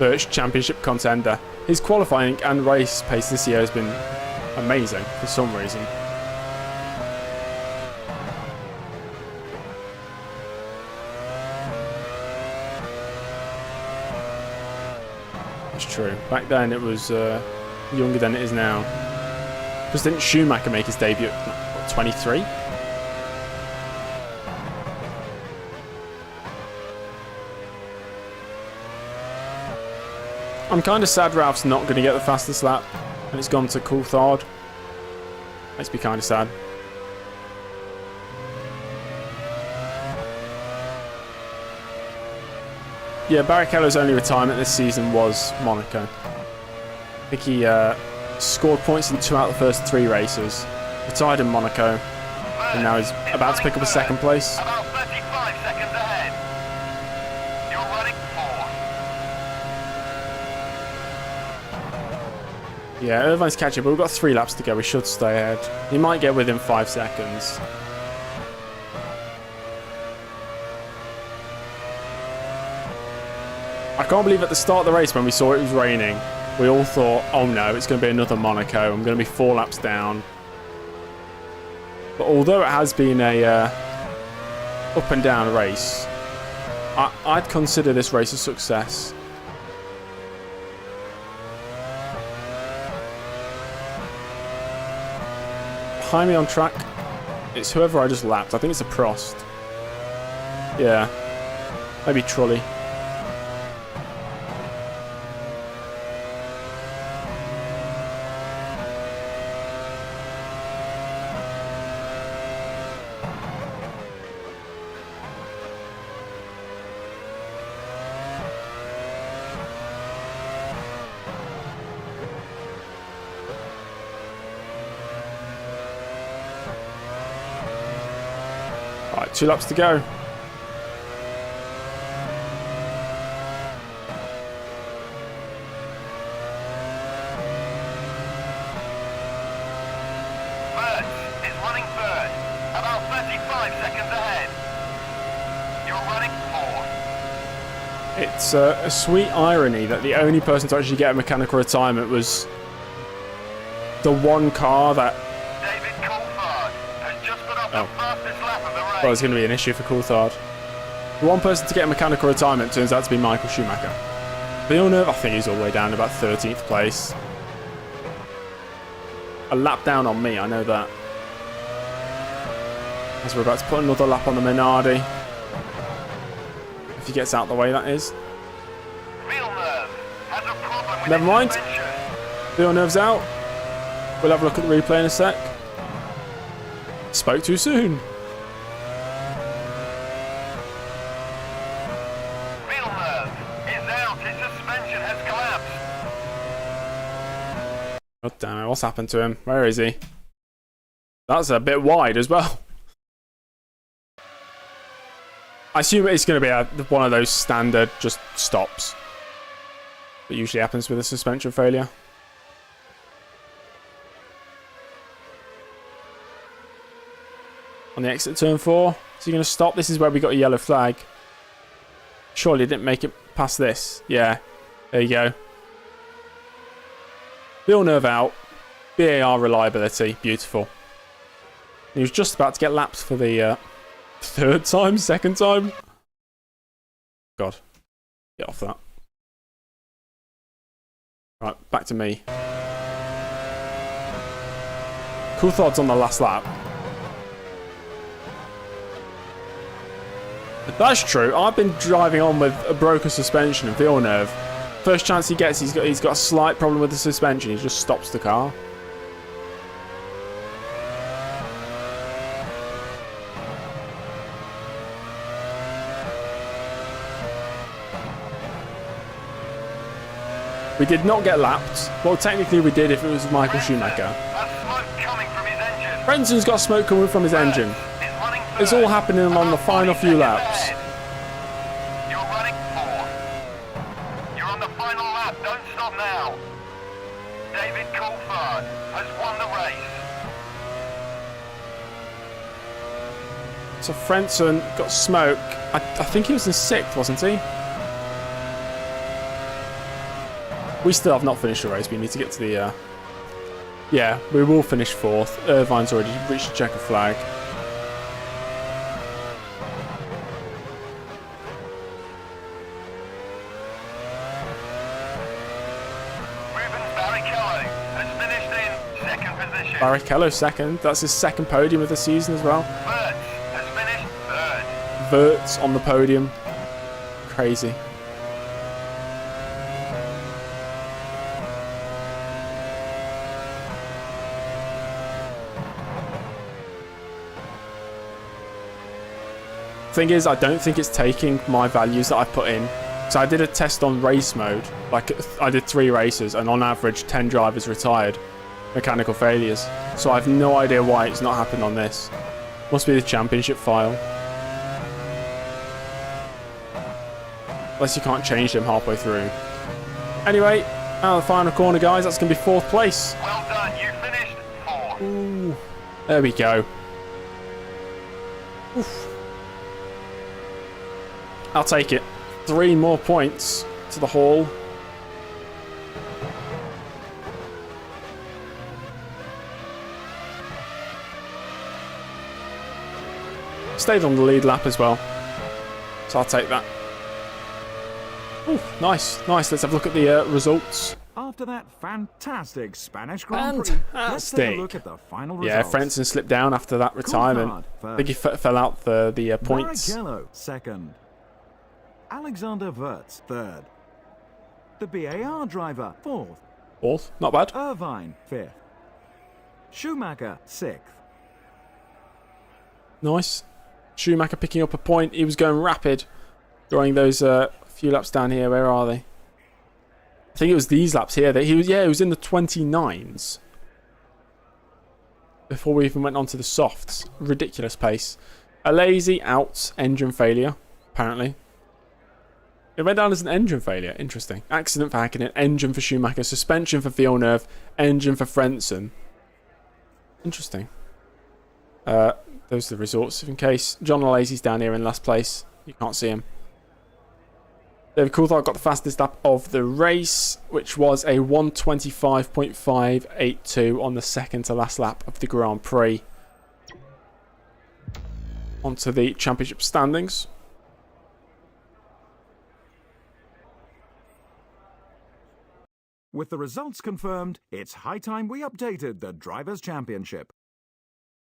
S1: Wirtz championship contender. His qualifying and race pace this year has been amazing for some reason. It's true. Back then it was younger than it is now. Because didn't Schumacher make his debut at what, 23? I'm kind of sad Ralph's not going to get the fastest lap and it's gone to Coulthard. Makes me kind of sad. Yeah, Barrichello's only retirement this season was Monaco. I think he scored points in 2 out of the first 3 races, retired in Monaco, and now he's about to pick up a second place.
S2: About 35 seconds ahead. You're running fourth.
S1: Yeah, Irvine's catching, but we've got 3 laps to go. We should stay ahead. He might get within 5 seconds. I can't believe at the start of the race when we saw it was raining, we all thought, oh no, it's going to be another Monaco. I'm going to be 4 laps down. But although it has been a up and down race, I'd consider this race a success. Behind me on track, it's whoever I just lapped. I think it's a Prost. Yeah, maybe Trulli. Right, 2 laps to go.
S2: Wirtz is running third, about 35 seconds ahead. You're running fourth.
S1: It's a sweet irony that the only person to actually get a mechanical retirement was the one car that...
S2: David Coulthard has just put up the fastest lap of the race.
S1: Well, it's going to be an issue for Coulthard. The one person to get a mechanical retirement turns out to be Michael Schumacher. Villeneuve, I think he's all the way down to about 13th place. A lap down on me, I know that. As we're about to put another lap on the Minardi. If he gets out the way, that is.
S2: Villeneuve has a problem with
S1: Never
S2: his
S1: mind.
S2: suspension.
S1: Villeneuve's out. We'll have a look at the replay in a sec. Spoke too soon.
S2: Villeneuve is out. His suspension has collapsed.
S1: God damn it, what's happened to him? Where is he? That's a bit wide as well. I assume it's going to be one of those standard just stops that usually happens with a suspension failure. On the exit turn 4, is he going to stop? This is where we got a yellow flag. Surely didn't make it past this. Yeah, there you go. Villeneuve out. BAR reliability, beautiful. He was just about to get lapped for the 3rd time, 2nd time. God, get off that. Right, back to me. Coulthard's on the last lap. That's true. I've been driving on with a broken suspension in Villeneuve. First chance he gets, he's got a slight problem with the suspension. He just stops the car. We did not get lapped. Well, technically we did if it was Michael Schumacher. Frenzen's got smoke coming from his engine. It's all happening on the final few laps.
S2: You're running 4. You're on the final lap. Don't stop now. David Coulthard has won the race.
S1: So Frentzen got smoke. I think he was in 6th, wasn't he? We still have not finished the race. We need to get to the... Yeah, we will finish 4th. Irvine's already reached the checker flag. Barrichello second. That's his second podium of the season as well.
S2: Wirtz has finished 3rd.
S1: Wirtz on the podium. Crazy. Thing is, I don't think it's taking my values that I've put in. So I did a test on race mode. Like, I did 3 races, and on average 10 drivers retired. Mechanical failures. So I have no idea why it's not happened on this. Must be the championship file. Unless you can't change them halfway through. Anyway, out of the final corner, guys. That's going to be 4th place.
S2: Well done. You finished 4th.
S1: Ooh, there we go. Oof. I'll take it. 3 more points to the haul. Stayed on the lead lap as well, so I'll take that. Ooh, nice, nice. Let's have a look at the results.
S3: After that fantastic Spanish Grand Prix, let's take a look at the final results.
S1: Yeah, Frentzen slipped down after that retirement. I think he fell out the points.
S3: Barrichello second. Alexander Wirtz third. The BAR driver fourth.
S1: Fourth, not bad.
S3: Irvine fifth. Schumacher sixth.
S1: Nice. Schumacher picking up a point. He was going rapid during those few laps down here. Where are they? I think it was these laps here. That he was in the 29s before we even went on to the softs. Ridiculous pace. A lazy out, engine failure, apparently. It went down as an engine failure. Interesting. Accident for Hakkinen, engine for Schumacher, suspension for Villeneuve, engine for Frentzen. Interesting. Those are the results. In case John Alazy's down here in last place, you can't see him. David Coulthard got the fastest lap of the race, which was a 1:25.582 on the second to last lap of the Grand Prix. Onto the championship standings.
S3: With the results confirmed, it's high time we updated the Drivers' Championship.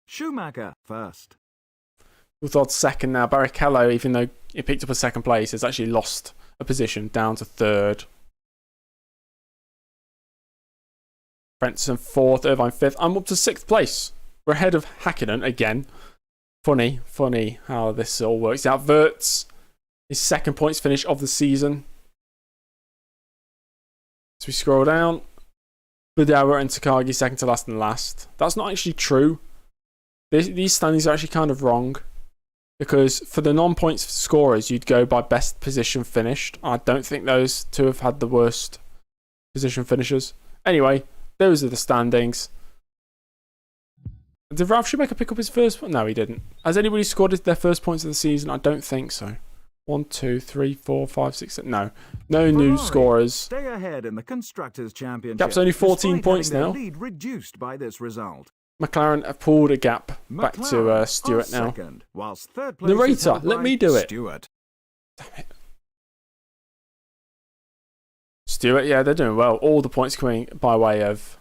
S3: Schumacher first.
S1: Coulthard second now. Barrichello, even though he picked up a second place, has actually lost a position down to third. Frentzen fourth, Irvine fifth. I'm up to 6th place. We're ahead of Hakkinen again. Funny how this all works out. Wirtz, his 2nd points finish of the season. So we scroll down. Budawa and Takagi 2nd to last and last. That's not actually true. These standings are actually kind of wrong. Because for the non-points scorers, you'd go by best position finished. I don't think those two have had the worst position finishers. Anyway, those are the standings. Did Ralf Schumacher pick up his first point? No, he didn't. Has anybody scored their first points of the season? I don't think so. 1, 2, 3, 4, 5, 6, 7. No. No new scorers.
S3: Stay ahead in the Constructors' Championship.
S1: Gap's only 14 points now.
S3: Lead reduced by this result.
S1: McLaren have pulled a gap back to Stewart now.
S3: Second, whilst third place
S1: Narrator, let me do it.
S3: Stewart.
S1: Damn it. Stewart, yeah, they're doing well. All the points coming by way of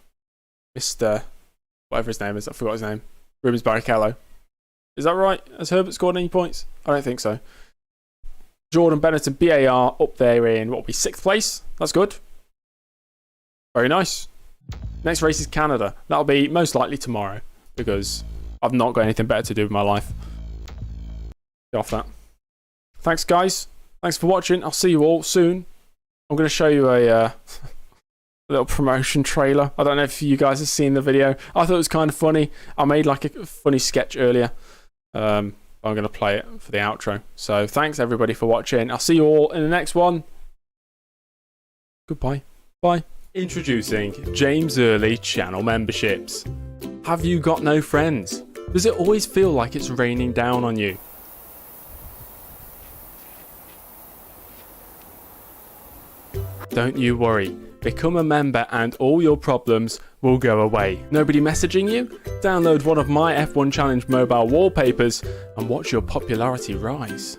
S1: Mr. whatever his name is. I forgot his name. Rubens Barrichello. Is that right? Has Herbert scored any points? I don't think so. Jordan Bennett and BAR up there in, what will be 6th place? That's good. Very nice. Next race is Canada. That'll be most likely tomorrow because I've not got anything better to do with my life. Get off that. Thanks, guys. Thanks for watching. I'll see you all soon. I'm going to show you a little promotion trailer. I don't know if you guys have seen the video. I thought it was kind of funny. I made like a funny sketch earlier. I'm going to play it for the outro. So thanks everybody for watching. I'll see you all in the next one. Goodbye. Bye. Introducing James Early channel memberships. Have you got no friends? Does it always feel like it's raining down on you? Don't you worry. Become a member and all your problems will go away. Nobody messaging you? Download one of my F1 Challenge mobile wallpapers and watch your popularity rise.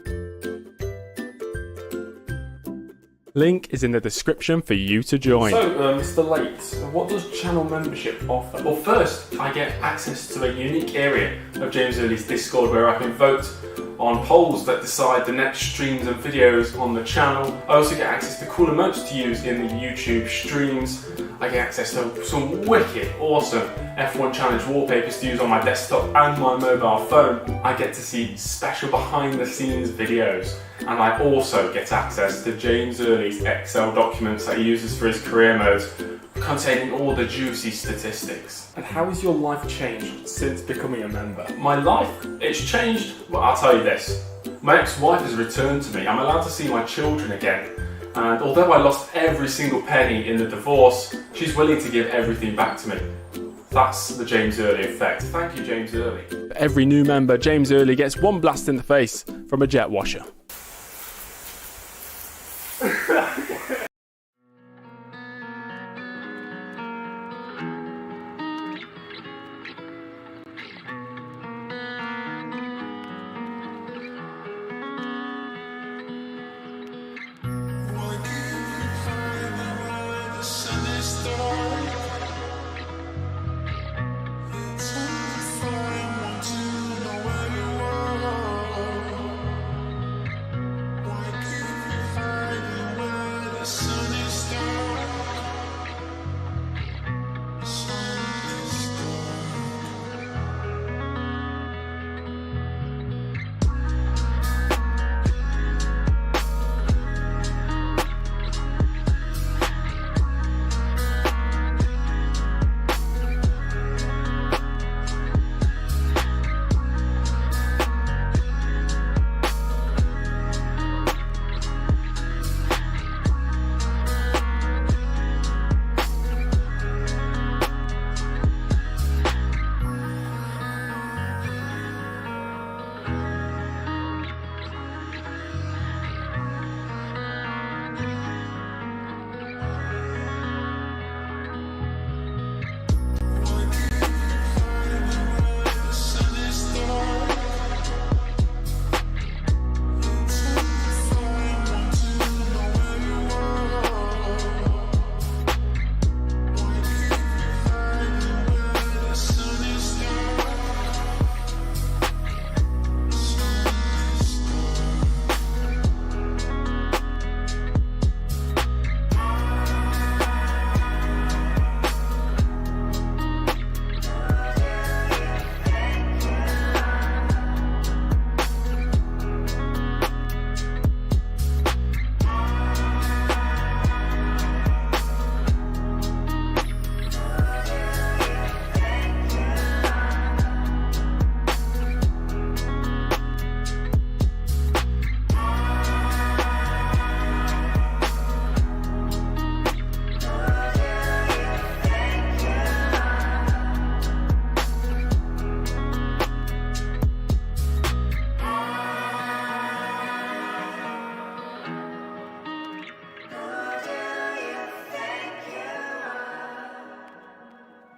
S1: Link is in the description for you to join. So, Mr. Late, what does channel membership offer? Well, first, I get access to a unique area of James Early's Discord where I can vote on polls that decide the next streams and videos on the channel. I also get access to cool emotes to use in the YouTube streams. I get access to some wicked, awesome F1 Challenge wallpapers to use on my desktop and my mobile phone. I get to see special behind the scenes videos. And I also get access to James Early's Excel documents that he uses for his career modes, containing all the juicy statistics. And how has your life changed since becoming a member? My life? It's changed? Well, I'll tell you this. My ex-wife has returned to me. I'm allowed to see my children again. And although I lost every single penny in the divorce, she's willing to give everything back to me. That's the James Early effect. Thank you, James Early. For every new member, James Early gets one blast in the face from a jet washer.